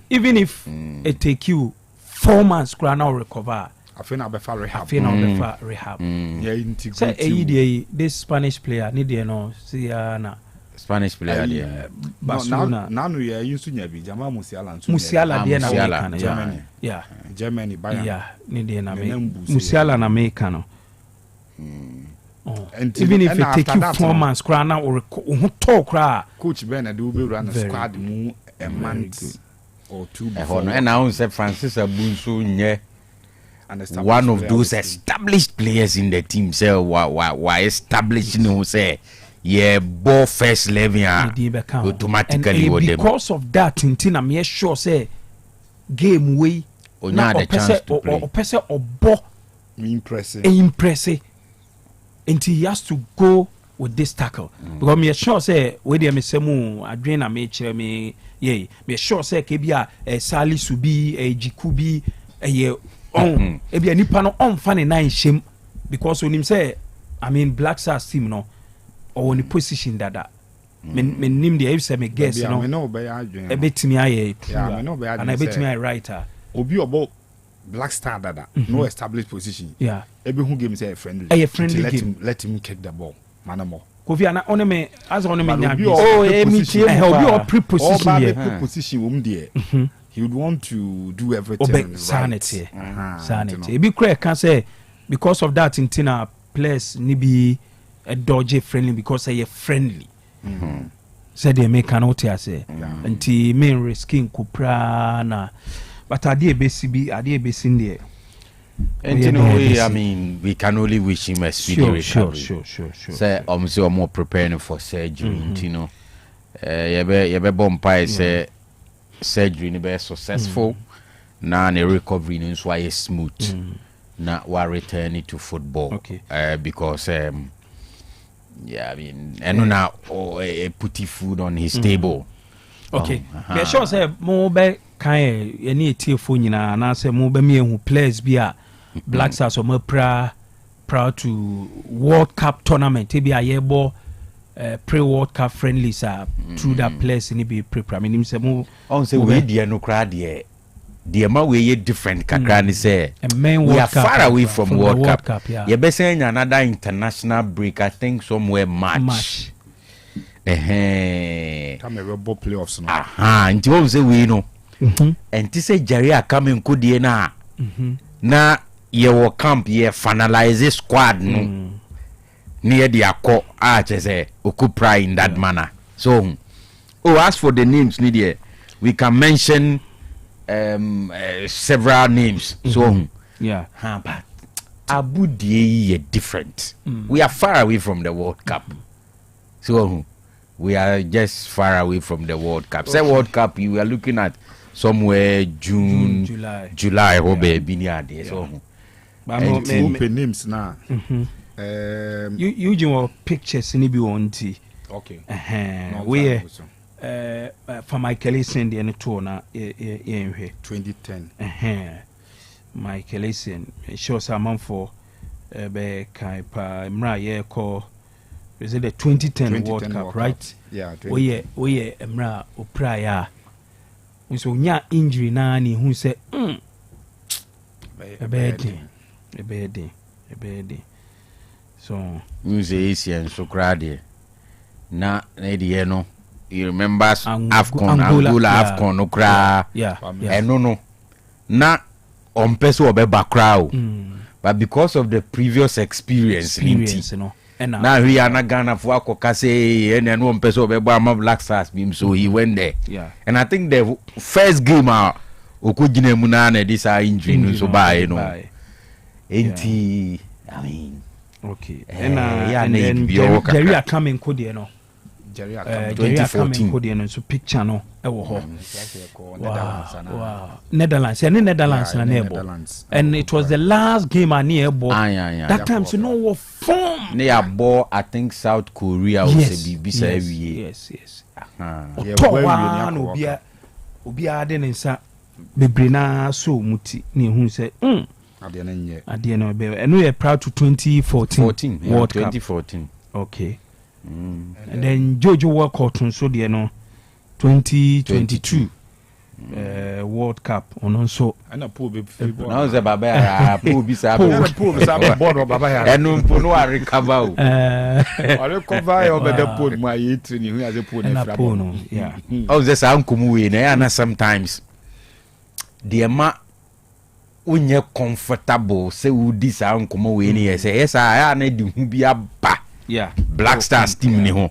Even if it take you 4 months to now recover. I feel now better rehab. Say this Spanish player need see na Spanish player Barcelona. Now we are used to Jamal Musiala there Germany Bayern. Yeah, need Musiala na Americano. Even if it take you 4 months, now or talk, Coach Bernard will be run a squad a month or two. And now say Francis Abunsu, one of those established players in the team. Say why established? Say ball first level automatically. And because of that, I'm here sure say game way. Now the chance to play. Or ball impressive. Until he has to go with this tackle. Because me sure say we dey me semu adwena me kire me me sure say ke bia Sali Subi Jikubi on e bia nipa no on fa ne nan shem because onim say Black Stars team no or the position dada me nim dey say me guess no e betimi aye and I betimi aye writer obi obo Black Star dada no established position. Yeah. Every who game say friendly. A friendly game. Let him kick the ball. Manamo. Kofi ana on me as on me obi pre-position. Position there. He would want to do everything right. Sanity. Sanity. E be clear can say because of that in Tina players ni be a dodgy friendly because they are friendly. Said they make an OT say. Until main risking kupra na. But I did BCB in there. And in a way, we can only wish him a speedy recovery. Sure. Say, so more preparing for surgery. You know, you bomb say surgery be successful. Now the recovery is why it's smooth. Now we're returning to football. Okay. Because and now putting food on his table. Okay. Be sure say more be kind any tearful nyina na say mo be me hu players bi a Black Stars o proud to World Cup tournament be a yebo pre-World Cup friendlies through that players ni be prepare me nim say mo on say we dey no crowd there the ma we different kakra ni say we are far away from World Cup. You be say another international break I think somewhere March. Come a rubber playoffs now. And you say we know. And to say Jerry are coming good na na your camp ye finalize squad no near the acco say occupy in that manner. So as for the names needed, we can mention several names. So but Abu Dhabi different. We are far away from the World Cup. So we are just far away from the World Cup. Say World Cup, we are looking at somewhere June, July. So, open names now. You pictures in the okay. We for Michael Essien the tour na 2010. Michael Essien shows a man for be kai pa mra ye call. Is it the 2010 World Cup, right? Yeah. We emra opraya. So nya injury na ni hu say a bad day. So you say Asian so crowded. Na no. You remember Angola no cry. Yeah. No. Na on peso obe bakrao. But because of the previous experience now he ana Ghana for akokase and no person be Black Stars beam so he went there. And I think the first game okugine mu na this injury so by okay and then Jerry are coming code Jerry Coming Codian and so picture no wow. Netherlands and Netherlands and it was the last game I near ball that time so no form near ball I think South Korea was a BBC every year. Yes Obi aden nsa bebrina so muti ni hu say ade no be eno ye proud to 2014 World Cup 2014 okay and then Jojo World Cup so de no 2022 World Cup on so ana po be now say baba ya po bi sa board baba ya enu po no recover o recover your better po mu ayi training hu as po na fra no yeah oh this ankomu we na sometimes the ma unye comfortable say udi sa ankomu we ni say yes I na di hu bi aba Black Stars team ni ho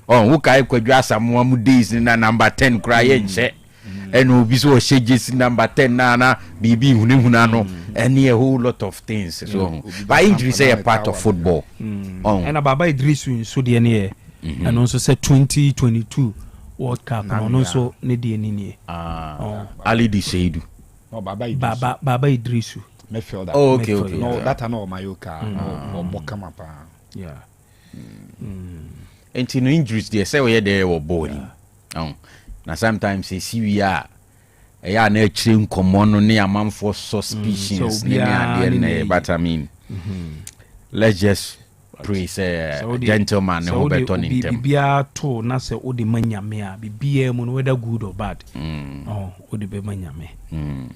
oh wo kai kwadwa samoa mu days na number 10 cry yenche and obi so shejes number 10 na bibi hunehuna no any a whole lot of things so but injury say a part of football and Baba Idrisu so de ne and also say 2022 World Cup and also ne de ni Ali di Seidu Baba Idrisu me feel that okay no that I know Mayoka or come up and no injuries there say we there were body na sometimes you see we are na chire nkomo no ne amanfo suspicions but I mean let's just pray say gentleman ne ho beto ni ntem bibia to na say odi manyame a bibia mu no whether good or bad odi be manyame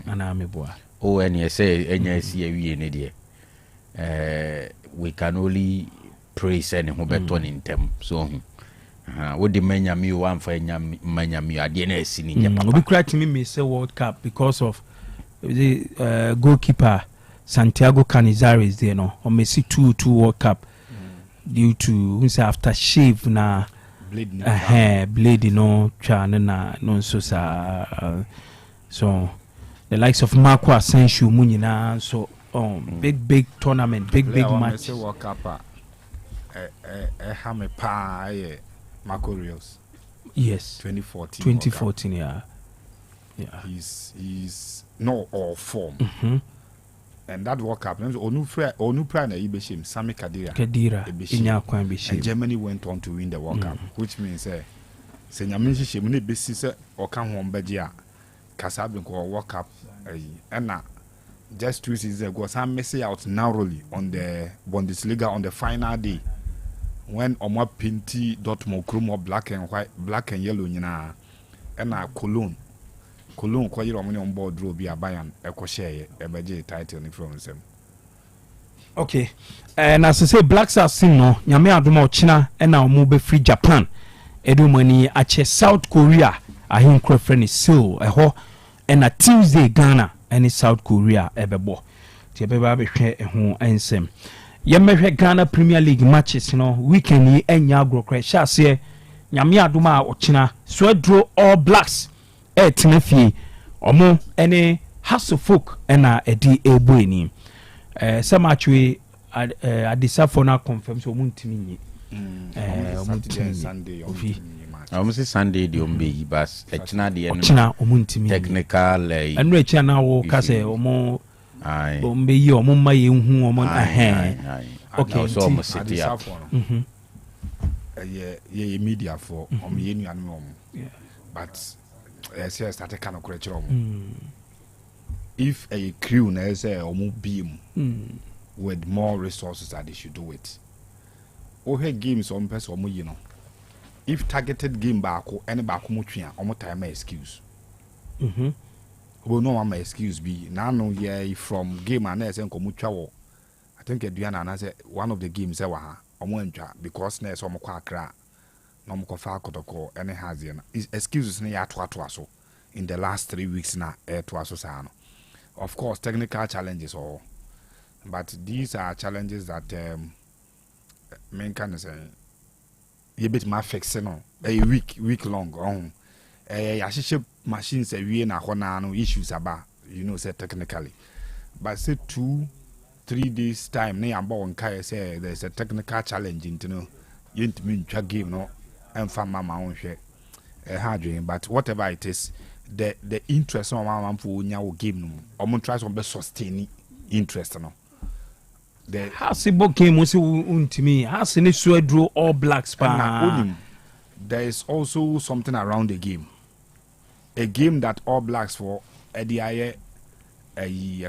ana ameboa and say enya si awie ne de we can only pray say ne ho beto ni ntem so what the manyami one for manyami ade na esi ni papa obi cry to me say World Cup because of the goalkeeper Santiago Canizares there no o Messi 2 World Cup due to who say after shave na blade no twa na no so so the likes of Marco Asensio mu nyina so big tournament big match World Cup hame pa Marco Rios. Yes. 2014 yeah. He's no all form. And that World Cup onu pra na ibeshim Sami Khedira inya kwan beshim. And Germany went on to win the World Cup, which means say nyame hihye mu ne besi say oka ho mbaje a Kasabi ko World Cup and just 2 seasons ago some missing out narrowly on the Bundesliga on the final day. When Omwa Pinti Dortmund Krumo black and yellow nyina na Cologne kwa yiro money on board draw bia Bayern e ko share e beje title ni from them. Okay. And as I say Black Stars no nyame adoma ochina na omo be free Japan edumani ache South Korea ahin friend is Seoul eho na Tuesday Ghana and South Korea ebebo ti ebeba be hwe eho ensem yemehwe Ghana Premier League matches no weekend yi enya agrokre shase nyame adoma a ochina so draw All Blacks tenafie omo ene Hasselfolk na edi eboeni some actually adisafo na confirm so muntimi nyi Sunday almost Sunday the ombe bas echina de echina omuntimi technical enu echina na wo kase omo ombe yi omo ma ye hu omo okay so omo city up ye media for omo ye nuanu omo but yes started kind of creature if a crew na say omo beam with more resources that they should do it. Ohe games on person omo you know. If targeted game back any back mo twia omo time excuse. We no one excuse be now no yeah from game and say nkomo twa wo. I think Eduana na say one of the games say wa omo ntwa because na say omo kwa akra na omo kofa akotoko any has na excuses na ya to so in the last 3 weeks na to so sa no. Of course technical challenges or but these are challenges that men can say you bit my fixing no a week long on a machines a we na no issues about you know say technically but say 2-3 days time na yamba on kai say there's a technical challenge into no you mean game no and from mama own share hard dream, but whatever it is, the interest on my for now game no. I'm try to be sustaining interest no. The Hasibo game was to me. Has any draw all blacks there is also something around the game. A game that all blacks for I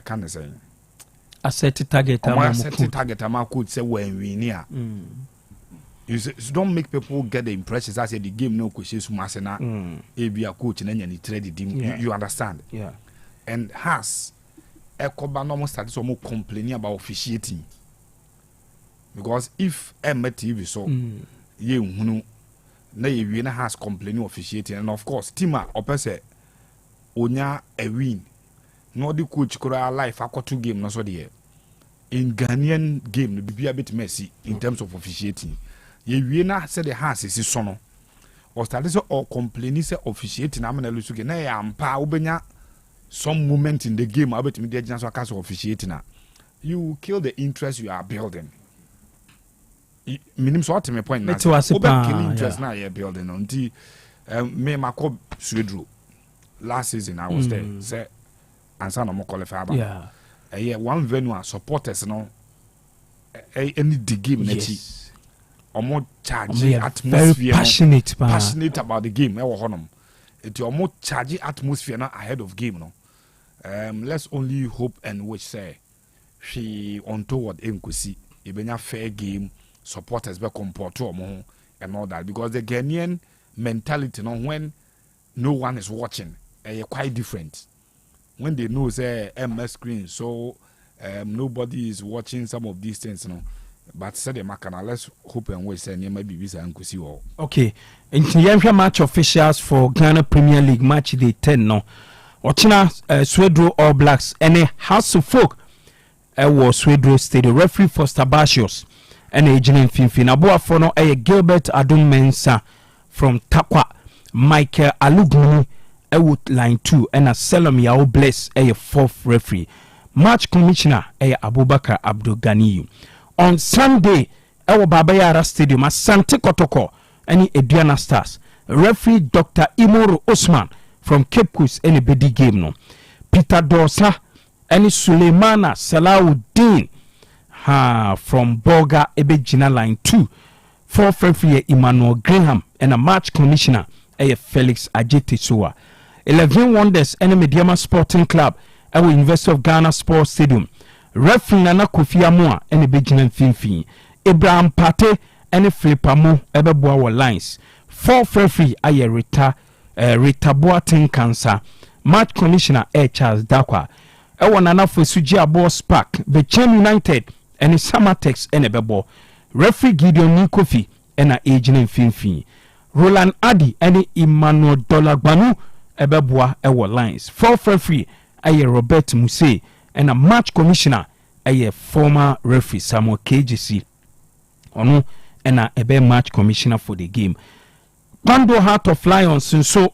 can't say. A set target. A set target. I could say when we near. You don't make people get the impression that say the game no coaches masena. Be a coach and then you trade the team. You understand? Yeah. And has Ekoba normal started some more complaining about officiating. Because if TV so ye na ye has complaining officiating, and of course Tima opese onya a win. No the coach kura life akoto game no so there. In Ghanaian game be a bit messy in terms of officiating. Ye na said the has is sono. Or started so or complaining say officiating amena lusuke na ya ampa obenya some moment in the game about me the chance of officiating. You kill the interest you are building. Minimum sort me point now. Kill interest now you're building on the me mako swedro. Last season I was there. Say answer no more qualify. Yeah. One venue supporters no any the game nechi. Omo charge atmosphere. Very passionate about the game. It omo charge atmosphere now ahead of game no. Let's only hope and wish say she untoward enkusi ibenya fair game. Supporters be comport to and all that because the Ghanaian mentality when no one is watching quite different when they know say MS screen so nobody is watching some of these things but say the makana let's hope and wait say maybe visa and see all okay in the match officials for Ghana Premier League match day 10 no Ochina Swedro All Blacks and House of Folk was Swedro Stadium referee for Stabasios and agent Finfin Aboafo no Gilbert Adum Mensa from Takwa Michael Aluguni would line 2 and a Selam Yao Bless fourth referee match commissioner Abubakar Abdul Ganiyu on Sunday Babayara Stadium Asante Kotoko any Ediana Stars referee Dr. Imoru Osman from Cape Coast any bedi game no Peter Dorsa any Suleimana Salawuddin from Boga Ebejina line 2 fourth referee Emmanuel Graham and a match commissioner Felix Ajetisua 11 Wonders and Mediama Sporting Club University of Ghana Sports Stadium referee Nana Kofi Amoa and Ebejina Finfin Abraham Pate and Flipamo Ebeboa lines fourth referee Rita Boatin Cancer match commissioner Charles Dakwa Nana Fosuji Abo Spark Bechem United and Samatex and Ebebo referee Gideon Nikofi and a agent Finfin Roland Adi and Emmanuel Dolagbanu Ebeboa lines fourth referee Robert Muse and a match commissioner former referee Samuel KGC ono and a match commissioner for the game Pando Heart of Lions so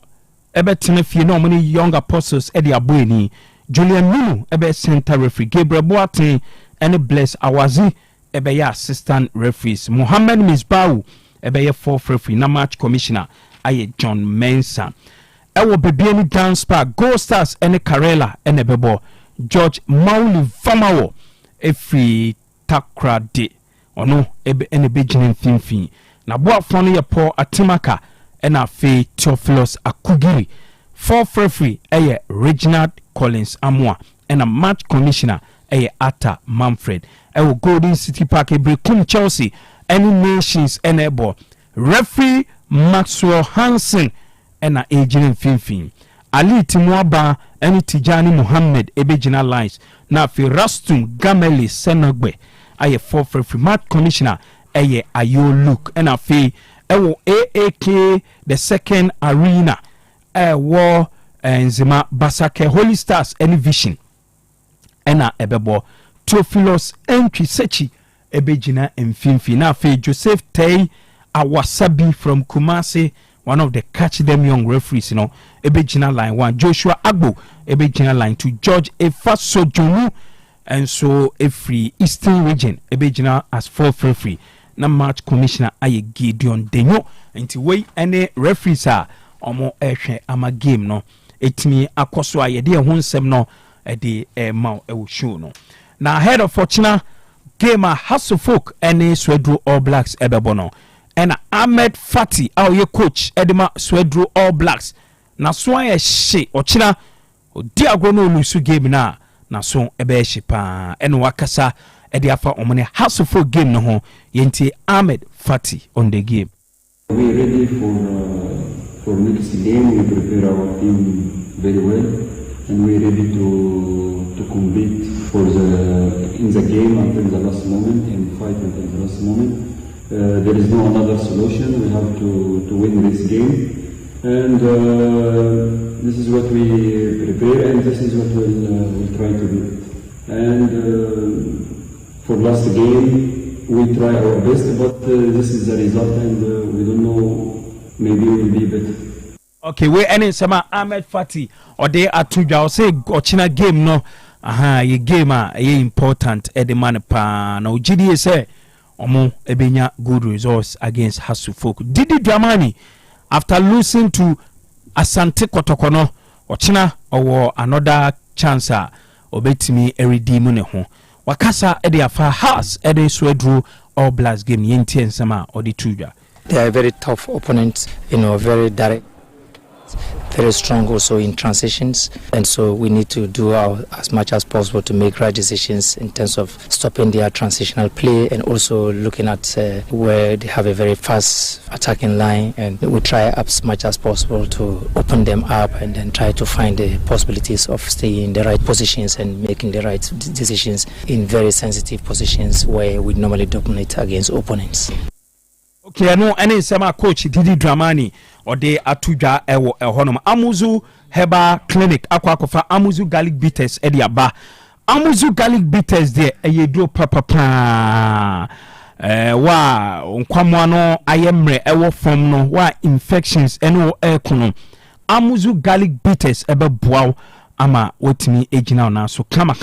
Ebetine no many young apostles Eddie Abueni Julian Munu ebe center referee Gabriel Boateng and Bless Awazi ebe assistant referees Mohammed Misbau ebe fourth referee na match commissioner John Mensa ewo bebieni dance park Gold Stars and Karela and ebebo George Mauli Vamawo efi Takrade ono ebe ene bejinin finfin na boafo no ye Paul Atimaka and afi Theophilus Akugiri fourth referee Reginald Collins Amwa and a match commissioner Atta Manfred Golden City Park Brekum Chelsea any nations and ebo referee Maxwell Hansen and a agent Finfin Ali Timwaba and Tijani Mohammed Ebejina lines na fi Rastum Gameli Senogbe fourth referee match commissioner Ayo Luke and a fi AAK the second arena war Nzima Basake Holy Stars any vision ena ebebo Theophilus entry sechi ebejina mfimfi na fe Joseph Tay Awasabi from Kumasi one of the catch them young referees ebejina line 1 Joshua Agbo ebejina line 2 George Efasojonu and so every Eastern region ebejina as fourth referee na match commissioner aye Gideon Denyo nti wei ene referees a omo ehwe ama game no etimi akoso aye de ho nsem no de ma e wo show no na ahead of fortuna game a Hasselfolk ene Swedru All Blacks ebebo no ena Ahmed Fati a ye coach edema Swedru All Blacks na so aye hye ochina odi agro no lusu game na so ebe hye pa ene wakasa edi afa omone Hasselfolk game no ho yenti Ahmed Fati on the game. We ready for next game. We prepare our team very well, and we ready to compete in the game until the last moment and fight until the last moment. There is no another solution. We have to win this game, and this is what we prepare, and this is what we'll try to do. And for last game, we try our best, but this is the result, and we don't know. Maybe it will be better. Okay, we any sama Ahmed Fati or they atuja or say ochina game no. Ye game ye important e de man pa na ugidi say omo ebenya good results against Hasselfolk. Didi Dramani after losing to Asante Kotoko no ochina or another chance obetimi redeem ne ho. Wakasa ede afa house ede Swedru All Blacks game yenti ensama or the tuja. They are very tough opponents, very direct, very strong also in transitions, and so we need to do as much as possible to make right decisions in terms of stopping their transitional play and also looking at where they have a very fast attacking line, and we try as much as possible to open them up and then try to find the possibilities of staying in the right positions and making the right decisions in very sensitive positions where we normally dominate against opponents. Okay, no, any sema coach Didi Dramani or de atuja ewo ehonoma Amuzu Heba Clinic akwakofa Amuzu garlic bitters ediaba Amuzu garlic bitters de eyedo papa wa nkwamwa no ayemre ewo form no wa infections eno ekono Amuzu garlic bitters ebe boaw ama wotimi ejina na so kama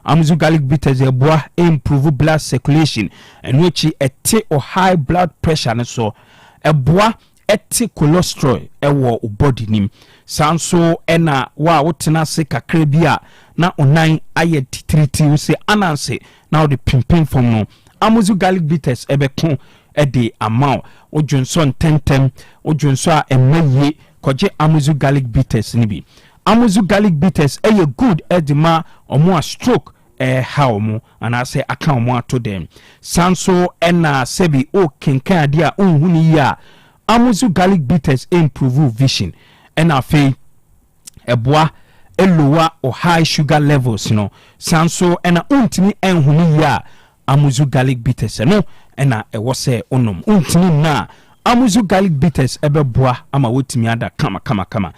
Amuzu garlic bitters eboa improve blood circulation enwechi ete or high blood pressure ne so eboa ete cholesterol ewo body nim sanso ena wa wotena se kakra bia na onan aye titriti wo se ananse na the pimpin from no Amuzu garlic bitters ebekon ede amount ojunso tentem ojunso a emaye koje Amuzu garlic bitters ni bi Amuzu garlic bitters eye good edima omo a stroke ha omo ana say aka omo ato dem sanso ena sebi o kenkan dia unhuni ya Amuzu garlic bitters improve vision ena fe eboa elowa or high sugar levels sanso ena untimi enhuni ya Amuzu garlic bitters no ena ewo se onom untimi na Amuzu garlic bitters ebeboa ama wotimi ada kama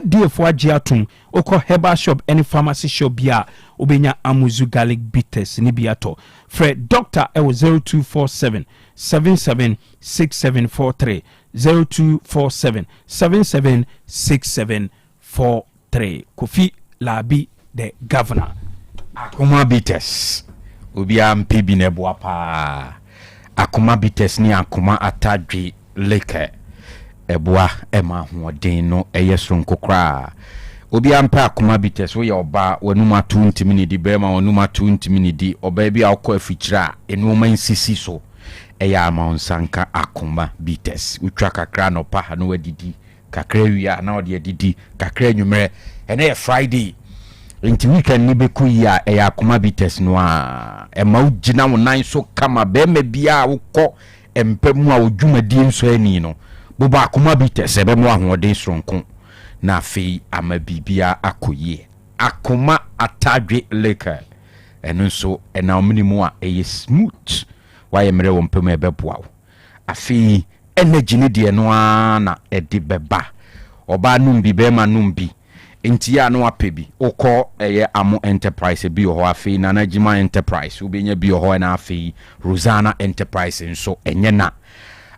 FDA for agiatum oko herbal shop any pharmacy shop bia obenya Amuzu garlic bitters ni biato Fred Doctor ewo 0247 776743 0247 776743 Kofi Labi the governor Akuma bitters obi ampe bi ne boa pa Akuma bitters ni akuma atadwe leke eboa ema hoden no eyesron kokra obi ampa akuma bitters wo ye oba wanuma 20 minutes bema wanuma 20 minutes oba bi akọ afikyira enuma nsisi so eya amaunsanka akuma bitters utwa kakra no pa no wadidi kakra wia na ode didi kakra nwumere ene Friday nti weekend ni beku ya eya akuma bitters no a ema ugina wonan so kama bema bia wokọ empemu a odwumadi nso ani no boba akuma bitters ebemu ahoden sronko na afei ama bibia akoye akuma atadwe leka eno so ena omnimu a eye smooth waye mere wo mpemu ebeboa afei energy ne de no na edi beba oba numbi bema numbi enti ya no apebi okọ eye amo enterprise bi ho afei na najima enterprise ubenya bi ho na afei Rosanna enterprise nso enye na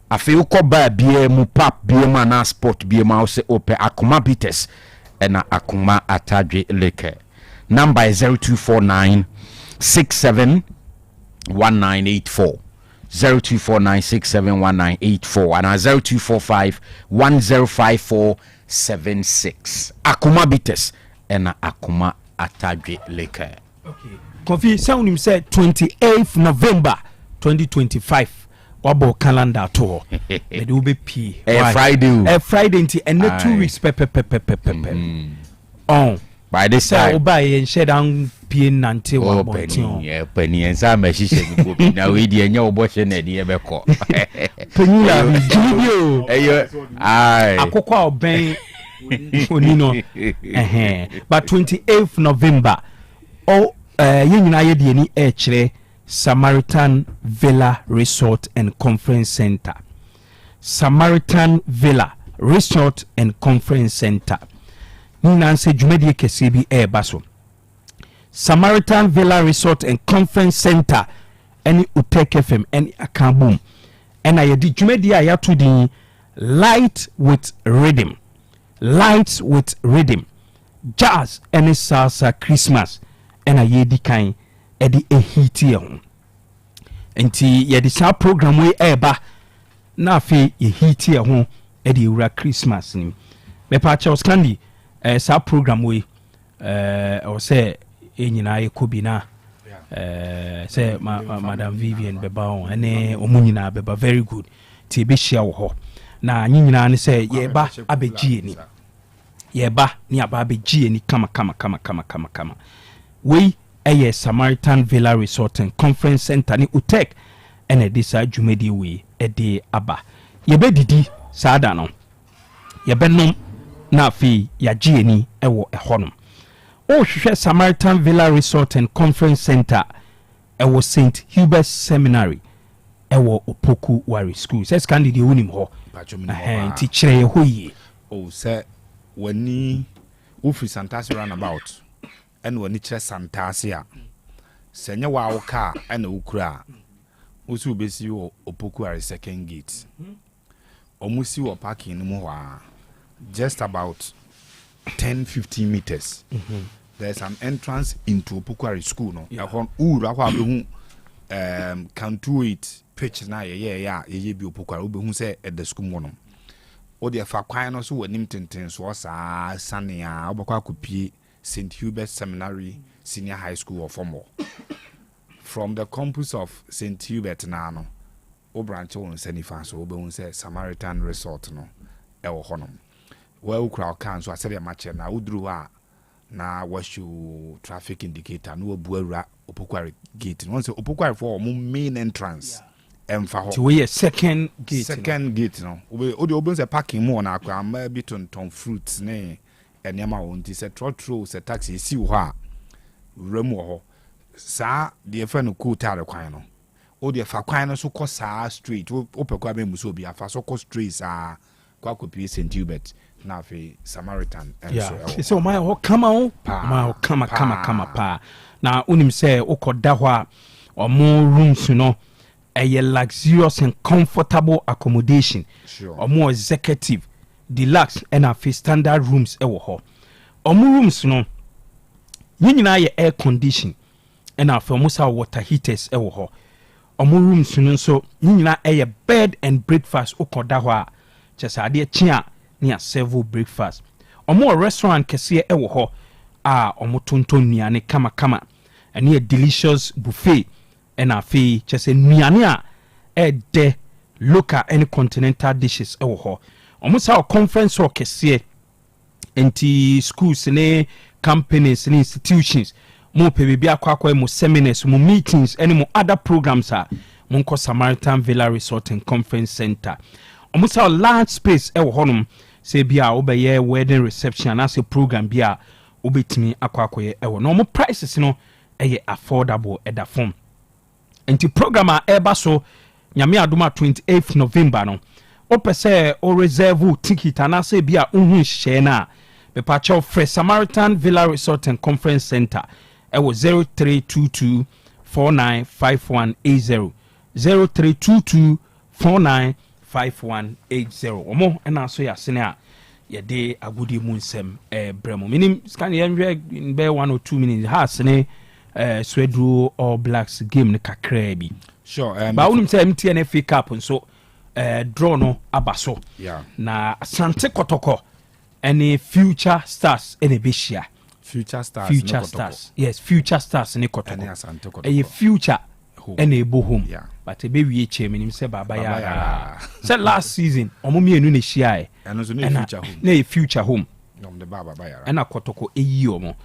afei ukoba bie mu pap bie ma na sport bie ma ose ope akuma bitters ena akuma atadwe leke number 0249 671984 0249671984 and 0245105476. Akuma Bites and Akuma Atadwe Lake. Okay. Kofi sound him said 28th November 2025. Wabo calendar tour. It will be P. Friday. Friday and 2 weeks. On. By this time, buy and shed down P until penny and some machine. Now we did no watching any ever call. Penny, I cocoa bang. But 28th November. Oh, you actually Samaritan Villa Resort and Conference Center. Samaritan Villa Resort and Conference Center. Nancy Jumedi Kesebi Baso. Samaritan Villa Resort and Conference Center. Any Otec FM, any Akambum. And I did Jumedi Ayatu the light with rhythm. Lights with rhythm. Jazz and salsa Christmas. And I yedi kind. Edi ehiti on enti yedi sa program we eba na afi ehiti ho edi ura Christmas ni me pa cha oskandi sa program we o se enyina ekobi na se madam Vivian beba on ene omunyina beba very good ti be share wo ho na nyinyina ne se yeba abegie ni yeba ni aba abegie ni kama we a Samaritan Villa Resort and Conference Center ni Otec and a disa jumedi we a day aba yebe didi sada no yebe nom na fi ya gieni ewo ehonum o hwehwe Samaritan Villa Resort and Conference Center ewo St Hubert Seminary ewo Opoku Wari School says candidate unim ho nti kire ho yi o se wani ufi santasi roundabout and when it's Santasia, Senya Wauka and Ukra, Usu Besi Opoku second gate. Omusi or parking Moa, just about 10-15 meters. There's an entrance into Opoku school. No, can do it. Pitch na ye be Opoku who say at the school mono. Or the Faquino so when Nimton was Sunny, Obaka could be St. Hubert Seminary Senior High School or more. From the campus of St. Hubert Nano, Obrancho and Senifas, Oben said Samaritan Resort no, El Honum. Well, crowd can so I said a match and I would draw na was you traffic indicator, no Buera Opoku gate. Once Opoku for main entrance. To we a second gate. Second gate, no. We opens a parking more now, maybe ton fruits, nay. And Yama won't is a trotro, a taxi, see wha Remo. Sa, the friend who cool Taraquino. Oh, the Faquino so called Sa Street, Opaquabe Musobi, a Fasoco streets are Quacopi St. Hubert, Nafi, Samaritan, and so my oh, come on, pa. Now, unim say, Oko Dawa or more rooms, you know, a luxurious and comfortable accommodation, or more executive. Deluxe and a standard rooms ewo ho omu rooms no nyina ye air condition and a musa water heaters ewo ho omu rooms no so nyina ye bed and breakfast okoda ho a chesa ade chia ne several breakfast omu restaurant kese ewo ho a omu tonton nuane kama and a delicious buffet and a fee chesa nuane a de local and continental dishes ewo ho almost our conference or kese enti schools ne companies ne institutions mo pe bibia kwakwa mo seminars mo meetings any mo other programs are mo Samaritan Villa Resort and Conference Center almost our large space e wo honum say bia obeye wedding reception as a program bia obetimi akwakwa e wo no mo prices no e affordable at the form enti program a eba so nyame adoma 28th November no opese o reserve ticket anase bia unhu hye na be pacho fresh Samaritan Villa Resort and Conference Center e wo 0322 495180 0322495180 omo na so ya sene a ye de agudi mu nsem bremo minim scan ye nwe be 1 or 2 minutes ha sene Swedru All Blacks game ne kakra bi. Sure. Ba wonim say MTN FA Cup nso draw no abaso. Yeah. Na Asante Kotoko any Future Stars ene beshia. Future Stars. Yes, Future Stars ne Kotoko. A future ene ebo home. Yeah. But a baby chairman say baba ya. Said last season omumienu ne hia e. And also future home. Ne future home. The baba ya. And a Kotoko eyi omo.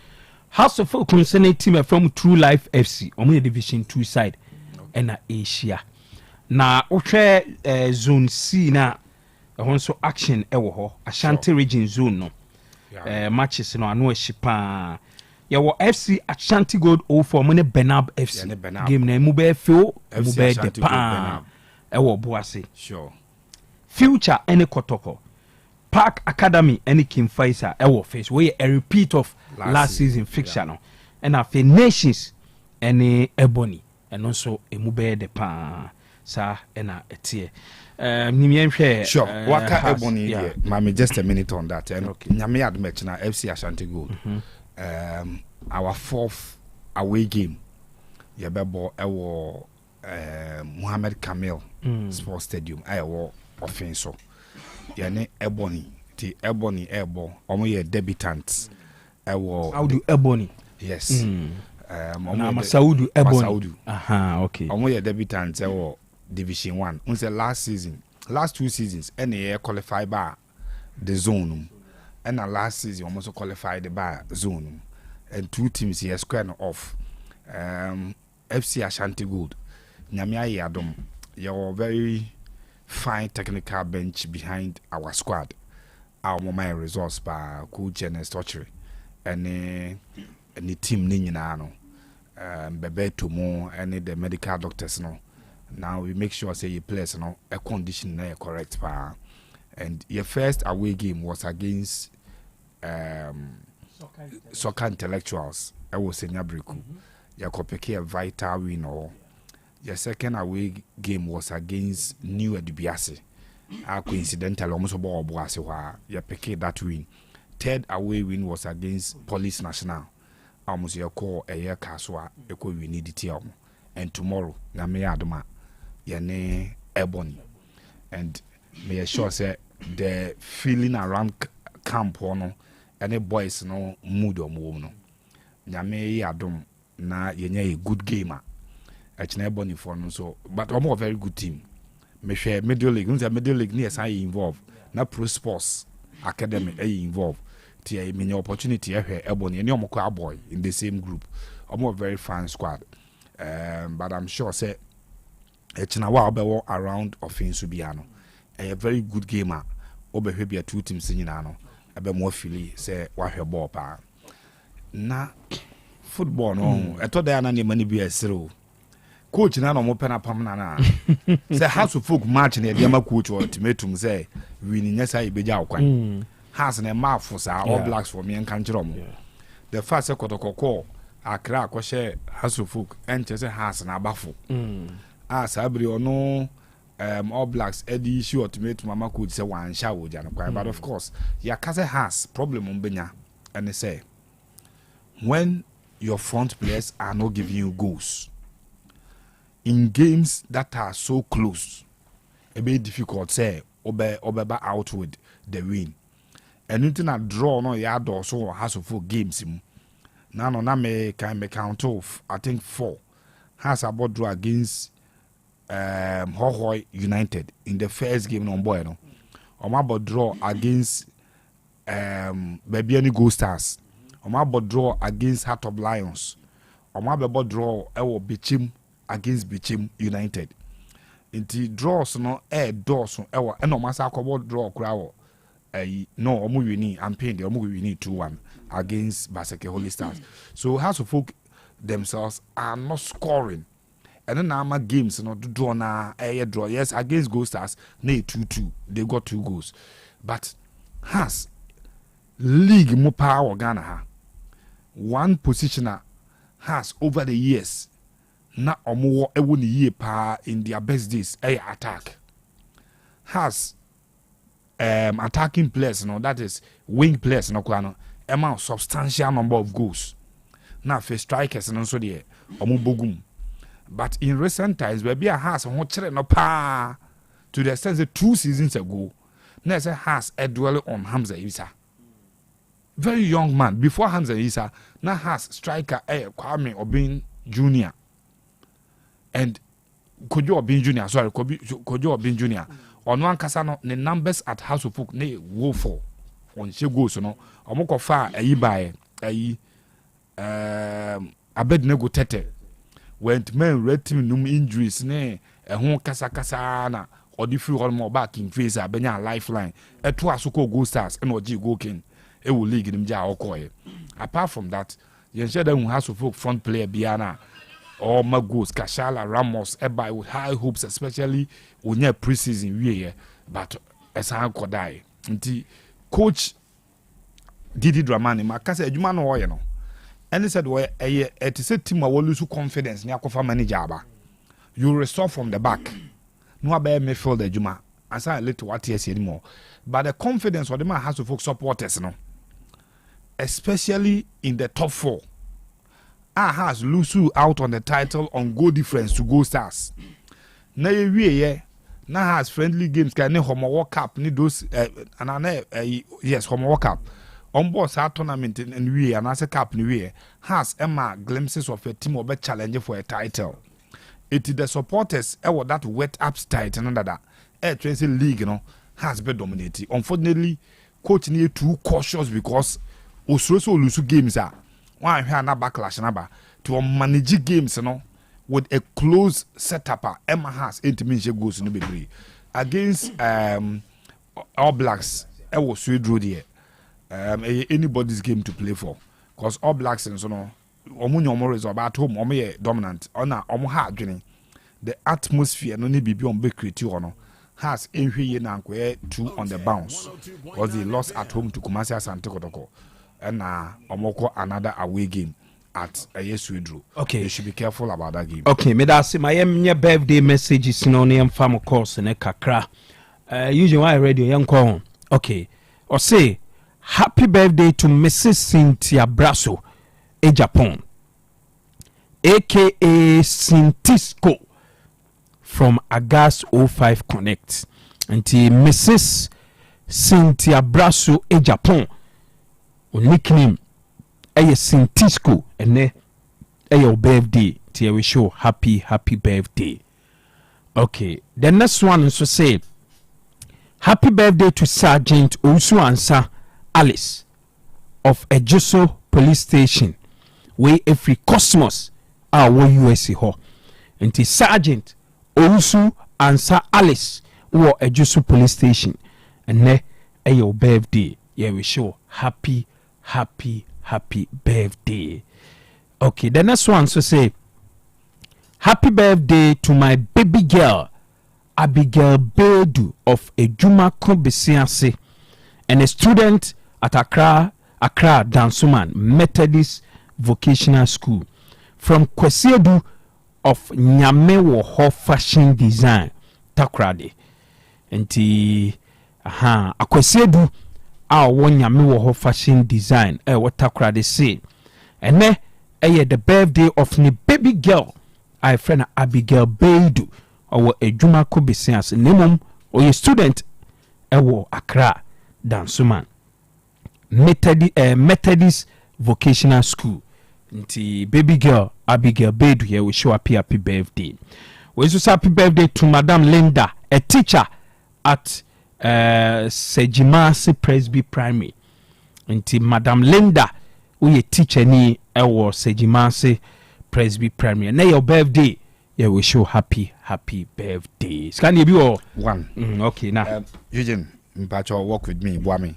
House of Folk concerning team from True Life FC omo division 2 side. And a Asia. Na ohwe zone C na so action ewo ho Ashanti region zone no. Matches no ano ehyipa. Yawo FC Ashanti Gold 04 mo ne Benab FC. Game na mu be feel mu be de pa. Ewo boase. Sure. Future any Kotoko. Park Academy any Kim Faisa ewo face. We a repeat of last season fixture no. And afi Nations any Ebony. And also a mube de pan sa ena etie sure waka Ebony mami just a minute on that and nyame admit na FC Ashanti Gold our fourth away game yebebo ewo Mohammed Kamil Sports Stadium ewo offenso yene Ebony ti Ebony ebo omo ye debutants ewo how do Ebony yes Masaudu Ebony. Aha, okay. Omo ye debutant Division 1. Unse last 2 seasons, any qualify by the zone. And last season almost qualified by zone. And 2 teams here square off. FC Ashanti Gold. Nyamia Yadom. Your very fine technical bench behind our squad. Our moment resource by coach and structure. And the team ni nyina no bebe to more any the medical doctors no now we make sure say you players no a condition na correct pa and your first away game was against soccer intellectuals I was in Yabriku your kopeke a vital win or your second away game was against New Edubiase coincidental almost about Obuase wa your peke that win. Third away win was against Police National. Almost your call a year caswa, a co we need it. And tomorrow, Nameadma, Yane Ebony. And may assure say the feeling around camp no, and the boys no mood or mono. Name Adom na yenye a good gamer. At Ebony for no so, but I'm a very good team. Me share middle league, middle league near I involved. Na pro sports academy involved. Tia many opportunity Ebony and your boy in the same group. I'm a very fine squad. But I'm sure say it's na wa be around offense Subiano. A very good gamer. Obe be 2 teams in no. A be more fili say wa hwe ball pa. Na football no. I thought there na money be a zero. Coach na no mo pena pam na. Say House of Folk match na dey ma coach ultimatum say we ni nyesa ibeja okwan. Has na mouth for All Blacks for me and kanjrom. The first Kotoko Accra ko share House of Folk and say has na abafo. Sabri ono All Blacks Eddie issue ultimatum mama coach say wan sha wo jana kwa but of course ya kase has problem mbenya and they say when your front players are not giving you goals in games that are so close, it be difficult say obeba out with the win. And nothing a draw no ya do so has of 4 games him. Now no na me can me count off. I think 4 has about draw against Hohoi United in the first game no boy no. About draw against Babiani Gold Stars. About draw against Heart of Lions. About draw ewo Bichim against Bichim United. Inti draws no doors no ewo eno masa akobo draw kura no omu wini I'm paying the omu wini 2-1 against Baseke Holy Stars. So House of Folk themselves are not scoring. And then our games no draw na draw. Yes, against Gold Stars, nay 2-2. They got 2 goals. But has league mo power Ghana ha. One positioner has over the years na omo ewo ni ye pa in their best days attack. Has attacking players, that is wing players, amount substantial number of goals. na fe strikers no so de omo bogum. But in recent times baby a has ho kire no pa to the extent that 2 seasons ago na say has a dwell on Hamza Isa. Very young man before Hamza Isa na has striker Kwame Obin Jr. and Kojo Obin Jr. sorry Kojo Obin Jr. On one kasano the numbers at House of Folk ne wo for on she goes no omoko fa ayi bae ayi Abednego Tete went men red team num injuries ne ehun kasa na odi free all more back in face abenya lifeline eto asoko go stars and oji go king e will league nim ja okoye. Apart from that yen share that House of Folk front player biana or Magos Kashala Ramos eba with high hopes especially when you preseason we but esan kodai nti coach Didi Dramani makase adwuma no wo ye no and said we it is a team a lose confidence ni akofa manager aba you restore from the back no abaya midfield adwuma asa little what yes anymore but the confidence of the man has to folk supporters no especially in the top 4 has Lusu out on the title on goal difference to Gold Stars. Na ye na has friendly games can Homo World Cup ni those yes Homo World Cup on board our tournament and we and as a cup ni we has Emma glimpses of a team of a challenge for a title. It is the supporters that wet appetite and that Tracy League has been dominating. Unfortunately, coach need too cautious because Osroso Lusu games are one here na backlash na to manage games with a close setup. Emma has 8 minutes goals no be against All Blacks. I was so draw there. Anybody's game to play for because All Blacks and so no omo result about home omo dominant ona omo ha adwene the atmosphere no need be on be create no has enhwe na anko 2 on the bounce because they lost at home to Kumasi Asante Kotoko and omoko another away game at Ayesudru. Okay, you should be careful about that game. Okay, me da say my birthday messages no na fam course ne kakra. Usually why radio yan call. Okay. Or say happy birthday to Mrs. Cynthia Brasso, a Japan. AKA Cintisco from Agas 05 Connect. And Mrs. Cynthia Brasso, a Japan. Nickname Cintisco and your birthday. Tia we show happy birthday. Okay, the next one is to say happy birthday to Sergeant Osu Ansa Alice of Ejoso Police Station. We every Cosmos our USA ho. And Sergeant Osu Ansa Alice or Ejoso Police Station. And ne your birthday. Yeah, we show happy birthday. Okay, the next one so say happy birthday to my baby girl Abigail Bedu of Ejumako Besiase and a student at Accra Dansuman Methodist Vocational School from Kwesiedu of Nyamewo Ho Fashion Design Takrade enti Akwesiedu one Nyamewo Ho Fashion Design what Takrade say and the birthday of ni baby girl I friend Abigail Bedu or a Juma Kobesias Nemum or a student ewo Accra Dansuman Methodist Vocational School. Nti baby girl Abigail Bedu here we show happy birthday. We also happy birthday to Madam Linda, a teacher at Sejimasi Presby Primary. Nti Madam Linda we a teacher ni ewo Sejimasi Presby Primary. Na your birthday yeah, we show happy birthday. Can you be all one? Okay, now Eugene, Mpacho, walk with me, Boami.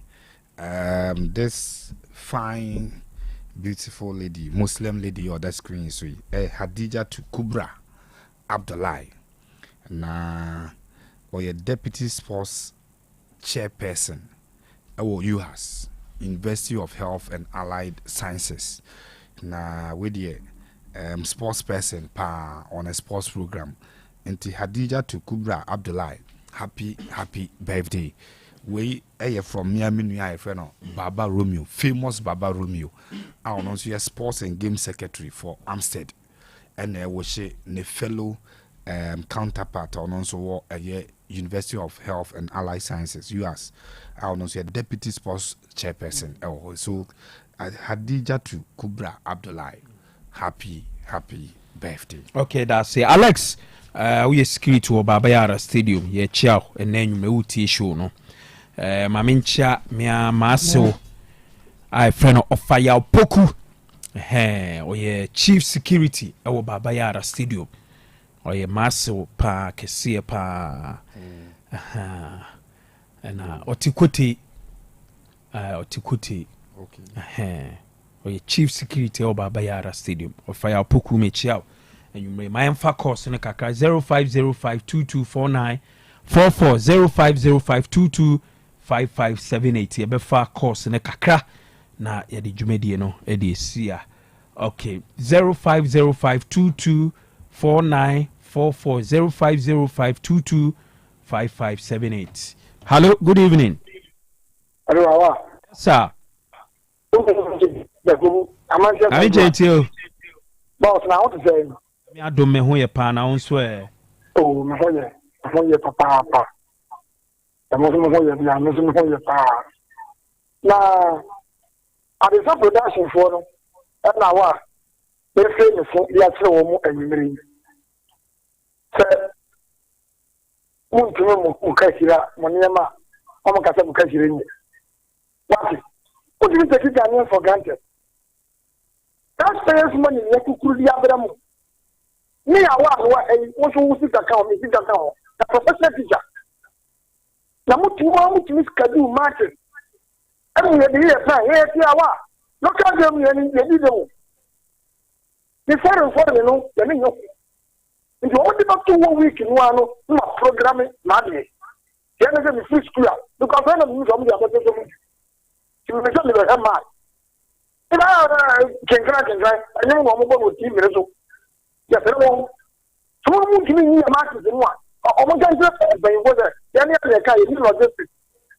This fine, beautiful lady, Muslim lady, or that screen is Hadija to Kubra Abdullah. Na or your deputy sports chairperson. You has University of Health and Allied Sciences. Na with the sports person on a sports program. Inti Hadija to Kubra Abdullah. Happy birthday. we from Miami I friend Baba Romeo, famous Baba Romeo. I don't know sports and game secretary for Amstead. And was she ne fellow counterpart on also University of Health and Allied Sciences, US. I don't know deputy sports chairperson. So Hadija to Kubra Abdullahi. Happy birthday. Okay, that's it. Alex, we security to Babayara Stadium. Ye chow and then you may show no. Mamincha mia maso I friend of fire poku or ye chief security our Babayara Stadium or ye maso pa kesia pa and otikuti okay or ye chief security or Babayara Stadium or fire poku me chow and you may my emfa course in a kaka 0505224944 050522 5578 yebefa course ne kakra na yedi dwumedie no edi sia okay 0505224944 0505225578 hello good evening hello Awa sir I'm JTO boss na what say me adom me ho ye pa na wonso oh me ho ye papa Now, at the production for them, and now, they say the phone, they are so and you Mukashira, Moniama, Omakasa Mukashiri. What do you take it for granted? That's payers money, Yakukuria Abramo. Me, I was who sit account, the professor teacher. Na mutu miskadu market emu ye dey here ti awa local government ye di dem the foreign no ye ni yo nti o di back to 1 week no ano na programming na dey ye na say free school because when am use am dey about so much you me say me be mad ina kenkra anyi mo mo bo team re so ya se no so mo kimi ni market no omo ganze ben wo there yani ya kai ni logistics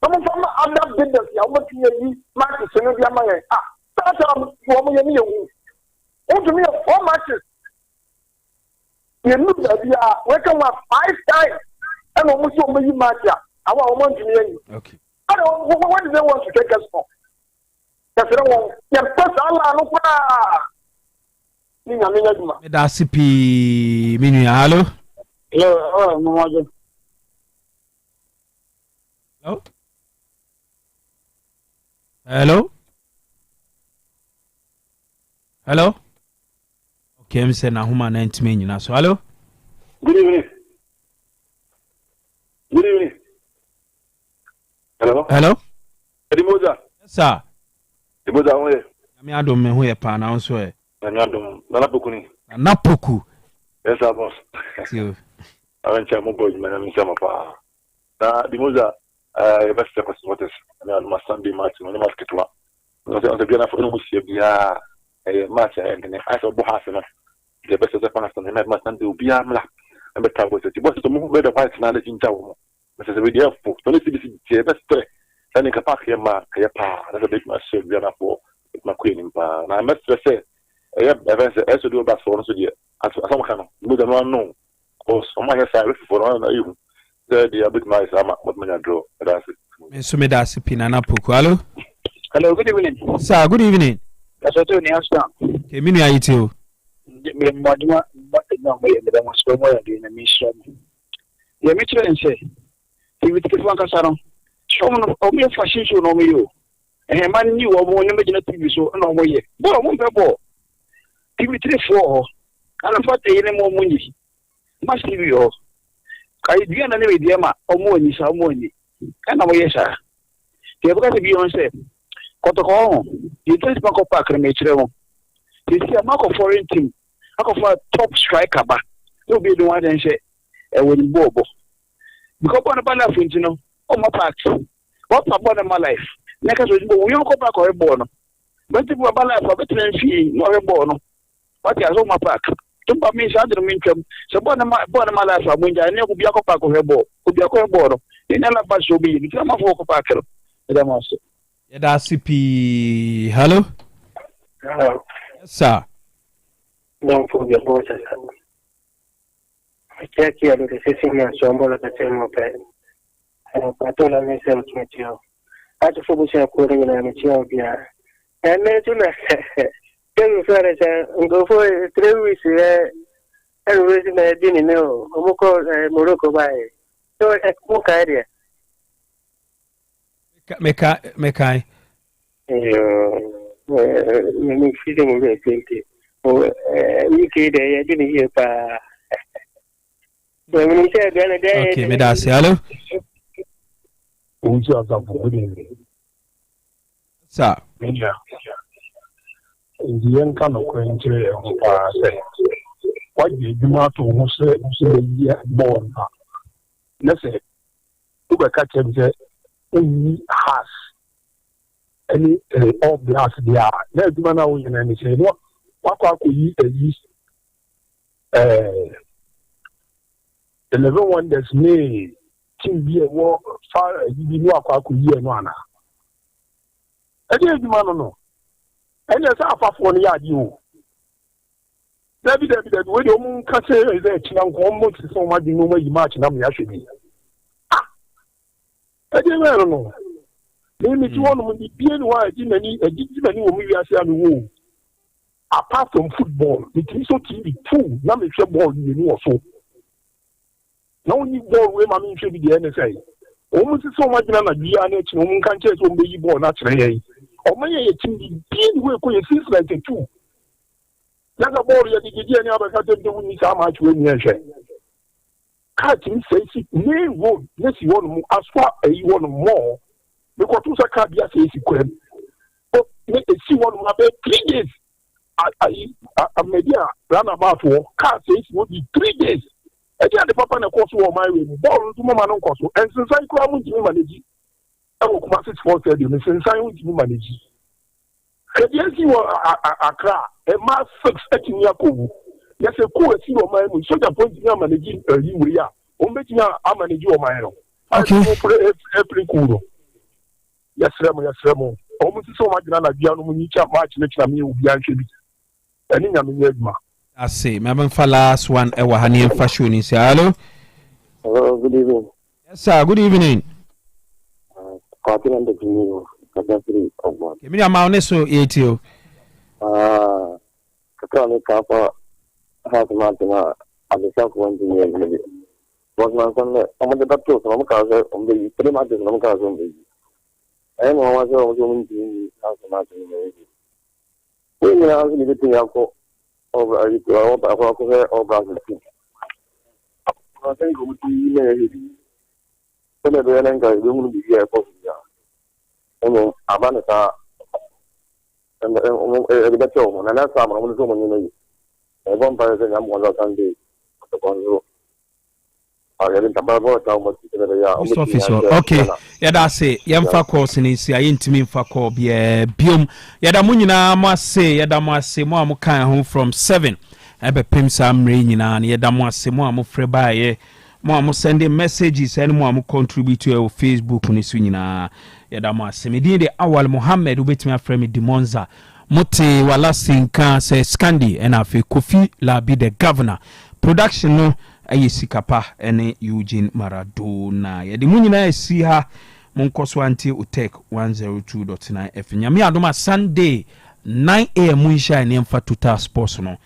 omo from other business ya omo tinye market no bia ma ye start am wo mo ye ni ewu o to me o market ye nu da bia we can wa 5 times and omo so omo yi market awa omo ntumi ye okay what do they want to take us for that's the one ya pass Allah no kwa ni nyame nyaduma me da sipi minu ya hello hello Mohammed. Hello. Okay, I'm saying Nahuma 90 minutes. So, hello. Good evening. Hello. Demonza. Yes, sir. Demonza onwe. Me adom me ho ye pa na onso e. Na adom. Na napoku ni. Na napoku. Yes, sir, boss. See. Awencha mo boy me na mi sama pa. Na Demonza best step what is na ma Sunday match no ma sketwa. No se on se bia na fo no musie bia match and I saw bo hasse na. The best step na Sunday ma Sunday bia mla. E be tawo se ti boss to mo be the white na le jinja wo. Se se be dia fo. To le si bi best step. Sani ka pak ma ka ya pa. Na se big match bia na fo. Ma queen pa. Na ma stress events eso do bas for so dia. Asama kana. Mo da no. Oh, so my side for na you. The a bit nice what man draw. That's it. So me da sipi na napoku. Hello. Hello, good evening. Sir, good evening. That's what you need. Okay, minu ya itio. Me modima but no me the most so more than the mission. You meet you and say, "If we take one kasaro, show me o me fashion show no me you." Eh man ni wo mo nyame gina TV so no mo ye. Bo mo pebo. TV 3-4. Ana fata yene mo munyi. Mas TV yo. Kai dia na ne dia ma omo ni sa omo ni. Kana mo ye sa. Ke buka se bi on se. Kotoko. You tell me ko park me chire mo. You see a mark of foreign team. Mark of a top striker ba. No be the one then say e woni bobo. Because on the life you know, on my park. What about my life? Neka so we yon ko park or ball no. But people about life for better fee no ball no. What ya so my park. Tumba mi sa adro mi twam. So bona my life amunja ne ko bia ko park or ball. Ko bia ko ball no. ina na ba so bi ni kama fo ko pa kero da ma so da CP hello hello sir don't forget boss check here the session ya sombo la tatemo pe patola mese mtio hata fo busha ko ringa na mtio bia ene tuna ken fere sa ngofo 3 weeks always na dini no omoko Morocco bai so mo kaeria mekai mi fide mo be tente o wiki de ya dini ye pa okay me da se hello unji azabu ni sa media ndiyen kana ko enje pa se waje duma to ho se ye born ha na se ube ka chemje only has any all glass dia na duma na wo yana ni se no wakwa ko yi eyi 11 wonders ni team bi e wo far yi ni akwa ko yi no ana e duma no ene sa afafo no ya di o David we do mun ka se e ze tina nko mo ti so ma di no ma yi match na me ya hwe bi no ni ti wonu mu di bie ni wa di mani wo mu wi ase anu wo apart from football it is so TV too na me hwe ball ni wo so na oni ball we ma me hwe bi de NSA o mu ti so ma gina na bia na chi o mun kan che so mbe yi ball na kire yen o ma ye team di bie ni we ko ye since 92 Yaga ball ya di ni abaka de wuni sa ma chwe ni ehwe ka team say si main road na si won mu aswa ayi won more because to sa ka bia say si kwem o ne si won mu about 3 days a media run about wo ka say si won 3 days e dia de papa na koso wo my way ball ntu mama no koso en sensan kura mu ntimi manage e wo kuma 64 stadium ne sensan wo ntimi manage Kediensi wa Accra e ma 6 etini akowu ya se ku esi o man mu soja point ni manage yiwe ya o mbeti na manage o man no okay every kuro ya sremo o mu so ma gina na bia no mu ni cha match ne kina me obi an hwebi eni nya me nyaduma ase me ban fa last one e wa hani fa show ni say hello good evening yes sir good evening Continent the Jimmy Kemi ama oneso etio kakani kapa has martina abisa ko engineer ni was man son amade batto so amka so ombe prima de so amka so ombe ay mo wa so ombe ni has martina ni ni na ni bitin yako over ari to over ko over ko I think we see ne so ne do na ngai do mu bi ya ko ya ono abana ta da cewa na na samu mun zo mun ne ban fara sai na mu ga kan dai to konzo again tababo ta mu da ya okay ya da se ya mfa course ni si ayi ntimi mfa call biom ya da munyina mo ase ya da mo ase mo amukan ho from 7 ebe pem samre nyina ya da mo ase mo amufre baaye mo amu send messages and mo amu contribute to Facebook ni so nyina ya da mo ase me de Awal Mohammed ubetimi afre me Demonza mote wala sinka se Scandi and afi Kofi Labi the governor production no ayi sikapa ene Eugene Maradona ya de munyina esi ha monkoso anti Otec 102.9Fm nyame adoma Sunday 9 am munsha ne mfa total sports no